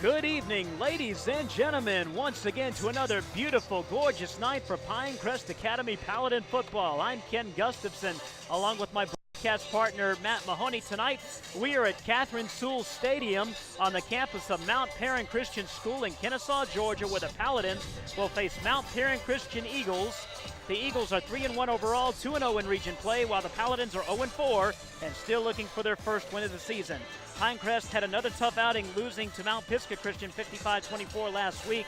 Good evening, ladies and gentlemen, once again to another beautiful, gorgeous night for Pinecrest Academy Paladin football. I'm Ken Gustafson, along with my broadcast partner, Matt Mahoney. Tonight, we are at Catherine Sewell Stadium on the campus of Mount Paran Christian School in Kennesaw, Georgia, where the Paladins will face Mount Paran Christian Eagles. The Eagles are 3-1 overall, 2-0 in region play, while the Paladins are 0-4 and still looking for their first win of the season. Pinecrest had another tough outing, losing to Mount Pisgah Christian 55-24 last week,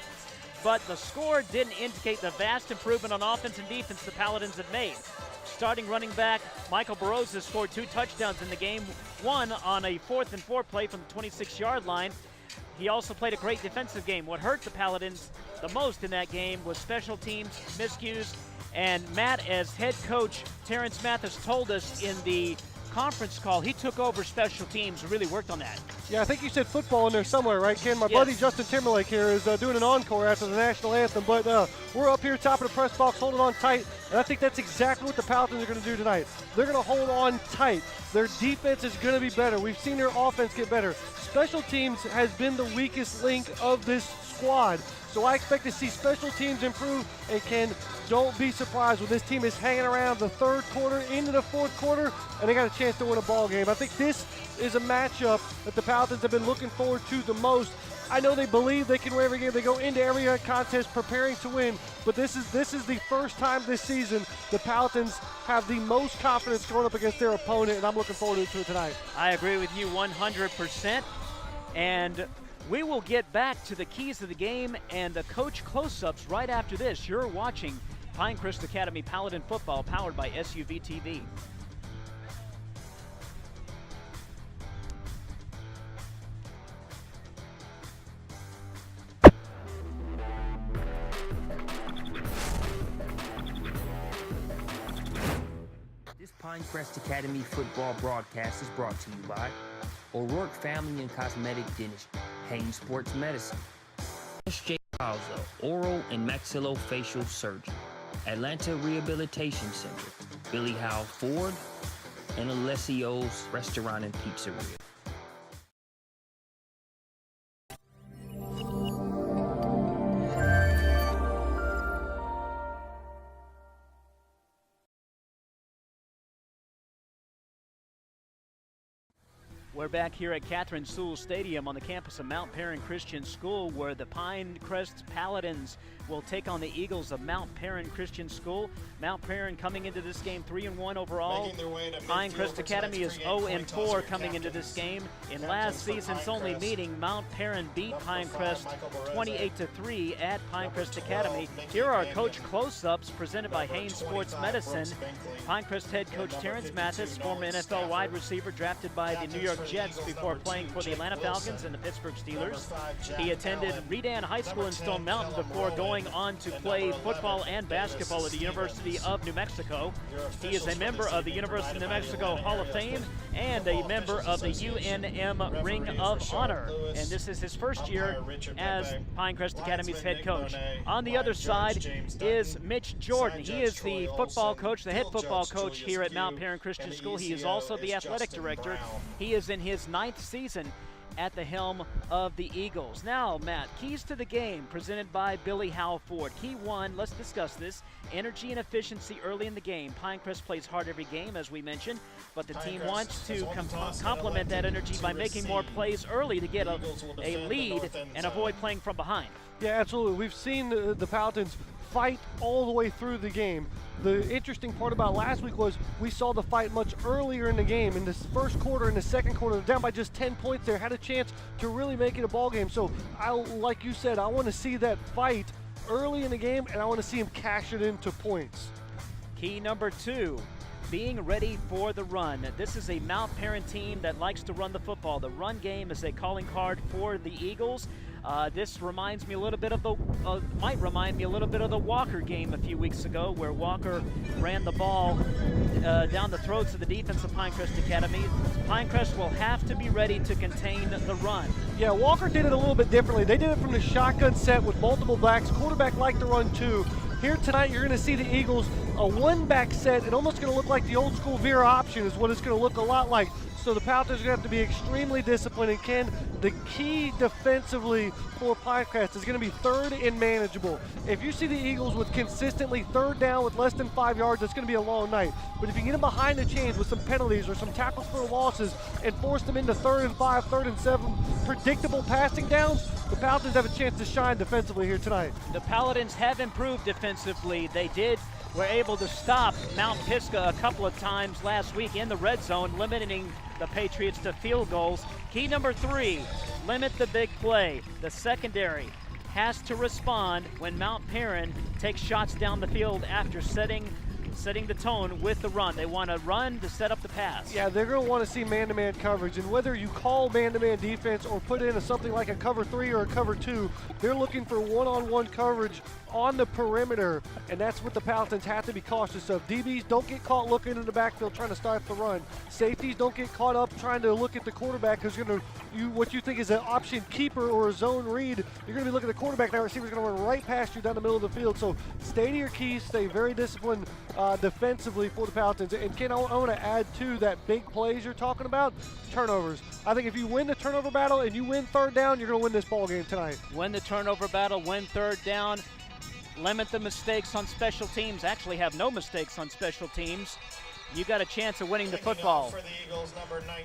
but the score didn't indicate the vast improvement on offense and defense the Paladins had made. Starting running back Michael Barroza scored 2 touchdowns in the game, one on a 4th and 4 play from the 26-yard line. He also played a great defensive game. What hurt the Paladins the most in that game was special teams, miscues, and Matt, as head coach Terrence Mathis told us in the conference call, he took over special teams and really worked on that. Yeah, I think you said football in there somewhere, right, Ken? My buddy Justin Timberlake here is doing an encore after the national anthem, but we're up here top of the press box holding on tight, and I think that's exactly what the Paladins are going to do tonight. They're going to hold on tight. Their defense is going to be better. We've seen their offense get better. Special teams has been the weakest link of this squad, so I expect to see special teams improve. And Ken, don't be surprised when this team is hanging around the third quarter into the fourth quarter and they got a chance to win a ball game. I think this is a matchup that the Paladins have been looking forward to the most. I know they believe they can win every game. They go into every contest preparing to win, but this is the first time this season the Paladins have the most confidence going up against their opponent, and I'm looking forward to it tonight. I agree with you 100%, and we will get back to the keys of the game and the coach close-ups right after this. You're watching Pinecrest Academy Paladin football, powered by SUV TV. This Pinecrest Academy football broadcast is brought to you by O'Rourke Family and Cosmetic Dentistry, Haynes Sports Medicine, S.J. Bowser, Oral and Maxillofacial Surgery, Atlanta Rehabilitation Center, Billy Howe Ford, and Alessio's Restaurant and Pizzeria. We're back here at Catherine Sewell Stadium on the campus of Mount Paran Christian School, where the Pinecrest Paladins will take on the Eagles of Mount Paran Christian School. Mount Paran coming into this game 3-1 overall. Pinecrest Academy is 0-4 coming into this game. In last season's only meeting, Mount Paran beat Pinecrest 28-3 at Pinecrest Academy. Here are our coach close-ups presented by Haynes Sports Medicine. Pinecrest head coach Terrence Mathis, former NFL wide receiver drafted by the New York Jets before playing for the Atlanta Falcons and the Pittsburgh Steelers. He attended Redan High School in Stone Mountain before going on to play football and basketball at the University of New Mexico. He is a member of the University of New Mexico Hall of Fame and a member of the UNM Ring of Honor. And this is his first year as Pinecrest Academy's head coach. On the other side is Mitch Jordan. He is the football coach, the head football coach here at Mount Paran Christian School. He is also the athletic director. He is in his 9th season at the helm of the Eagles. Now, Matt, keys to the game presented by Billy Howe Ford. Key 1, let's discuss this. Energy and efficiency early in the game. Pinecrest plays hard every game, as we mentioned, but the team wants to complement that energy by making more plays early to get a lead and avoid playing from behind. Yeah, absolutely. We've seen the Paladins fight all the way through the game. The interesting part about last week was we saw the fight much earlier in the game. In this first quarter and the second quarter, down by just 10 points there, had a chance to really make it a ball game. So, like you said, I want to see that fight early in the game, and I want to see him cash it into points. Key number 2, being ready for the run. This is a Mount Paran team that likes to run the football. The run game is a calling card for the Eagles. This reminds me a little bit of might remind me a little bit of the Walker game a few weeks ago, where Walker ran the ball down the throats of the defense of Pinecrest Academy. Pinecrest will have to be ready to contain the run. Yeah, Walker did it a little bit differently. They did it from the shotgun set with multiple backs. Quarterback liked to run 2. Here tonight, you're going to see the Eagles, a 1-back set. It's almost going to look like the old school Vera option is what it's going to look a lot like. So the Paladins are going to have to be extremely disciplined. And Ken, the key defensively for Pinecrest is going to be third and manageable. If you see the Eagles with consistently third down with less than 5 yards, it's going to be a long night. But if you get them behind the chains with some penalties or some tackles for losses and force them into 3rd and 5, 3rd and 7, predictable passing downs, the Paladins have a chance to shine defensively here tonight. The Paladins have improved defensively. They were able to stop Mount Pisgah a couple of times last week in the red zone, limiting the Patriots to field goals. Key number 3, limit the big play. The secondary has to respond when Mount Paran takes shots down the field after setting the tone with the run. They want to run to set up the pass. Yeah, they're going to want to see man-to-man coverage, and whether you call man-to-man defense or put in something like a cover 3 or a cover 2, they're looking for one-on-one coverage on the perimeter, and that's what the Paladins have to be cautious of. DBs don't get caught looking in the backfield trying to start the run. Safeties don't get caught up trying to look at the quarterback who's going to what you think is an option keeper or a zone read. You're going to be looking at the quarterback. That receiver's going to run right past you down the middle of the field. So stay to your keys, stay very disciplined defensively for the Paladins. And Ken, I want to add to that big plays you're talking about, turnovers. I think if you win the turnover battle and you win third down, you're going to win this ball game tonight. Win the turnover battle, win third down. Limit the mistakes on special teams. Actually have no mistakes on special teams. You got a chance of winning the football. For the Eagles, number 19,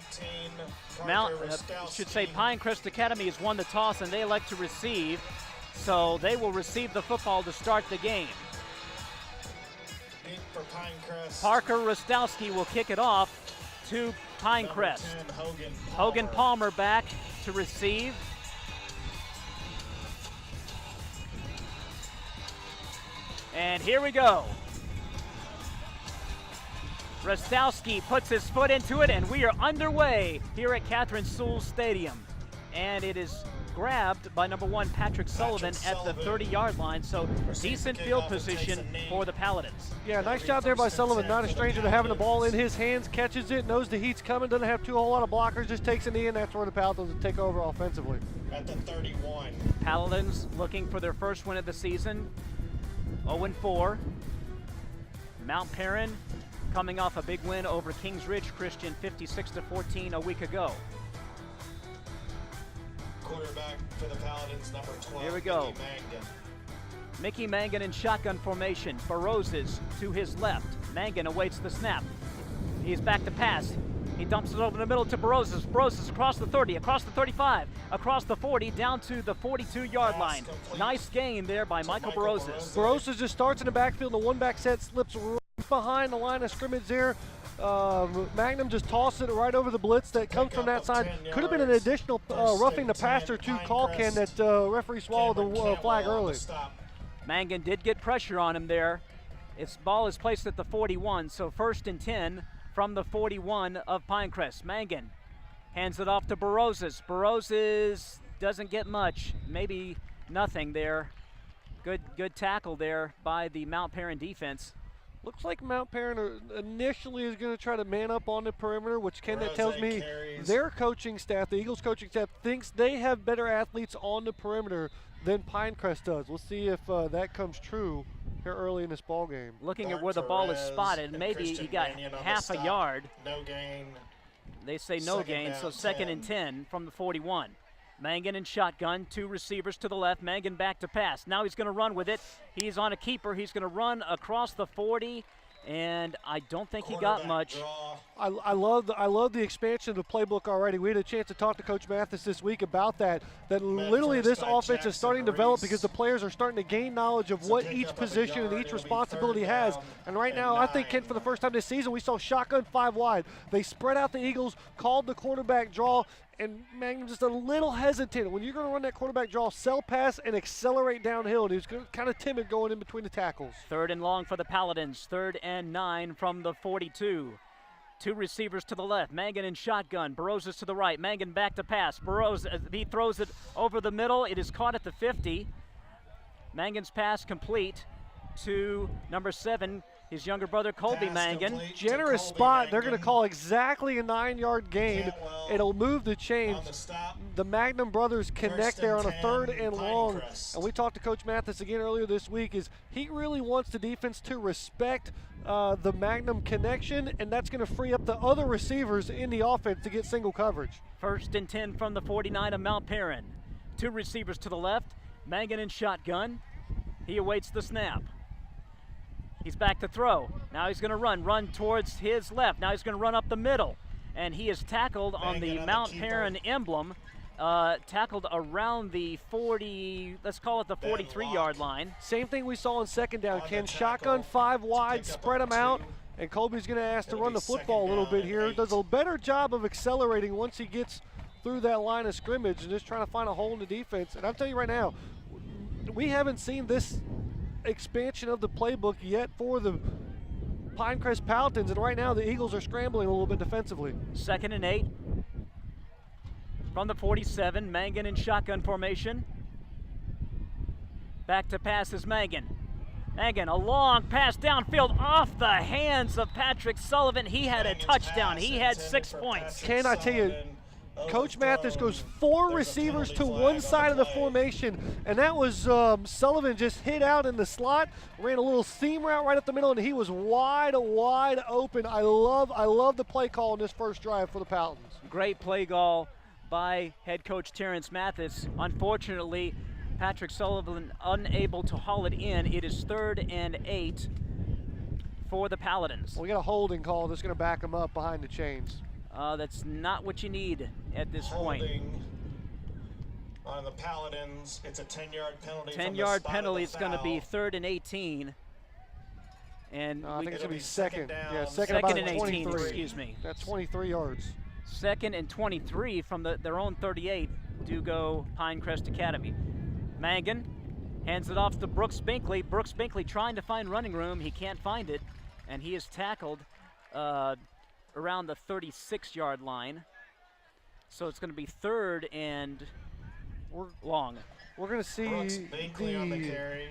should say Pinecrest Academy has won the toss and they elect to receive. So they will receive the football to start the game. For Pinecrest. Parker Rostowski will kick it off to Pinecrest. 10, Hogan Palmer back to receive. And here we go. Rostowski puts his foot into it, and we are underway here at Catherine Sewell Stadium. And it is grabbed by number 1, Patrick Sullivan at the 30-yard line, so decent field position for the Paladins. Yeah, nice job there by Sullivan. Not a stranger to having the ball in his hands, catches it, knows the heat's coming, doesn't have a whole lot of blockers, just takes it in. That's where the Paladins will take over offensively. At the 31. Paladins looking for their first win of the season, 0-4. Mount Paran coming off a big win over Kings Ridge Christian 56-14 a week ago. Quarterback for the Paladins, number 12. Here we go. Mickey Mangan in shotgun formation. Baroses to his left. Mangan awaits the snap. He's back to pass. He dumps it over the middle to Baroses. Baroses across the 30, across the 35, across the 40, down to the 42-yard line. Nice gain there by Michael Baroses. Baroses just starts in the backfield. The one-back set slips right behind the line of scrimmage there. Magnum just tossed it right over the blitz that comes from that side. Could have been an additional roughing the passer to call, Ken, that referee swallowed the flag early. Mangan did get pressure on him there. Its ball is placed at the 41, so 1st and 10 from the 41 of Pinecrest. Mangan hands it off to Baroses. Baroses doesn't get much, maybe nothing there. Good tackle there by the Mount Paran defense. Looks like Mount Paran initially is going to try to man up on the perimeter, which Ken, that tells me their coaching staff, the Eagles coaching staff, thinks they have better athletes on the perimeter than Pinecrest does. We'll see if that comes true here early in this ball game. Looking at where the ball is spotted, maybe he got half a yard. No gain. They say no gain, so 2nd and 10 from the 41. Mangan in shotgun, 2 receivers to the left. Mangan back to pass. Now he's going to run with it. He's on a keeper. He's going to run across the 40, and I don't think he got much. I love the expansion of the playbook already. We had a chance to talk to Coach Mathis this week about that literally this offense is starting to develop because the players are starting to gain knowledge of what each position and each responsibility has. And right now, I think, Ken, for the first time this season, we saw shotgun 5 wide. They spread out the Eagles, called the quarterback draw, and Magnum just a little hesitant. When you're going to run that quarterback draw, sell pass and accelerate downhill. And he was kind of timid going in between the tackles. 3rd and long for the Paladins. 3rd and 9 from the 42. 2 receivers to the left. Mangan in shotgun. Baroses to the right. Mangan back to pass. Baroses, he throws it over the middle. It is caught at the 50. Mangan's pass complete to number 7, his younger brother Colby Pass Mangan. complete to Generous Colby spot. They're going to Mangan. call exactly a 9-yard gain. Cantwell It'll move the chains. on the stop. The Magnum brothers connect First there and on a 10, 3rd and long. Pinecrest. And we talked to Coach Mathis again earlier this week. Is he really wants the defense to respect the Magnum connection, and that's going to free up the other receivers in the offense to get single coverage. 1st and 10 from the 49 of Mount Paran. 2 receivers to the left. Mangan in shotgun. He awaits the snap. He's back to throw. Now he's going to run towards his left. Now he's going to run up the middle. And he is tackled on the Mangan on the Mount keeper. Paran emblem, tackled around the 40, let's call it the 43-yard line. Same thing we saw in 2nd down. On Ken, the shotgun tackle 5 to wide, pick up spread a them out. 2. And Colby's going to ask to It'll run be the football a 2nd little down bit and here. 8. Does a better job of accelerating once he gets through that line of scrimmage and just trying to find a hole in the defense. And I'll tell you right now, we haven't seen this expansion of the playbook yet for the Pinecrest Paladins, and right now the Eagles are scrambling a little bit defensively. 2nd and 8 from the 47. Mangan in shotgun formation. Back to pass is Mangan. Mangan, a long pass downfield off the hands of Patrick Sullivan. He had a Mangan's touchdown. pass He had intended 6 for points. Patrick Can I tell you, Sullivan. Coach Mathis goes 4 There's a receivers to penalty one flag side on of the play. formation, and that was Sullivan just hit out in the slot, ran a little seam route right up the middle, and he was wide open. I love the play call in this first drive for the Paladins. Great play call by head coach Terrence Mathis. Unfortunately, Patrick Sullivan unable to haul it in. It is 3rd and 8 for the Paladins. We got a holding call that's going to back them up behind the chains. That's not what you need at this point. Holding on the Paladins. It's a 10-yard penalty. 10-yard penalty. It's going to be 3rd and 18. And I think it's It'll going to be be second. second Yeah, down. second, second about and 18, 23. excuse me. That's 23 yards. 2nd and 23 from their own 38 do go Pinecrest Academy. Mangan hands it off to Brooks Binkley. Brooks Binkley trying to find running room. He can't find it, and he is tackled around the 36-yard line. So it's going to be 3rd and long. We're going to see Brooks Binkley on the carry.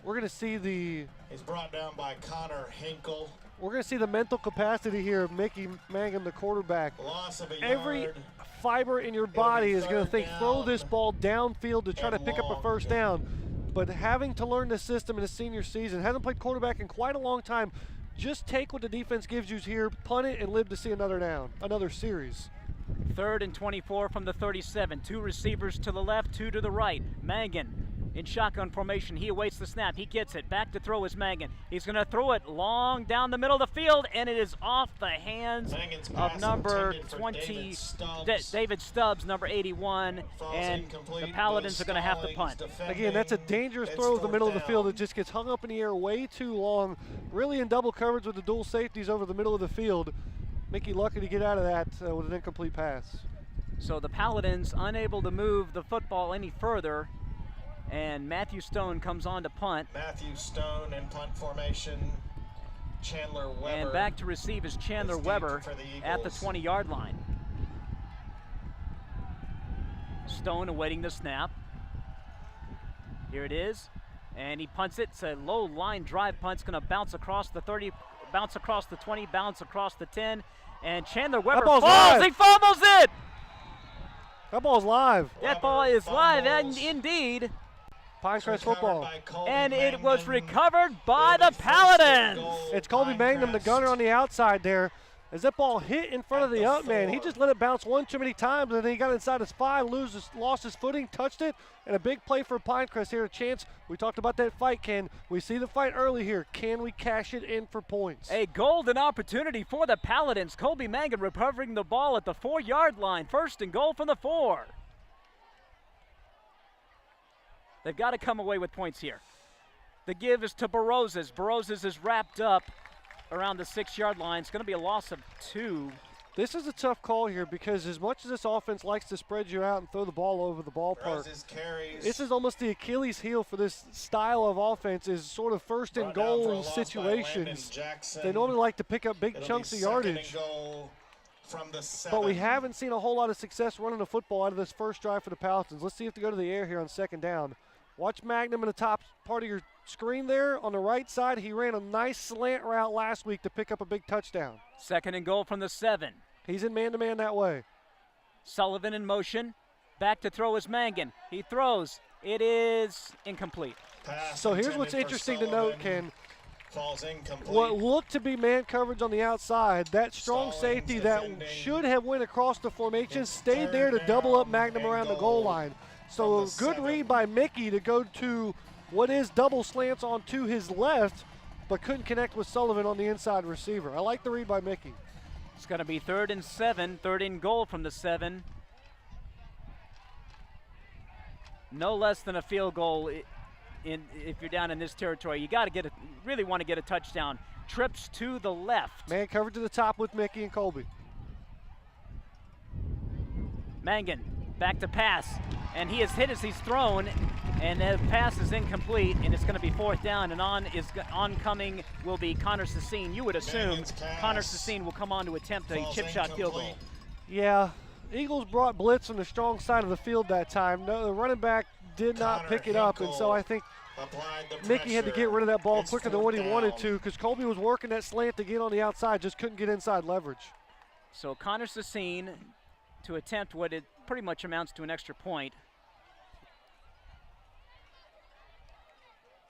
we're going to see the He's brought down by Connor Hinkle. We're going to see the mental capacity here of making Mangan the quarterback. Loss of a Every yard. fiber in your body is going to 3rd think, throw down this ball downfield to try to and pick up a long. first down. But having to learn the system in his senior season, hasn't played quarterback in quite a long time. Just take what the defense gives you here, punt it, and live to see another down, another series. 3rd and 24 from the 37. 2 receivers to the left, 2 to the right. Mangan in shotgun formation. He awaits the snap. He gets it. Back to throw is Mangan. He's going to throw it long down the middle of the field, and it is off the hands Mangan's of pass number intended for 20, David Stubbs. David Stubbs, number 81, Falls and incomplete. the Paladins Bill are going to have to Stallings punt. defending. Again, that's a dangerous It's throw of the 4th middle of the down. field. It just gets hung up in the air way too long. Really in double coverage with the dual safeties over the middle of the field. Mickey lucky to get out of that with an incomplete pass. So the Paladins unable to move the football any further, and Matthew Stone comes on to punt. Matthew Stone in punt formation. Chandler Weber. And back to receive is Chandler It's deep Weber for the at the Eagles. 20-yard line. Stone awaiting the snap. Here it is, and he punts it. It's a low line drive punt. It's going to bounce across the 30, bounce across the 20, bounce across the 10, and Chandler Weber ball's falls. live. He fumbles it. That ball's live. That ball is live, and fumbles. indeed, Pinecrest Recovered football. by Colby and it was Mangan. recovered by It'll the be 1st and Paladins. goal, It's Colby Magnum, the Pinecrest. gunner on the outside there. As that ball hit in front At of the the up man, he 4. just let it bounce one too many times, and then he got inside his 5, lost his footing, touched it, and a big play for Pinecrest here. A chance. We talked about that fight, Ken. We see the fight early here. Can we cash it in for points? A golden opportunity for the Paladins. Colby Mangan recovering the ball at the 4-yard line. 1st and goal from the 4. They've got to come away with points here. The give is to Barozas. Barozas is wrapped up around the 6-yard line. It's going to be a loss of 2. This is a tough call here because as much as this offense likes to spread you out and throw the ball over the ballpark, Roses carries. this is almost the Achilles heel for this style of offense is sort of 1st and Brought down for a goal loss by Landon situations. Jackson. They normally like to pick up big It'll chunks be of 2nd yardage. and goal from the 7. But we haven't seen a whole lot of success running the football out of this first drive for the Paladins. Let's see if they go to the air here on 2nd down. Watch Magnum in the top part of your screen there on the right side. He ran a nice slant route last week to pick up a big touchdown. 2nd and goal from the 7. He's in man-to-man that way. Sullivan in motion. Back to throw is Mangan. He throws. It is incomplete. So here's what's interesting to note, Ken. Falls incomplete. What looked to be man coverage on the outside, that strong safety that should have went across the formation stayed there to double up Magnum around the goal line. So a good read by Mickey to go to what is double slants onto his left, but couldn't connect with Sullivan on the inside receiver. I like the read by Mickey. It's going to be 3rd and 7, 3rd and goal from the 7. No less than a field goal if you're down in this territory. You got to really want to get a touchdown. Trips to the left. Man covered to the top with Mickey and Colby. Mangan back to pass, and he is hit as he's thrown, and the pass is incomplete, and it's going to be 4th down, and oncoming will be Connor Sassine. You would assume Connor Sassine will come on to attempt a chip shot field goal. Yeah, Eagles brought blitz on the strong side of the field that time. No, the running back did not pick it up, and so I think Mickey had to get rid of that ball quicker than what he wanted to, because Colby was working that slant to get on the outside, just couldn't get inside leverage. So Connor Sassine to attempt what it pretty much amounts to an extra point.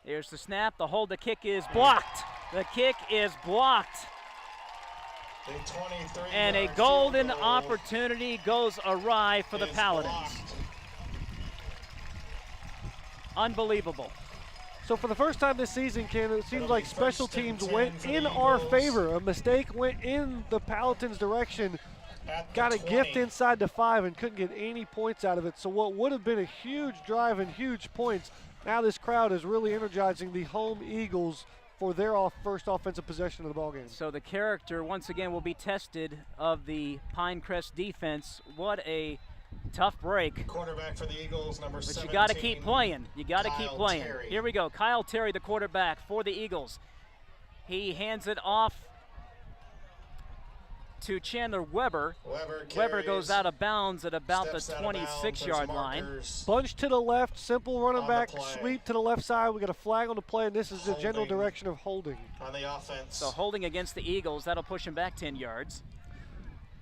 There's the snap, the hold, the kick is blocked. The kick is blocked. And a golden opportunity goes awry for the Paladins. Unbelievable. So for the first time this season, Ken, it seems like special teams went in our favor. A mistake went in the Paladins' direction. Got a gift inside the 5 and couldn't get any points out of it. So what would have been a huge drive and huge points, now this crowd is really energizing the home Eagles for their first offensive possession of the ballgame. So the character, once again, will be tested of the Pinecrest defense. What a tough break. Quarterback for the Eagles, number 17. But you got to keep playing. You got to keep playing. Terry. Here we go. Kyle Terry, the quarterback for the Eagles. He hands it off to Chandler Weber. Weber goes out of bounds at about the 26-yard line. Bunch to the left, simple running back sweep to the left side. We got a flag on the play, and this is the general direction of holding. On the offense. So holding against the Eagles, that'll push him back 10 yards.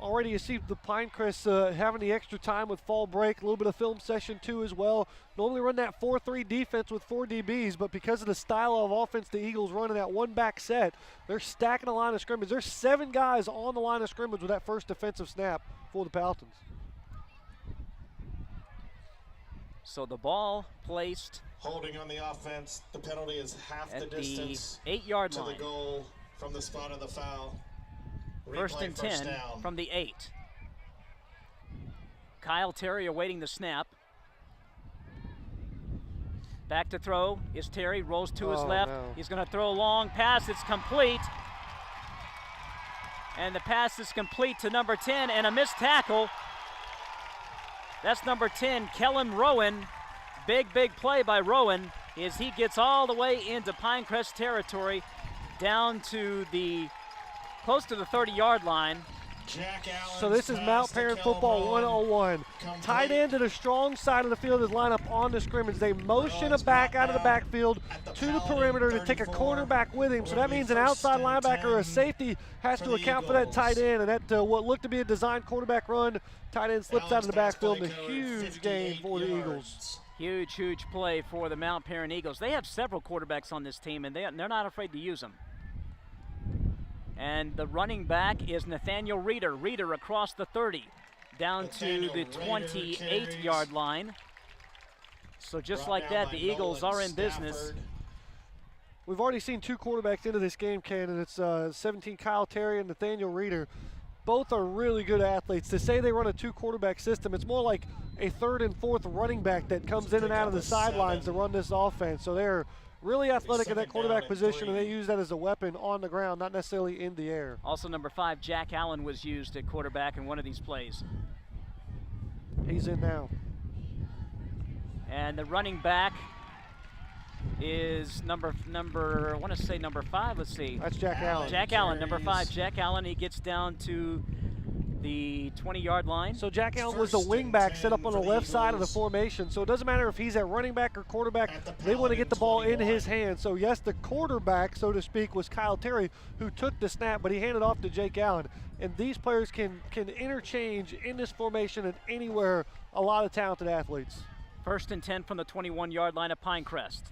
Already you see the Pinecrest having the extra time with fall break, a little bit of film session too as well. Normally run that 4-3 defense with 4 DBs, but because of the style of offense the Eagles running that one back set, they're stacking the line of scrimmage. There's 7 guys on the line of scrimmage with that first defensive snap for the Paladins. So the ball placed. Holding on the offense. The penalty is half the at distance the 8-yard to line. the goal from the spot of the foul. First and 10 down. from the 8. Kyle Terry awaiting the snap. Back to throw is Terry, rolls to his left. No. He's going to throw a long pass. It's complete. And the pass is complete to number 10, and a missed tackle. That's number 10, Kellen Rowan. Big play by Rowan as he gets all the way into Pinecrest territory, down to close to the 30-yard line. So this is Mount Paran football 101. Tight end to the strong side of the field is lined up on the scrimmage. They motion a back out of the backfield to the perimeter to take a cornerback with him. So that means an outside linebacker or a safety has to account for that tight end. And that what looked to be a designed quarterback run, tight end slips out of the backfield, and a huge gain for the Eagles. Huge play for the Mount Paran Eagles. They have several quarterbacks on this team, and they're not afraid to use them. And the running back is Nathaniel Reeder. Reeder across the 30, down to the 28-yard line. So just like that, the Eagles are in business. We've already seen 2 quarterbacks into this game, Ken, and it's 17 Kyle Terry and Nathaniel Reeder. Both are really good athletes. To say they run a 2-quarterback system, it's more like a 3rd and 4th running back that comes in and out of the sidelines to run this offense. So they're really athletic at that quarterback position, and they use that as a weapon on the ground, not necessarily in the air. Also number 5, Jack Allen, was used at quarterback in one of these plays. He's in now. And the running back is number I want to say number 5. Let's see. That's Jack Allen. Jack Allen, number 5. Jack Allen. He gets down to the 20-yard line. So Jack Allen was the wingback set up on the left side of the formation. So it doesn't matter if he's at running back or quarterback. They want to get the ball in his hands. So yes, the quarterback, so to speak, was Kyle Terry, who took the snap, but he handed off to Jake Allen. And these players can interchange in this formation and anywhere. A lot of talented athletes. 1st and 10 from the 21-yard line of Pinecrest.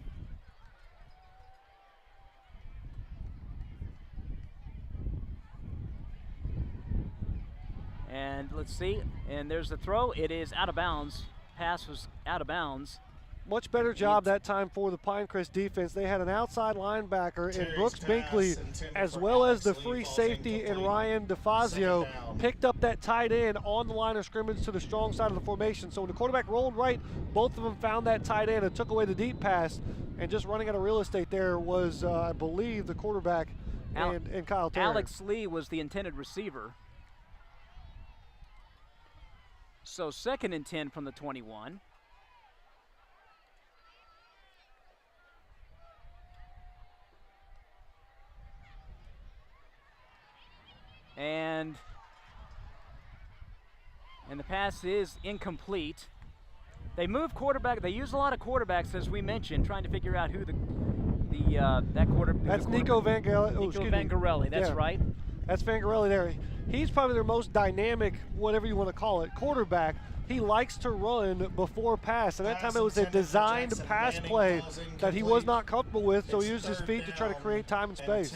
And let's see, and there's the throw. It is out of bounds. Pass was out of bounds. Much better job that time for the Pinecrest defense. They had an outside linebacker in Brooks Binkley, as well as the free safety in Ryan DeFazio, picked up that tight end on the line of scrimmage to the strong side of the formation. So when the quarterback rolled right, both of them found that tight end and took away the deep pass. And just running out of real estate there was, I believe, the quarterback and Kyle Terry. Alex Lee was the intended receiver. So 2nd and 10 from the 21. And the pass is incomplete. They move quarterback. They use a lot of quarterbacks, as we mentioned, trying to figure out who that quarterback. That's Nico Vangarelli. That's right. That's Vangarelli there. He's probably their most dynamic, whatever you want to call it, quarterback. He likes to run before pass, and that time it was a designed pass play that he was not comfortable with, so he used his feet to try to create time and space.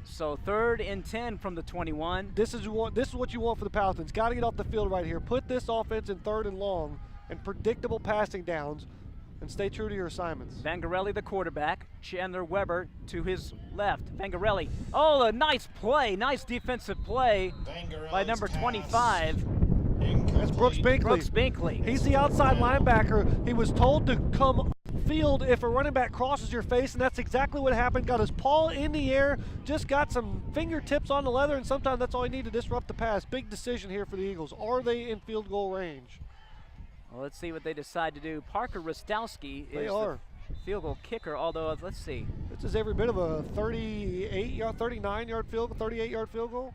So 3rd and 10 from the 21. This is what you want for the Paladins. Got to get off the field right here. Put this offense in 3rd and long and predictable passing downs, and stay true to your assignments. Vangarelli, the quarterback. Chandler Weber to his left. Vangarelli. Oh, a nice play. Nice defensive play by number 25. That's Brooks Binkley. Brooks Binkley. He's the outside linebacker. He was told to come field if a running back crosses your face, and that's exactly what happened. Got his paw in the air, just got some fingertips on the leather, and sometimes that's all you need to disrupt the pass. Big decision here for the Eagles. Are they in field goal range? Well, let's see what they decide to do. Parker Rostowski is the field goal kicker, although let's see. This is every bit of a 39-yard field goal, 38-yard field goal.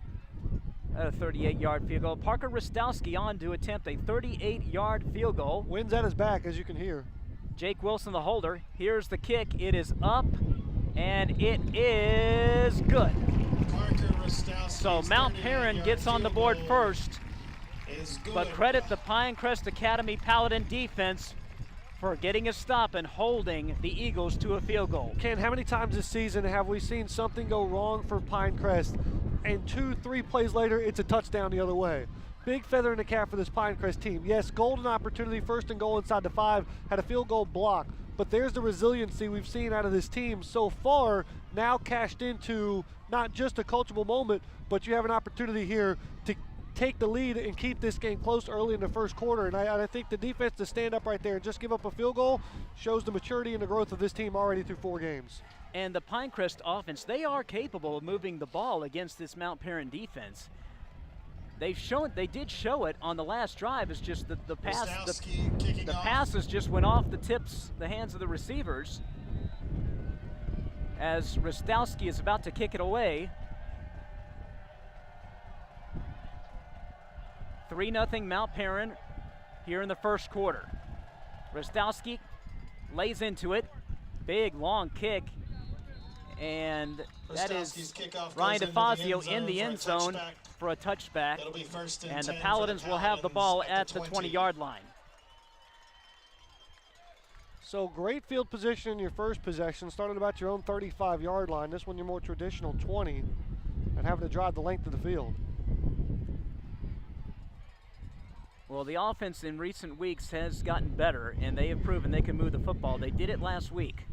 A 38-yard field goal. Parker Rostowski on to attempt a 38-yard field goal. Wind's at his back, as you can hear. Jake Wilson, the holder. Here's the kick. It is up, and it is good. So Mount Paran gets on the board first, but credit the Pinecrest Academy Paladin defense for getting a stop and holding the Eagles to a field goal. Ken, how many times this season have we seen something go wrong for Pinecrest, and 2-3 plays later, it's a touchdown the other way? Big feather in the cap for this Pinecrest team. Yes, golden opportunity, 1st and goal inside the 5, had a field goal block, but there's the resiliency we've seen out of this team so far, now cashed into not just a coachable moment, but you have an opportunity here to take the lead and keep this game close early in the 1st quarter. And I think the defense to stand up right there and just give up a field goal shows the maturity and the growth of this team already through 4 games. And the Pinecrest offense, they are capable of moving the ball against this Mount Paran defense. They did show it on the last drive. It's just the passes just went off the hands of the receivers. As Rostowski is about to kick it away. 3-0 Mount Paran here in the 1st quarter. Rostowski lays into it. Big, long kick. And that is Ryan DeFazio in the end zone for a touchback. And the Paladins will have the ball at the 20-yard line. So great field position in your first possession, starting about your own 35-yard line. This one your more traditional 20, and having to drive the length of the field. Well, the offense in recent weeks has gotten better, and they have proven they can move the football. They did it last week.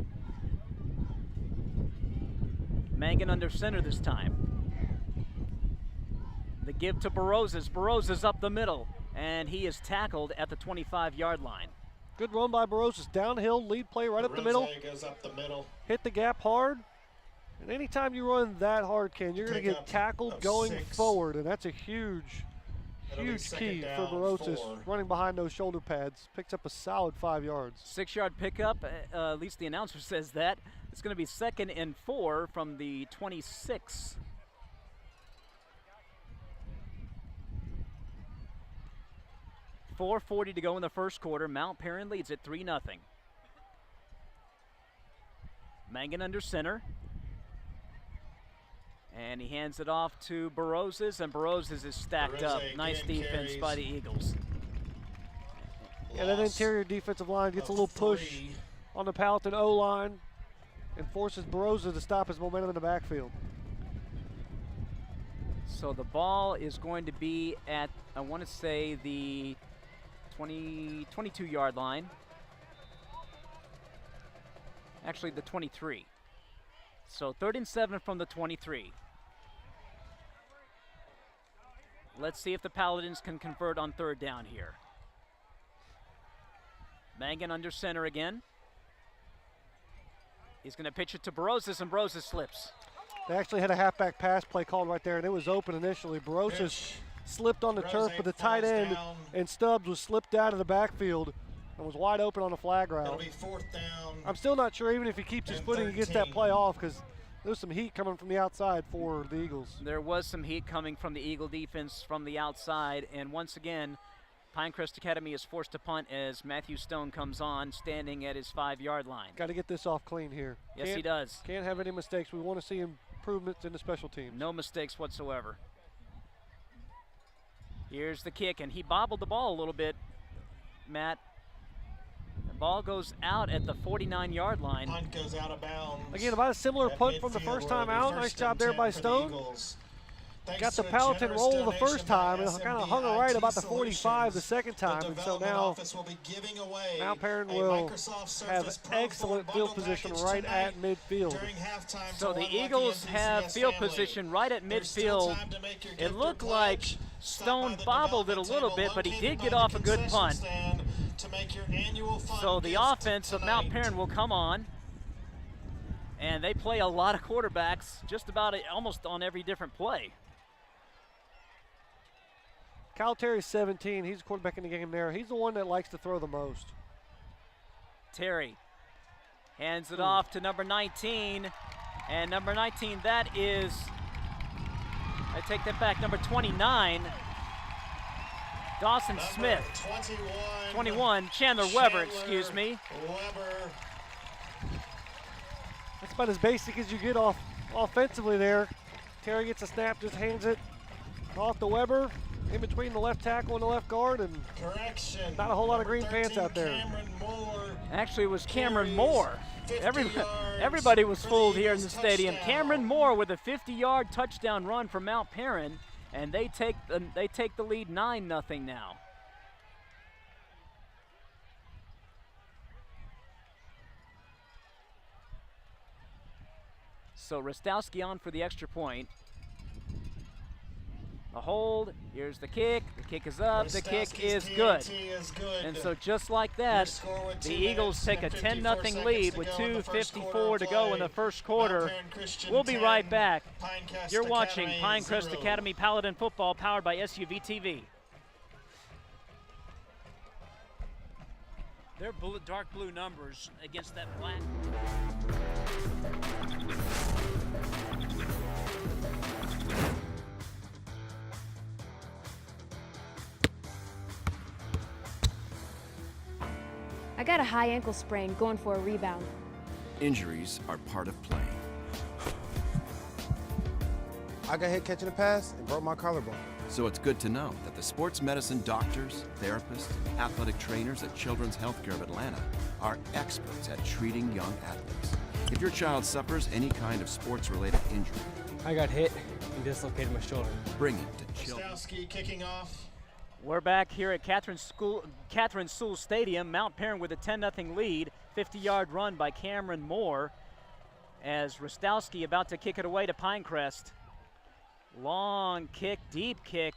Mangan under center this time. The give to Barozas. Barozas up the middle, and he is tackled at the 25-yard line. Good run by Barozas. Downhill, lead play right up the middle. Goes up the middle. Hit the gap hard. And anytime you run that hard, Ken, you're going to get tackled going forward, and that's a huge key for Barozas, running behind those shoulder pads. Picks up a solid 5 yards. 6-yard pickup, at least the announcer says that. It's going to be 2nd and 4 from the 26. 4:40 to go in the first quarter. Mount Paran leads at 3-0. Mangan under center. And he hands it off to Barozes, and Barozes is stacked up. Nice defense by the Eagles. Yeah, that interior defensive line gets a little push on the Palatine O-line and forces Barozes to stop his momentum in the backfield. So the ball is going to be at, I want to say, the 22-yard line. Actually, the 23. So 3rd and 7 from the 23. Let's see if the Paladins can convert on 3rd down here. Mangan under center again. He's going to pitch it to Barozes, and Barozes slips. They actually had a halfback pass play called right there, and it was open initially. Barozes slipped on the turf, but the tight end and Stubbs was slipped out of the backfield and was wide open on the flag route. It'll be 4th down. I'm still not sure even if he keeps his footing, he gets that play off, because there's some heat coming from the outside for the Eagles. There was some heat coming from the Eagle defense from the outside, and once again, Pinecrest Academy is forced to punt as Matthew Stone comes on, standing at his 5-yard line. Got to get this off clean here. Yes, he does. Can't have any mistakes. We want to see improvements in the special teams. No mistakes whatsoever. Here's the kick, and he bobbled the ball a little bit, Matt. The ball goes out at the 49-yard line. Punt goes out of bounds. Again, about a similar punt from the first time out. Nice job there by Stone. Got the Palatine roll the first time and kind of hung it right about the 45 the second time. And so now Mount Paran will have excellent field position right at midfield. So the Eagles have field position right at midfield. It looked like Stone bobbled it a little bit, but he did get off a good punt. So the offense of Mount Paran will come on. And they play a lot of quarterbacks just about almost on every different play. Kyle Terry's 17. He's the quarterback in the game there. He's the one that likes to throw the most. Terry hands it off to number 19. And number 19, that is, I take that back, number 29, Dawson Smith. 21, Chandler Weber, excuse me. Weber. That's about as basic as you get offensively there. Terry gets a snap, just hands it off to Weber, in between the left tackle and the left guard, and not a whole lot of green pants out there. Actually, it was Cameron Moore. Everybody was fooled here in the stadium. Cameron Moore with a 50-yard touchdown run for Mount Paran, and they take the lead 9-0 now. So Rostowski on for the extra point. A hold, here's the kick is up, the kick is good. And so just like that, the Eagles take a 10-0 lead with 2:54 to go in the first quarter. We'll be right back. You're watching Pinecrest Academy Paladin Football powered by SUV TV. Their dark blue numbers against that black. I got a high ankle sprain going for a rebound. Injuries are part of playing. I got hit catching a pass and broke my collarbone. So it's good to know that the sports medicine doctors, therapists, athletic trainers at Children's Healthcare of Atlanta are experts at treating young athletes. If your child suffers any kind of sports-related injury, I got hit and dislocated my shoulder. bring it to Children's. Rostowski kicking off. We're back here at Catherine Sewell Stadium. Mount Paran with a 10-0 lead. 50-yard run by Cameron Moore as Rostowski about to kick it away to Pinecrest. Long kick, deep kick.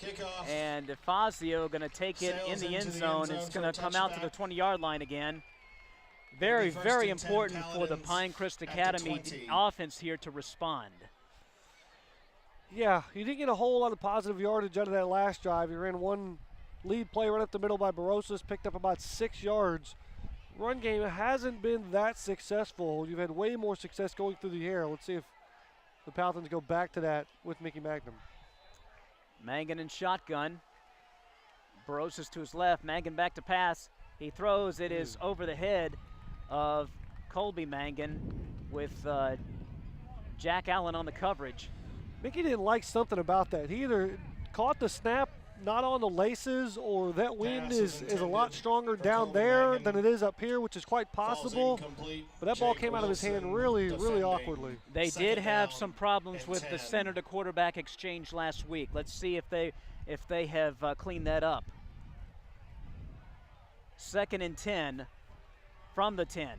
Kickoff. And Fazio going to take it in the end zone. It's going to come out to the 20-yard line again. Very, very important for the Pinecrest Academy offense here to respond. Yeah, you didn't get a whole lot of positive yardage out of that last drive. You ran one lead play right up the middle by Barozes, picked up about 6 yards. Run game hasn't been that successful. You've had way more success going through the air. Let's see if the Palatines go back to that with Mickey Magnum. Mangan in shotgun. Barosas to his left. Mangan back to pass. He throws. It is over the head of Colby Mangan with Jack Allen on the coverage. Mickey didn't like something about that. He either caught the snap not on the laces, or that wind is a lot stronger down there than it is up here, which is quite possible. But that ball came out of his hand really, really awkwardly. They did have some problems with the center to quarterback exchange last week. Let's see if they have cleaned that up. 2nd and 10 from the 10.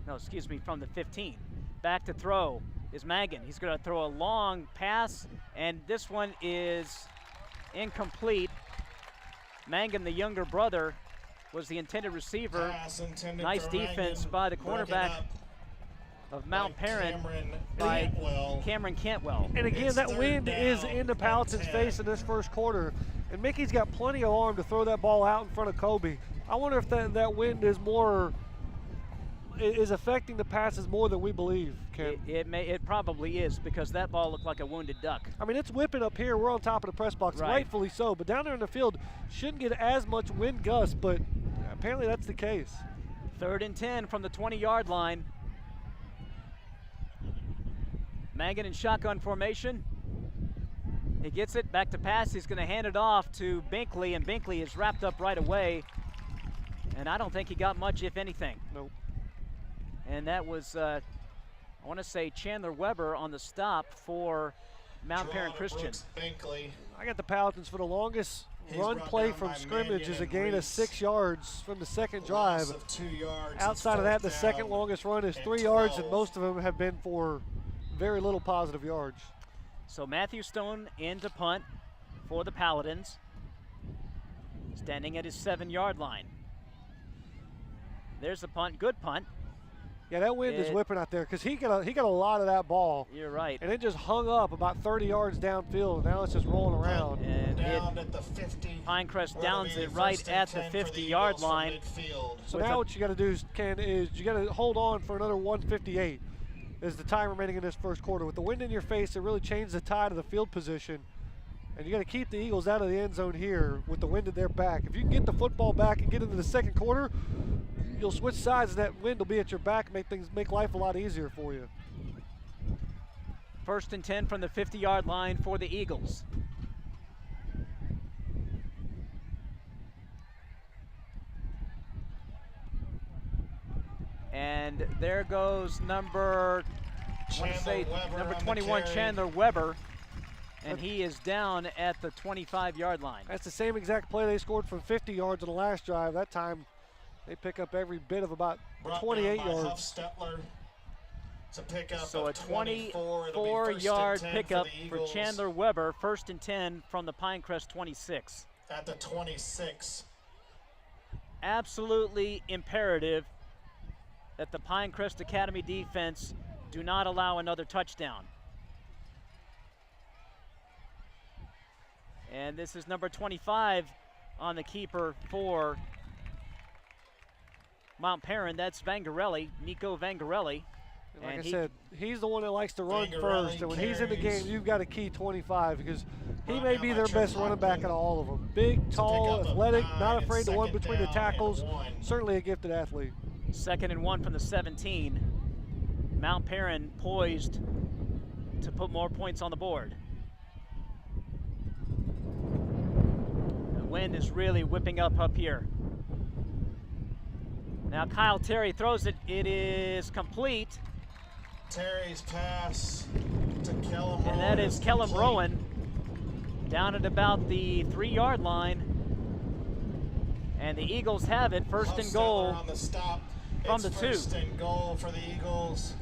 No, excuse me, from the 15. Back to throw is Mangan. He's going to throw a long pass, and this one is incomplete. Mangan, the younger brother, was the intended receiver. Nice defense by the cornerback of Mount Paran by Cameron Cantwell. And again, that wind is in the Paladins' face in this first quarter. And Mickey's got plenty of arm to throw that ball out in front of Kobe. I wonder if that wind is affecting the passes more than we believe, Ken. It probably is, because that ball looked like a wounded duck. I mean, it's whipping up here. We're on top of the press box, right. Rightfully so. But down there in the field, shouldn't get as much wind gust, but apparently that's the case. 3rd and 10 from the 20-yard line. Mangan in shotgun formation. He gets it back to pass. He's going to hand it off to Binkley, and Binkley is wrapped up right away. And I don't think he got much, if anything. Nope. And that was, I want to say, Chandler Weber on the stop for Mount Paran Christian. I got the Paladins for the longest run play from scrimmage is a gain of 6 yards from the second drive. Outside of that, the second longest run is 3 yards, and most of them have been for very little positive yards. So Matthew Stone in to punt for the Paladins, standing at his 7-yard line. There's the punt, good punt. Yeah, that wind is whipping out there, because he got a lot of that ball. You're right. And it just hung up about 30 yards downfield. Now it's just rolling around. And down at the 50. Pinecrest downs it right at the 50-yard line. So now what you got to do, Ken, is you got to hold on for another 158 is the time remaining in this first quarter. With the wind in your face, it really changed the tide of the field position. And you got to keep the Eagles out of the end zone here with the wind at their back. If you can get the football back and get into the second quarter, you'll switch sides and that wind will be at your back, make life a lot easier for you. 1st and 10 from the 50-yard line for the Eagles. And there goes number 21, Chandler Weber. And he is down at the 25-yard line. That's the same exact play they scored from 50 yards on the last drive. That time they pick up every bit of about 28 yards. So a 24-yard pickup for Chandler Weber. 1st and 10 from the Pinecrest 26. At the 26. Absolutely imperative that the Pinecrest Academy defense do not allow another touchdown. And this is number 25 on the keeper for Mount Paran. That's Vangarelli, Nico Vangarelli. And like I said, he's the one that likes to run first. And when he's in the game, you've got to key 25, because he may be their best running back out of all of them. Big, tall, athletic, not afraid to run between the tackles. Certainly a gifted athlete. 2nd and 1 from the 17. Mount Paran poised to put more points on the board. The wind is really whipping up here. Now Kyle Terry throws it. It is complete. Terry's pass to Kellum Rowan. And that is Kellum Rowan down at about the 3-yard line. And the Eagles have it. 1st and goal on the stop. From the 2. 1st and goal for the Eagles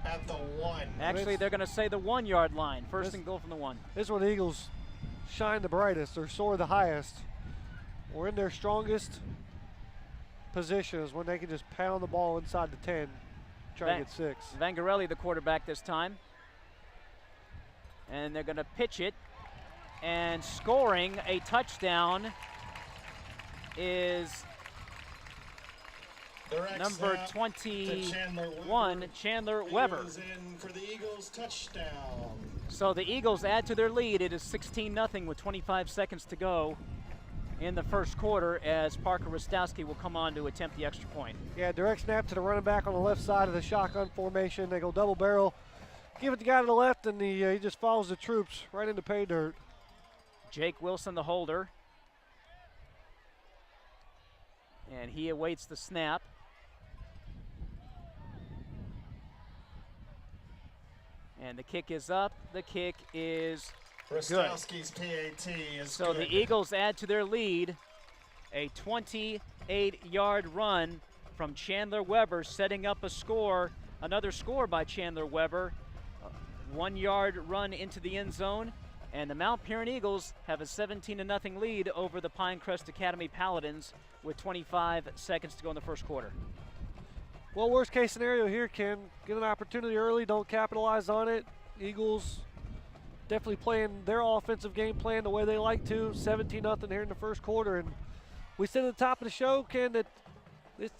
at the 1. Actually, they're going to say the 1-yard line. 1st and goal from the 1. This is where the Eagles shine the brightest or soar the highest. Or in their strongest positions when they can just pound the ball inside the 10, try to get 6. Vangarelli, the quarterback this time. And they're going to pitch it. And scoring a touchdown is Correct number snap to 21, Chandler It Weber. goes in for the Eagles touchdown. So the Eagles add to their lead. It is 16-0 with 25 seconds to go in the first quarter as Parker Rostowski will come on to attempt the extra point. Yeah, direct snap to the running back on the left side of the shotgun formation. They go double barrel, give it to the guy to the left, and he just follows the troops right into pay dirt. Jake Wilson, the holder. And he awaits the snap. And the kick is up. The kick is good. Rostowski's PAT is So good. the Eagles add to their lead. A 28-yard run from Chandler Weber, setting up a score, another score by Chandler Weber. 1-yard run into the end zone. And the Mount Paran Eagles have a 17-0 lead over the Pinecrest Academy Paladins with 25 seconds to go in the first quarter. Well, worst case scenario here, Ken, get an opportunity early, don't capitalize on it. Eagles definitely playing their offensive game plan the way they like to. 17-0 here in the first quarter. And we said at the top of the show, Ken, that this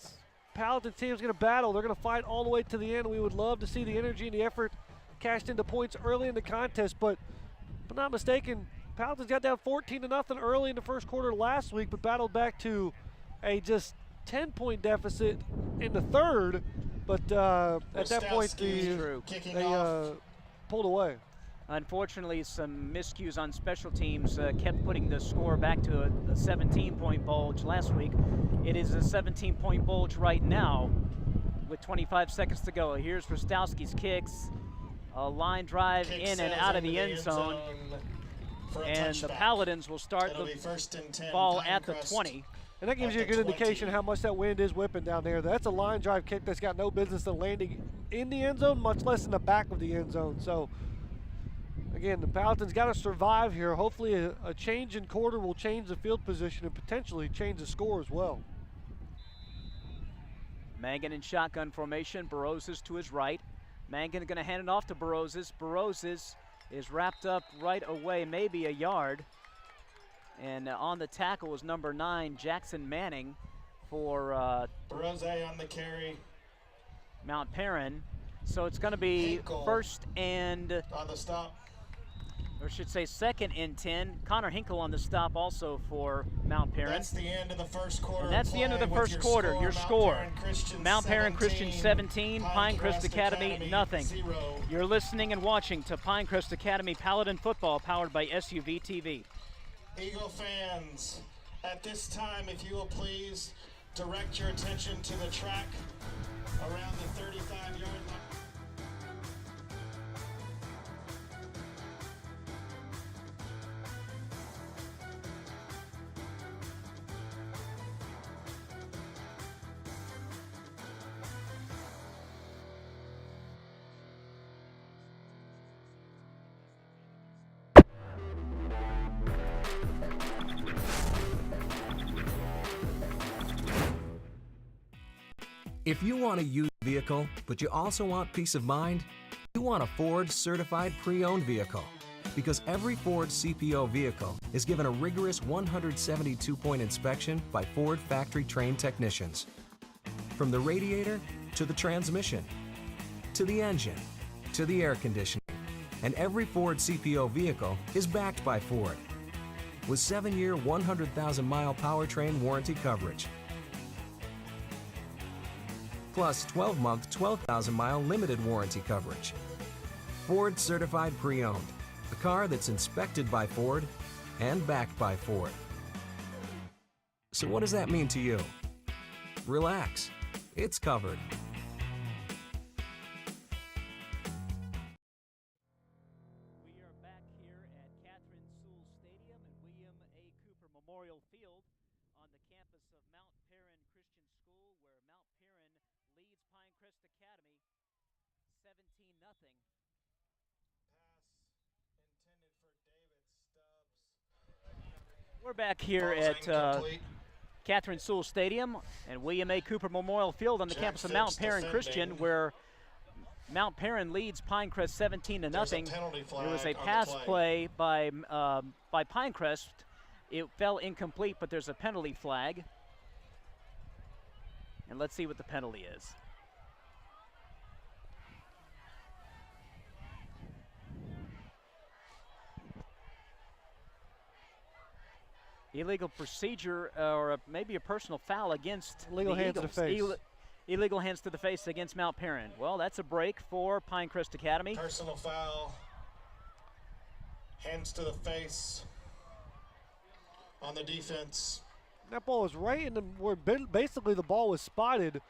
Paladin team is going to battle. They're going to fight all the way to the end. We would love to see the energy and the effort cashed into points early in the contest, but if I'm not mistaken, Paladins got down 14-0 early in the first quarter last week, but battled back to a just 10-point deficit in the third. But at that point, they pulled away. Unfortunately, some miscues on special teams kept putting the score back to a 17-point bulge last week. It is a 17-point bulge right now with 25 seconds to go. Here's Rostowski's kicks. A line drive in and out of the end zone. And the Paladins will start the ball at the 20. And that gives you a good indication how much that wind is whipping down there. That's a line drive kick that's got no business in landing in the end zone, much less in the back of the end zone. So, again, the Paladins got to survive here. Hopefully a change in quarter will change the field position and potentially change the score as well. Mangan in shotgun formation. Burrows is to his right. Mangan going to hand it off to Burrows. Burrows is wrapped up right away, maybe a yard. And on the tackle was number 9, Jackson Manning for Burrows on the carry. Mount Paran. So it's going to be Hinkle first and, on the stop. or should say second and 10. Connor Hinkle on the stop also for Mount Paran. That's the end of the first quarter. And that's the end of the first quarter. Your score. Mount Paran Christian 17, Pinecrest Academy nothing. 0. You're listening and watching to Pinecrest Academy Paladin Football, powered by SUV TV. Eagle fans, at this time, if you will please direct your attention to the track around the 35-yard line. If you want a used vehicle, but you also want peace of mind, you want a Ford certified pre-owned vehicle. Because every Ford CPO vehicle is given a rigorous 172-point inspection by Ford factory-trained technicians. From the radiator to the transmission, to the engine, to the air conditioning. And every Ford CPO vehicle is backed by Ford. With 7-year, 100,000-mile powertrain warranty coverage. Plus 12-month, 12,000-mile limited warranty coverage. Ford Certified Pre-Owned, a car that's inspected by Ford and backed by Ford. So what does that mean to you? Relax, it's covered. We are back here at Catherine Sewell Stadium and William A. Cooper Memorial Field on the campus of Mount Paran Christian School, where Mount Paran leads Pinecrest Academy 17-0. We're back here at Catherine Sewell Stadium and William A. Cooper Memorial Field on the campus of Mount Paran Christian, where Mount Paran leads Pinecrest 17-0. There was a pass play by Pinecrest. It fell incomplete, but there's a penalty flag. And let's see what the penalty is. Illegal procedure or maybe a personal foul against Illegal the hands to the Eagles. face. Illegal hands to the face against Mount Paran. Well, that's a break for Pinecrest Academy. Personal foul. Hands to the face on the defense. That ball was right in the where basically the ball was spotted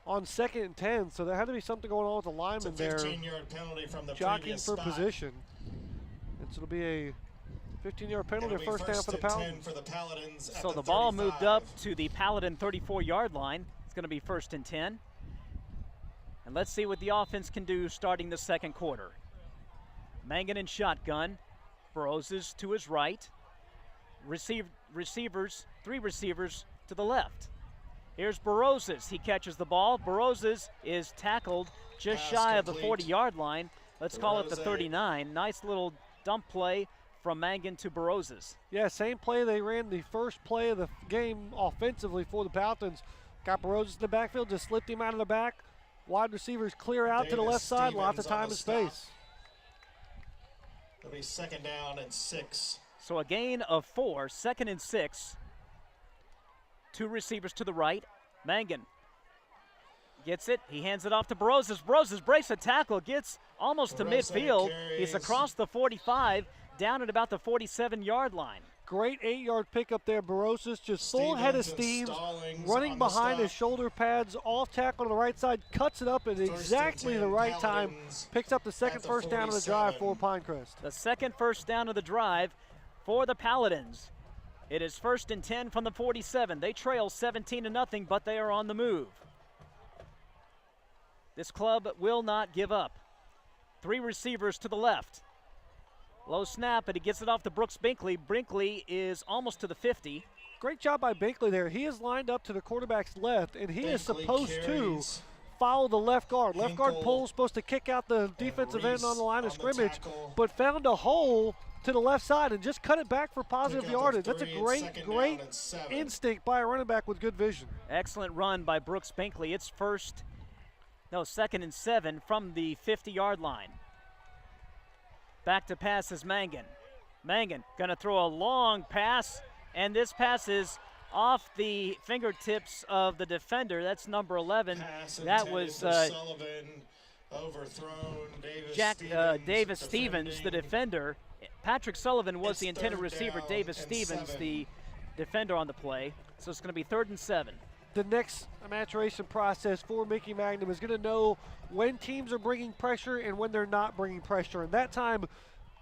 on 2nd and 10, so there had to be something going on with the lineman there. It's a 15-yard penalty from the jockeying previous for spot. position. And so it'll be a 15-yard penalty, It'll be first down for the Paladins. for the Paladins So at the the ball 35. moved up to the Paladin 34-yard line. It's going to be 1st and 10. And let's see what the offense can do starting the second quarter. Mangan in shotgun. Broses to his right. Receivers, 3 receivers to the left. Here's Baroses. He catches the ball. Baroses is tackled just Pass shy of the complete. 40-yard line. Let's call it the Barose. 39. Nice little dump play from Mangan to Baroses. Yeah, same play they ran the first play of the game offensively for the Paladins. Got Baroses in the backfield, just slipped him out of the back. Wide receivers clear out to the Davis left side, lots of Stevens on time the and stop. space. It'll be 2nd down and 6. So a gain of 4, 2nd and 6. 2 receivers to the right. Mangan gets it. He hands it off to Baroses. Baroses breaks a tackle, gets almost to Barose midfield. He's carries. across the 45, down at about the 47-yard line. Great 8-yard pickup there, Baroses, just full head of Stevens steam, and Stallings running on the behind his stop. shoulder pads, off tackle on the right side, cuts it up at and exactly the 10, right time, Paladins picks up the second at the first down of the drive for 47. Pinecrest. The second first down of the drive for the Paladins. It is 1st and 10 from the 47. They trail 17-0, but they are on the move. This club will not give up. 3 receivers to the left. Low snap, and he gets it off to Brooks Binkley. Binkley is almost to the 50. Great job by Binkley there. He is lined up to the quarterback's left, and he is Binkley supposed to carries. follow the left guard. Left guard Hinkle pull, supposed to kick out the defensive end on the line of Reese on the scrimmage, tackle. but found a hole to the left side and just cut it back for positive Pick up yardage. the That's a 3 and great, 2nd great down and 7. instinct by a running back with good vision. Excellent run by Brooks Binkley. It's 2nd and 7 from the 50-yard line. Back to pass is Mangan. Mangan going to throw a long pass, and this pass is off the fingertips of the defender. That's number 11. Pass That intended was for Sullivan, overthrown. Davis Stevens, the defender. Patrick Sullivan was It's the intended 3rd receiver. down Davis and Stevens, 7. the defender on the play. So it's going to be 3rd and 7. The next maturation process for Mickey Magnum is going to know when teams are bringing pressure and when they're not bringing pressure. And that time,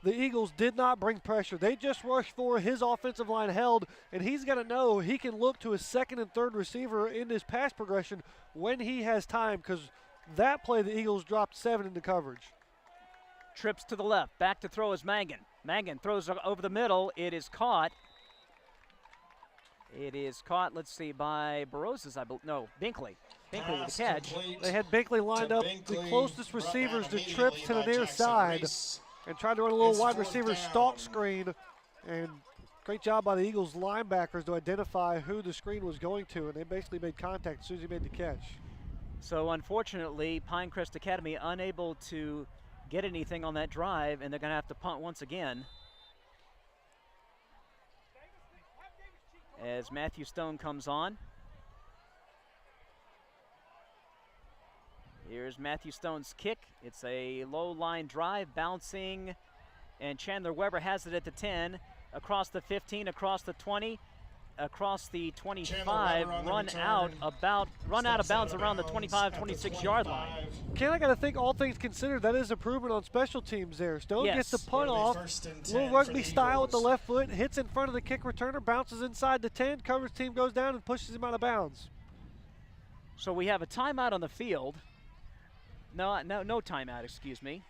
the Eagles did not bring pressure. They just rushed for his offensive line held, and he's got to know he can look to his 2nd and 3rd receiver in this pass progression when he has time, because that play the Eagles dropped 7 into coverage. Trips to the left. Back to throw is Mangan. Mangan throws over the middle. It is caught. It is caught, let's see, by Baroses, no, Binkley. Binkley with the catch. They had Binkley lined up the closest receivers to trips to the near side and tried to run a little It's wide 4th receiver down. stalk screen. And great job by the Eagles linebackers to identify who the screen was going to, and they basically made contact as soon as he made the catch. So unfortunately, Pinecrest Academy unable to get anything on that drive, and they're going to have to punt once again. As Matthew Stone comes on. Here's Matthew Stone's kick. It's a low line drive, bouncing, and Chandler Weber has it at the 10, across the 15, across the 20, across the 25, run out of bounds around the 25, 26 yard line. Ken, I got to think all things considered, that is improvement on special teams there. Stone gets the punt off, little rugby style with the left foot, hits in front of the kick returner, bounces inside the 10, coverage team goes down and pushes him out of bounds. So we have a timeout on the field. No timeout, excuse me.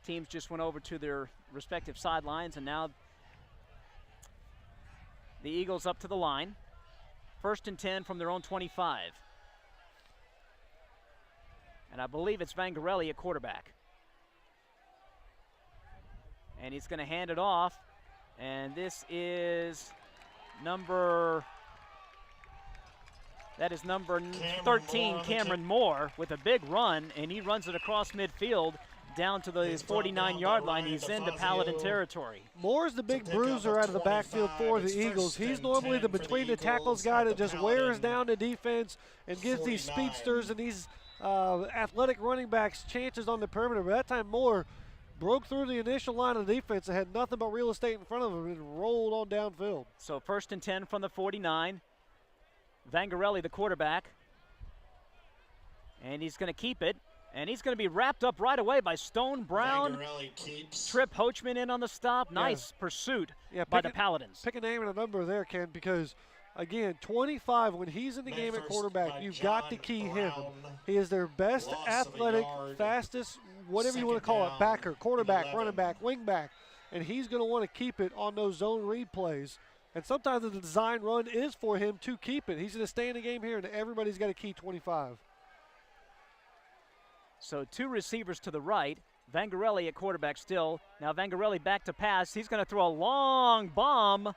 Teams just went over to their respective sidelines, and now the Eagles up to the line. 1st and 10 from their own 25. And I believe it's Vangarelli at quarterback. And he's going to hand it off. And this is number That is number Cameron 13, Moore on the Cameron Moore, with a big run, and he runs it across midfield down to the He's brought down 49-yard by line. Ryan He's into DeFazio. Paladin territory. Moore's the big pick up bruiser a out of the backfield 25. for the It's Eagles. first He's and normally 10 the for the between the tackles Eagles guy at that the just wears Paladin down the defense and gives these 49. speedsters and these athletic running backs chances on the perimeter. But that time Moore broke through the initial line of the defense and had nothing but real estate in front of him and rolled on downfield. So first and 10 from the 49. Vangarelli, the quarterback. And he's going to keep it. And he's going to be wrapped up right away by Stone Brown. Vangarelli keeps. Trip Hoachman in on the stop. Nice pursuit by the Paladins. Pick a name and a number there, Ken, because, again, 25, when he's in the game at quarterback, you've got to key him. He is their best Loss of a athletic, yard. fastest, whatever you want to Second call it, down, backer, quarterback, 11. running back, wing back. And he's going to want to keep it on those zone read plays. And sometimes the design run is for him to keep it. He's going to stay in the game here, and everybody's got to key 25. So two receivers to the right. Vangarelli at quarterback still. Now Vangarelli back to pass. He's going to throw a long bomb,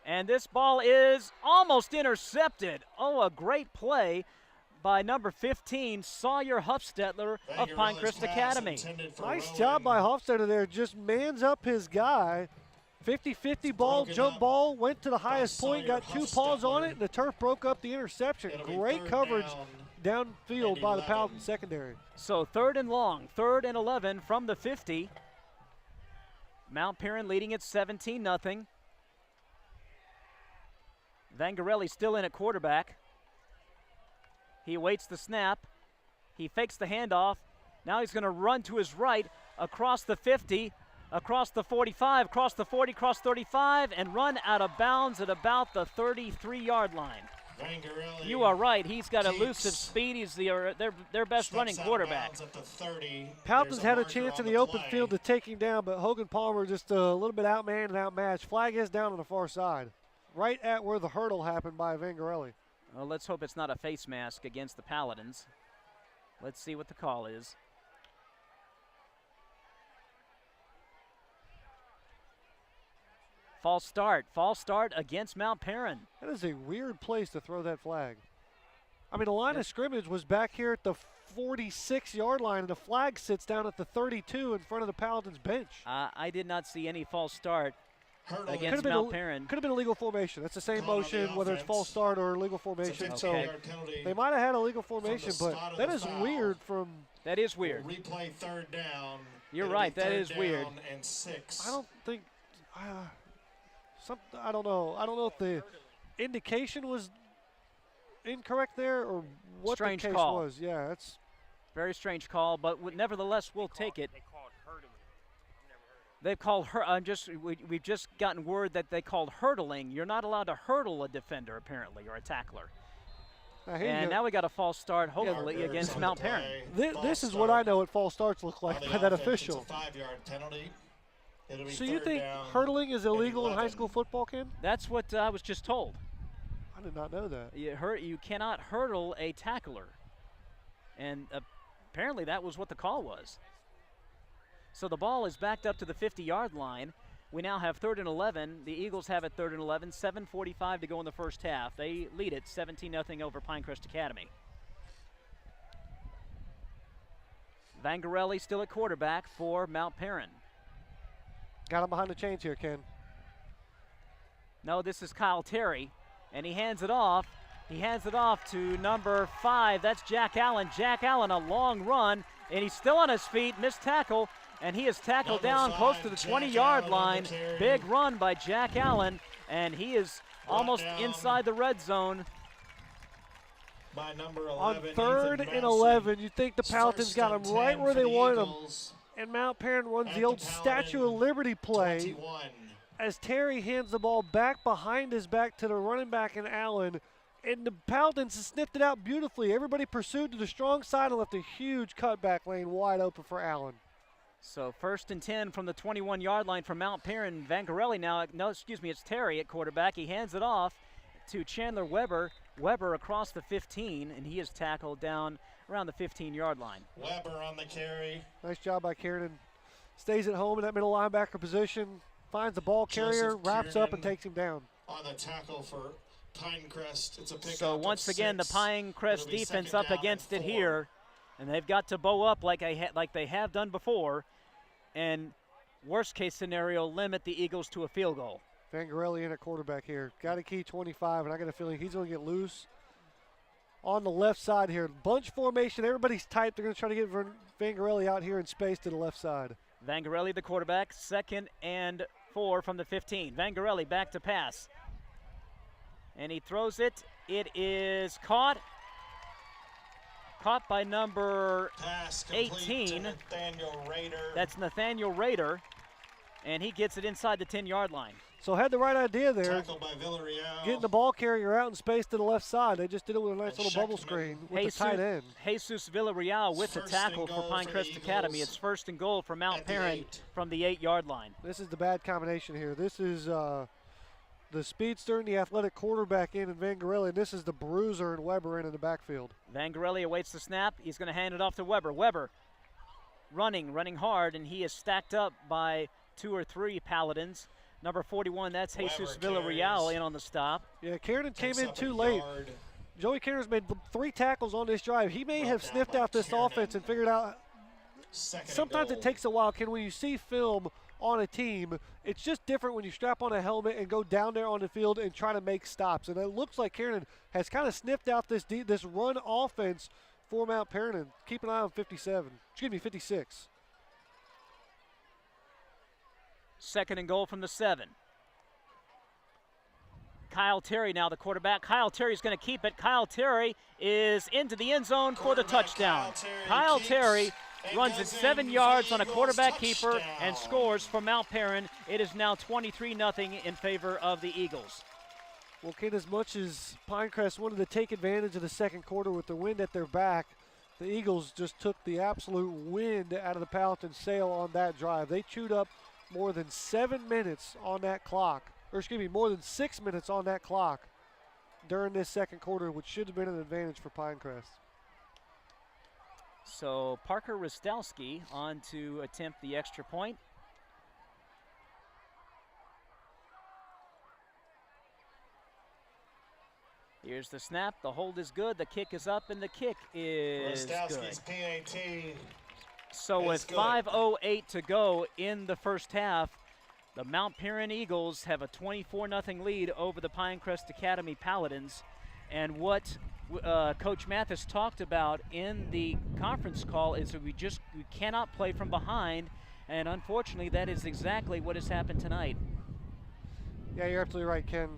and this ball is almost intercepted. Oh, a great play by number 15, Sawyer Huffstetler of Pinecrest Academy. Nice job by Hofstadter there. Just mans up his guy. 50-50 ball, jump ball, went to the highest point, got two paws on it, and the turf broke up the interception. Great coverage downfield by the Paladin secondary. So third and long, 3rd and 11 from the 50. Mount Paran leading at 17-0. Vangarelli still in at quarterback. He awaits the snap. He fakes the handoff. Now he's going to run to his right across the 50, across the 45, across the 40, across 35, and run out of bounds at about the 33-yard line. Vangarelli You are right. He's got elusive speed. He's their best running quarterback. At the 30. Paladins had a There's chance in marker the on open play. field to take him down, but Hogan Palmer just a little bit outmanned and outmatched. Flag is down on the far side, right at where the hurdle happened by Vangarelli. Well, let's hope it's not a face mask against the Paladins. Let's see what the call is. False start against Mount Paran. That is a weird place to throw that flag. I mean, the line of scrimmage was back here at the 46-yard line, and the flag sits down at the 32 in front of the Paladins bench. I did not see any false start Hurdle. against Mount Paran. Could have been a legal formation. That's the same Call on the motion, whether it's offense. false start or legal formation. It's a So 15-yard penalty. they might have had a legal formation, but spot of that the is foul. weird from. That is weird. Replay 3rd down. You're It'll right, be that 3rd is weird. down and 6. I don't think. I don't know. I don't know if the indication was incorrect there or what Strange the case call. was. Yeah, it's Very strange call, but nevertheless, we'll take it. They've called we've just gotten word that they called hurdling. You're not allowed to hurdle a defender, apparently, or a tackler. now here you And go. now we got a false start, hopefully, Markers against on Mount the Paran. play. This is False what I start know what false starts look on like the by that offense. official. It's a 5-yard penalty. It'll be So you 3rd think down hurdling is illegal in high 11. school football, Ken? That's what I was just told. I did not know that. You cannot hurdle a tackler. And apparently that was what the call was. So the ball is backed up to the 50-yard line. We now have 3rd and 11. The Eagles have it 3rd and 11. 7:45 to go in the first half. They lead it 17-0 over Pinecrest Academy. Vangarelli still at quarterback for Mount Paran. Got him behind the chains here, Ken. No, this is Kyle Terry, and he hands it off. He hands it off to number 5. That's Jack Allen. Jack Allen, a long run, and he's still on his feet. Missed tackle, and he is tackled Number down 5, close to the Jack 20-yard Allen line. on the carry. Big run by Jack Allen, and he is almost down inside the red zone. by number On 11. 3rd Ethan and Massey. 11, you think the Paladins First got and him right 10 where for they the wanted him. Eagles And Mount Paran runs at the old the Paladin Statue of Liberty play 21. as Terry hands the ball back behind his back to the running back in Allen. And the Paladins sniffed it out beautifully. Everybody pursued to the strong side and left a huge cutback lane wide open for Allen. So 1st and 10 from the 21-yard line from Mount Paran. Vangarelli now, no, excuse me, it's Terry at quarterback. He hands it off to Chandler Weber. Weber across the 15, and he is tackled down around the 15-yard line. Weber on the carry. Nice job by Kiernan. Stays at home in that middle linebacker position. Finds the ball carrier, Joseph wraps up and Kiernan. takes him down. On the tackle for Pinecrest. It's a pickup. So once again, the Pinecrest defense up against it 4. here, and they've got to bow up like they have done before, and worst case scenario, limit the Eagles to a field goal. Vangarelli in at quarterback here. Got a key 25, and I got a feeling he's going to get loose on the left side here. Bunch formation. Everybody's tight. They're going to try to get Vangarelli out here in space to the left side. Vangarelli, the quarterback, 2nd and 4 from the 15. Vangarelli back to pass. And he throws it. It is caught. Caught by number 18. That's Nathaniel Rader. And he gets it inside the 10-yard line. So had the right idea there. Tackled by Villarreal. Getting the ball carrier out in space to the left side. They just did it with a nice little bubble screen with the tight end. Jesus Villarreal with the tackle for Pinecrest Academy. It's 1st and goal for Mount Paran from the 8-yard line. This is the bad combination here. This is the speedster and the athletic quarterback in and Vangarelli, and this is the bruiser and Weber in the backfield. Vangarelli awaits the snap. He's going to hand it off to Weber. Weber running hard, and he is stacked up by 2 or 3 Paladins. Number 41, that's Jesus Villarreal in on the stop. Yeah, Kiernan came in too late. Joey Kiernan's made 3 tackles on this drive. He may have sniffed out this offense and figured out. Sometimes it takes a while, Ken. When you see film on a team, it's just different when you strap on a helmet and go down there on the field and try to make stops. And it looks like Kiernan has kind of sniffed out this run offense for Mount Paran. Keep an eye on 56. 2nd and goal from the 7. Kyle Terry now the quarterback. Kyle Terry's going to keep it. Kyle Terry is into the end zone for the touchdown. Kyle Terry runs it 7 yards on a quarterback keeper and scores for Mount Paran. It is now 23-0 in favor of the Eagles. Well, Ken, as much as Pinecrest wanted to take advantage of the second quarter with the wind at their back, the Eagles just took the absolute wind out of the Paladin sail on that drive. They chewed up more than 7 minutes on that clock, or excuse me, more than 6 minutes on that clock during this second quarter, which should have been an advantage for Pinecrest. So Parker Rostowski on to attempt the extra point. Here's the snap. The hold is good. The kick is up, and the kick is Rostowski's good. PAT. So with 5:08 to go in the first half, the Mount Paran Eagles have a 24-0 lead over the Pinecrest Academy Paladins. And what Coach Mathis talked about in the conference call is that we cannot play from behind, and unfortunately that is exactly what has happened tonight. Yeah, you're absolutely right, Ken.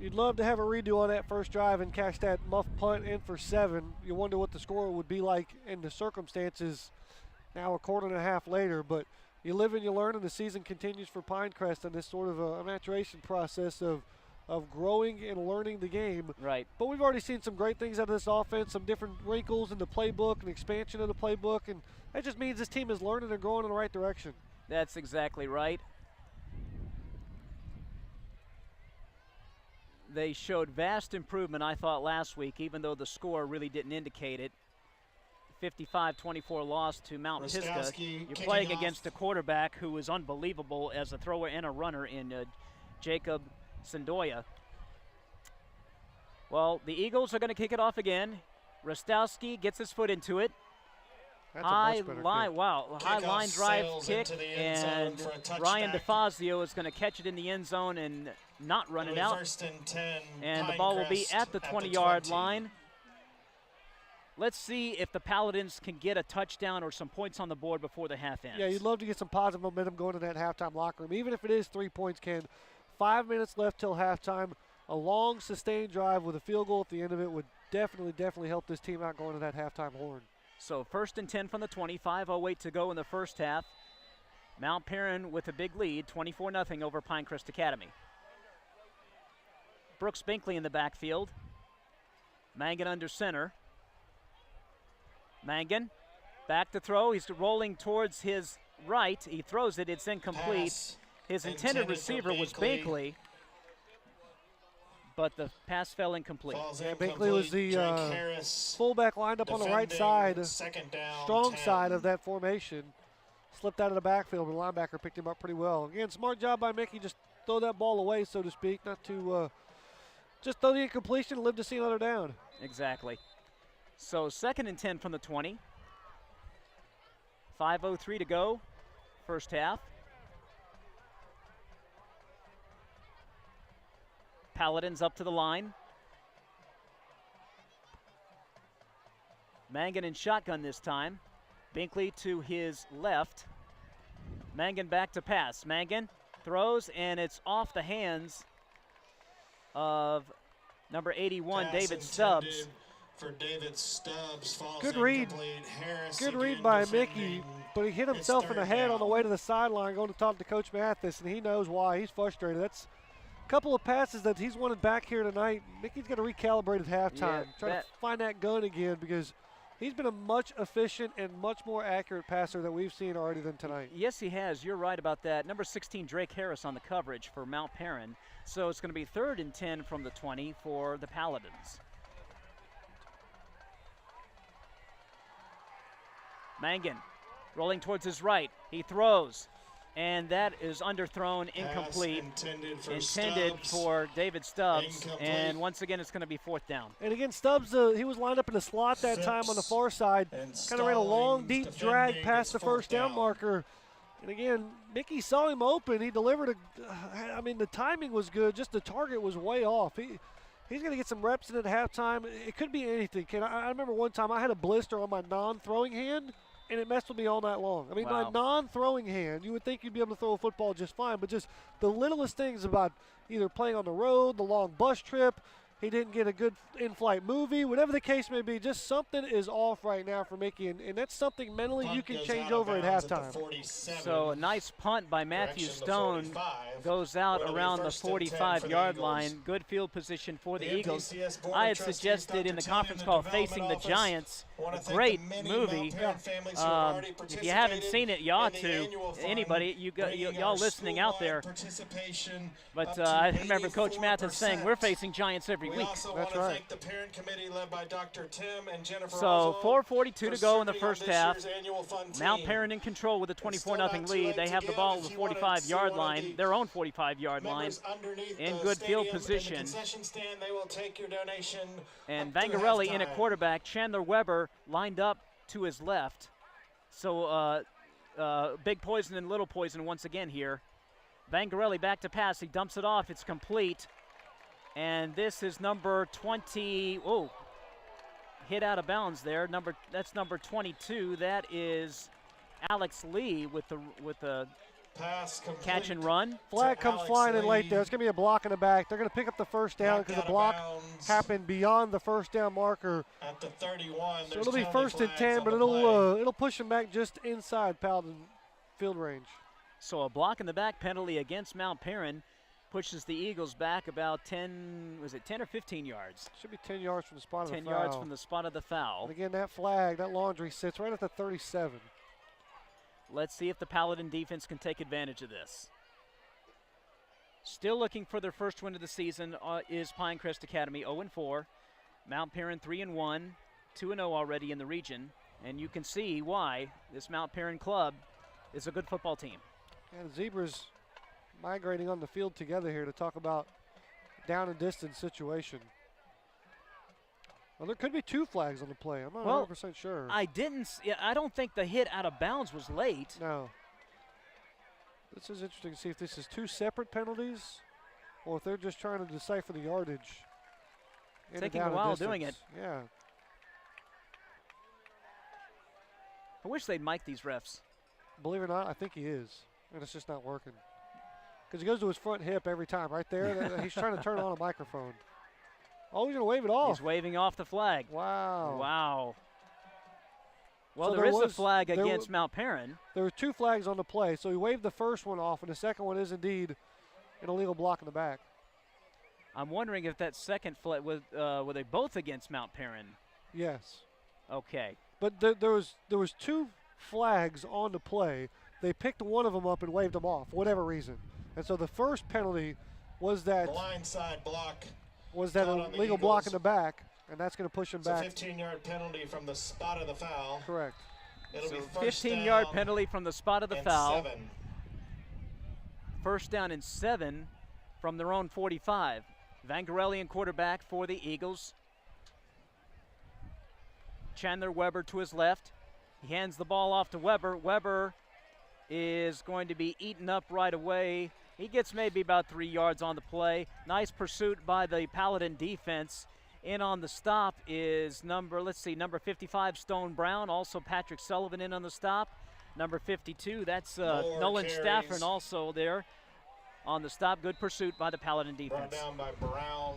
You'd love to have a redo on that first drive and catch that muff punt in for 7. You wonder what the score would be like in the circumstances now a quarter and a half later, but you live and you learn, and the season continues for Pinecrest in this sort of a maturation process of growing and learning the game. Right. But we've already seen some great things out of this offense, some different wrinkles in the playbook and expansion of the playbook, and that just means this team is learning and growing in the right direction. That's exactly right. They showed vast improvement, I thought, last week, even though the score really didn't indicate it. 55-24 loss to Mount Pisgah. You're playing against a quarterback who is unbelievable as a thrower and a runner in Jacob Sandoya. Well, the Eagles are going to kick it off again. Rostowski gets his foot into it. That's high line, high line drive kick, and Ryan DeFazio is going to catch it in the end zone and not run it out. 1st and 10. And the ball will be at the 20-yard line. Let's see if the Paladins can get a touchdown or some points on the board before the half ends. Yeah, you'd love to get some positive momentum going in that halftime locker room, even if it is 3 points, Ken. 5 minutes left till halftime. A long, sustained drive with a field goal at the end of it would definitely help this team out going to that halftime horn. So 1st and 10 from the 20, 5:08 to go in the first half. Mount Paran with a big lead, 24-0 over Pinecrest Academy. Brooks Binkley in the backfield. Mangan under center. Mangan back to throw. He's rolling towards his right. He throws it. It's incomplete. His intended receiver was Binkley, but the pass fell incomplete. Yeah, Binkley was the fullback lined up on the right side, strong side of that formation. Slipped out of the backfield, and the linebacker picked him up pretty well. Again, smart job by Mickey. Just throw that ball away, so to speak, not to just throw the incompletion and live to see another down. Exactly. So 2nd and 10 from the 20. 5:03 to go, first half. Paladins up to the line. Mangan in shotgun this time. Binkley to his left. Mangan back to pass. Mangan throws, and it's off the hands of number 81, Pass David Stubbs. intended for David Stubbs. Falls Good read. incomplete. Harris Good again read by defending. Mickey, but he hit himself in the third head down. on the way to the sideline going to talk to Coach Mathis, and he knows why. He's frustrated. That's a couple of passes that he's wanted back here tonight. Mickey's got to recalibrate at halftime, try to find that gun again, because he's been a much efficient and much more accurate passer that we've seen already than tonight. Yes, he has. You're right about that. Number 16, Drake Harris on the coverage for Mount Paran. So it's going to be 3rd and 10 from the 20 for the Paladins. Mangan rolling towards his right. He throws, and that is underthrown, incomplete. Intended for David Stubbs, Incomplete. and once again it's going to be 4th down. And again, Stubbs, he was lined up in the slot that time on the far side. Kind of ran a long, deep drag past the first down marker. And again, Mickey saw him open. He delivered I mean, the timing was good. Just the target was way off. He's going to get some reps in at halftime. It could be anything. I remember one time I had a blister on my non-throwing hand, and it messed with me all night long. I mean, Wow. my non-throwing hand, you would think you'd be able to throw a football just fine, but just the littlest things about either playing on the road, the long bus trip, he didn't get a good in-flight movie, whatever the case may be, just something is off right now for Mickey, and that's something mentally Punt you can goes change out of over at bounds the halftime. 47. So a nice punt by Matthew Direction the Stone 45. goes out Will be around the 1st and 10 for the 45-yard Eagles. line. Good field position for the The Eagles. MPCS Board I of had Trustees, suggested in the Dr. conference Tim, call in the Facing the Development Giants, Wanna a thank great the many movie. Mount Paran families who have already If you haven't seen it, you ought participated in the to. annual fund, Anybody, bringing y'all our listening out there. school-wide participation But up to I remember Coach Mathis saying 84%. we're facing Giants every We week. also That's want to right. thank the parent committee led by Dr. Tim and Jennifer So Oswald 4:42 to for go in the serving on first this half. year's annual fund Mount team. Paran in control with a It's still 24-0 not too lead. late They to have the give ball if at the you wanted to see 45-yard one of line, the their own 45-yard line. members underneath in the good field stadium in the position. concession stand. They will take your donation And up to Vangarelli in at halftime. quarterback. Chandler Weber lined up to his left. So big poison and little poison once again here. Vangarelli back to pass. He dumps it off. It's complete. And this is number 20. Oh, hit out of bounds there. That's number 22. That is Alex Lee with the Pass complete. catch and run. Flag to comes Alex flying in late Lee. there. It's going to be a block in the back. They're going to pick up the first down Knocked because out the of block bounds happened beyond the first down marker. at the 31. So There's it'll be penalty 1st and flags 10, on but the play. it'll push them back just inside Paladin field range. So a block in the back penalty against Mount Paran pushes the Eagles back about 10 or 15 yards? Should be 10 yards from the spot of the 10 foul. yards from the spot of the foul. And again, that flag, that laundry sits right at the 37. Let's see if the Paladin defense can take advantage of this. Still looking for their first win of the season is Pinecrest Academy, 0-4. Mount Paran 3-1, 2-0 already in the region. And you can see why this Mount Paran club is a good football team. And the Zebras migrating on the field together here to talk about down and distance situation. Well, there could be 2 flags on the play. I'm not 100% sure. I don't think the hit out of bounds was late. No. This is interesting to see if this is 2 separate penalties or if they're just trying to decipher the yardage. in and Taking a down and while doing it. distance. Yeah. I wish they'd mic these refs. Believe it or not, I think he is. And it's just not working. Because he goes to his front hip every time. Right there, he's trying to turn on a microphone. Oh, he's going to wave it off. He's waving off the flag. Wow. Wow. Well, So there is a was- flag there against wa- Mount Paran. There were 2 flags on the play, so he waved the first one off, and the second one is indeed an illegal block in the back. I'm wondering if that second flag were they both against Mount Paran? Yes. Okay. But there was 2 flags on the play. They picked one of them up and waved them off for whatever reason. And so the first penalty was that Blindside block. was caught on the illegal block Eagles. in the back, and that's going to push him It's a back. 15-yard penalty from the spot of the foul. Correct. It'll So be first 15-yard down penalty from the spot of the and foul. 7. First down and 7 from their own 45. Vangarelli in quarterback for the Eagles. Chandler Weber to his left. He hands the ball off to Weber. Weber is going to be eaten up right away. He gets maybe about 3 yards on the play. Nice pursuit by the Paladin defense. In on the stop is number 55, Stone Brown. Also Patrick Sullivan in on the stop. Number 52, that's Nolan Stafford also there on the stop. Good pursuit by the Paladin defense. Brought down by Brown.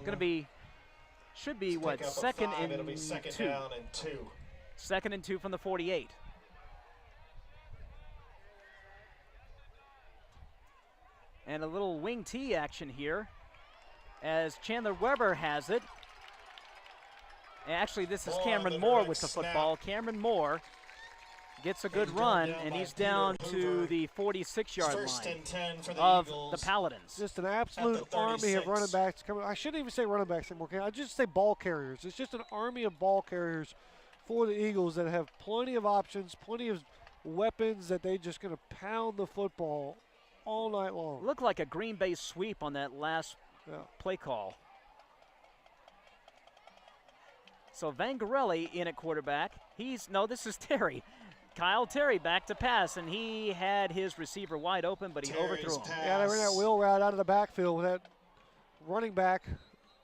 Should be what, second and It'll be second two. down and 2. Second and 2 from the 48. And a little wing T action here as Chandler Weber has it. Actually, this is Cameron Moore with the football. Cameron Moore gets a good run, and he's down to the 46-yard line of the Paladins. Just an absolute army of running backs coming. I shouldn't even say running backs anymore. I just say ball carriers. It's just an army of ball carriers for the Eagles that have plenty of options, plenty of weapons that they just going to pound the football all night long. Looked like a Green Bay sweep on that last play call. So Vangarelli in at quarterback. This is Terry. Kyle Terry back to pass, and he had his receiver wide open, but he overthrew him. Yeah, they ran that wheel route out of the backfield with that running back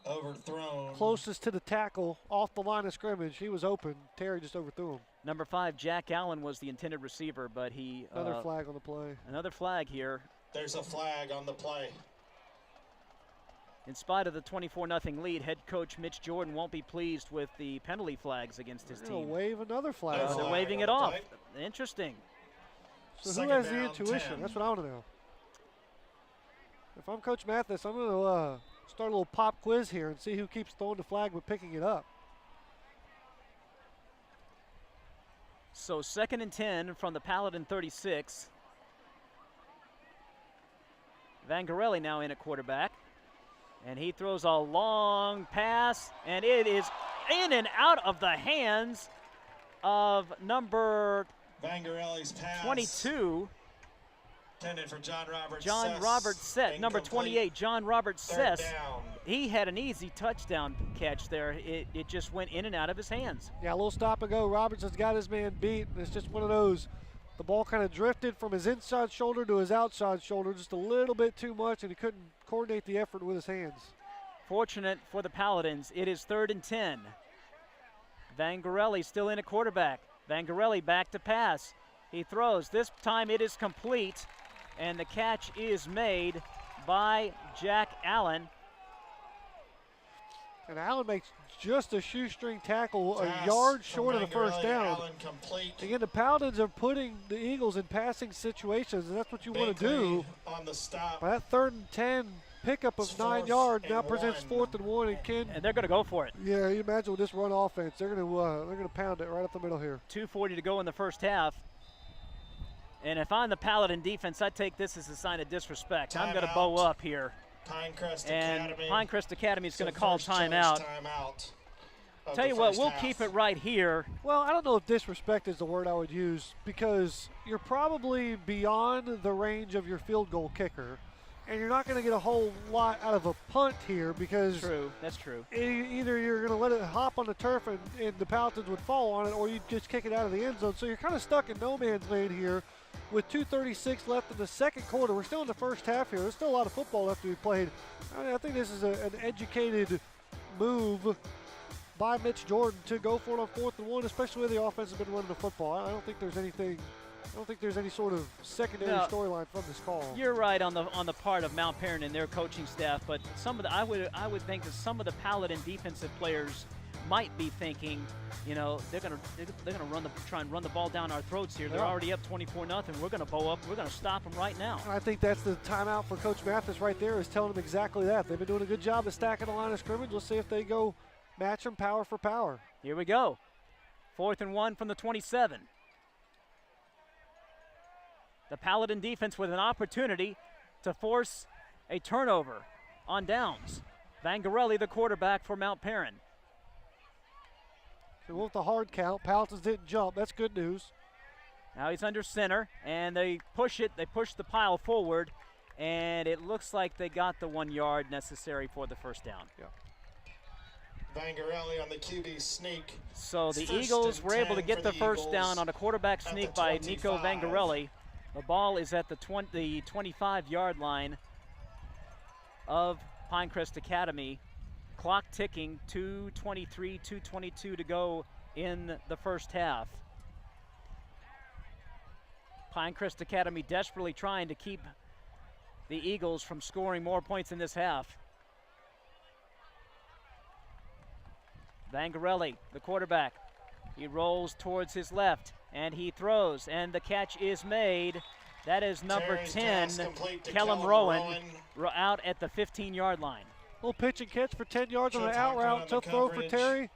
overthrown closest to the tackle off the line of scrimmage. He was open. Terry just overthrew him. Number 5, Jack Allen was the intended receiver, but he another flag on the play. Another flag here. There's a flag on the play. In spite of the 24-0 lead, head coach Mitch Jordan won't be pleased with the penalty flags against his team. Wave another flag. They're waving it off. Interesting. So who has the intuition? 10. That's what I want to know. If I'm Coach Mathis, I'm going to start a little pop quiz here and see who keeps throwing the flag but picking it up. So 2nd and 10 from the Paladin 36. Vangarelli now in at quarterback. And he throws a long pass, and it is in and out of the hands of number Vangarelli's pass. 22. Intended for John Robert Sett. Number 28, John Robert Sett. He had an easy touchdown catch there. It just went in and out of his hands. Yeah, a little stop and go. Robertson's got his man beat. It's just one of those. The ball kind of drifted from his inside shoulder to his outside shoulder just a little bit too much, and he couldn't coordinate the effort with his hands. Fortunate for the Paladins, it is 3rd and 10. Vangarelli still in at quarterback. Vangarelli back to pass. He throws. This time it is complete, and the catch is made by Jack Allen. And Allen makes just a shoestring tackle, a yard short of the first down. Again, the Paladins are putting the Eagles in passing situations, and that's what you want to do. On the stop. By that 3rd and 10 pickup of 9 yards now presents 4th and 1, and Ken. And they're going to go for it. Yeah, you imagine with this run offense, they're going to pound it right up the middle here. 2:40 to go in the first half. And if I'm the Paladin defense, I take this as a sign of disrespect. I'm going to bow up here. Pinecrest and Academy. Pinecrest Academy is going to call timeout. Tell you what, we'll keep it right here. Well, I don't know if disrespect is the word I would use, because you're probably beyond the range of your field goal kicker, and you're not going to get a whole lot out of a punt here because that's true. Either you're going to let it hop on the turf and the Paladins would fall on it, or you just kick it out of the end zone. So you're kind of stuck in no man's land here. With 2:36 left in the second quarter, we're still in the first half here. There's still a lot of football left to be played. I think this is an educated move by Mitch Jordan to go for it on 4th and 1, especially where the offense has been running the football. I don't think there's anything. I don't think there's any sort of secondary storyline from this call. You're right on the part of Mount Paran and their coaching staff, but some of the I would think that some of the Paladin defensive players might be thinking, they're gonna try and run the ball down our throats here. They're already up 24-0. We're gonna bow up. We're gonna stop them right now. I think that's the timeout for Coach Mathis right there, is telling them exactly that. They've been doing a good job of stacking the line of scrimmage. Let's see if they go match them power for power. Here we go. 4th and 1 from the 27. The Paladin defense with an opportunity to force a turnover on downs. Vangarelli, the quarterback for Mount Paran. So with the hard count, Paladins didn't jump. That's good news. Now he's under center, and they push it. They push the pile forward, and it looks like they got the 1 yard necessary for the first down. Yeah. Vangarelli on the QB sneak. So the First Eagles and were able to 10 get for the the first Eagles down on a quarterback at sneak the by Nico 25. Vangarelli. The ball is at the 25-yard line of Pinecrest Academy. Clock ticking, 2:23, 2:22 to go in the first half. Pinecrest Academy desperately trying to keep the Eagles from scoring more points in this half. Vangarelli, the quarterback, he rolls towards his left and he throws, and the catch is made. That is number Terry's 10, pass complete to Kellum Kellum Rowan, out at the 15-yard line. Little pitch and catch for 10 yards on Joe the out Tonkin route. on Tough the throw for coverage. Terry.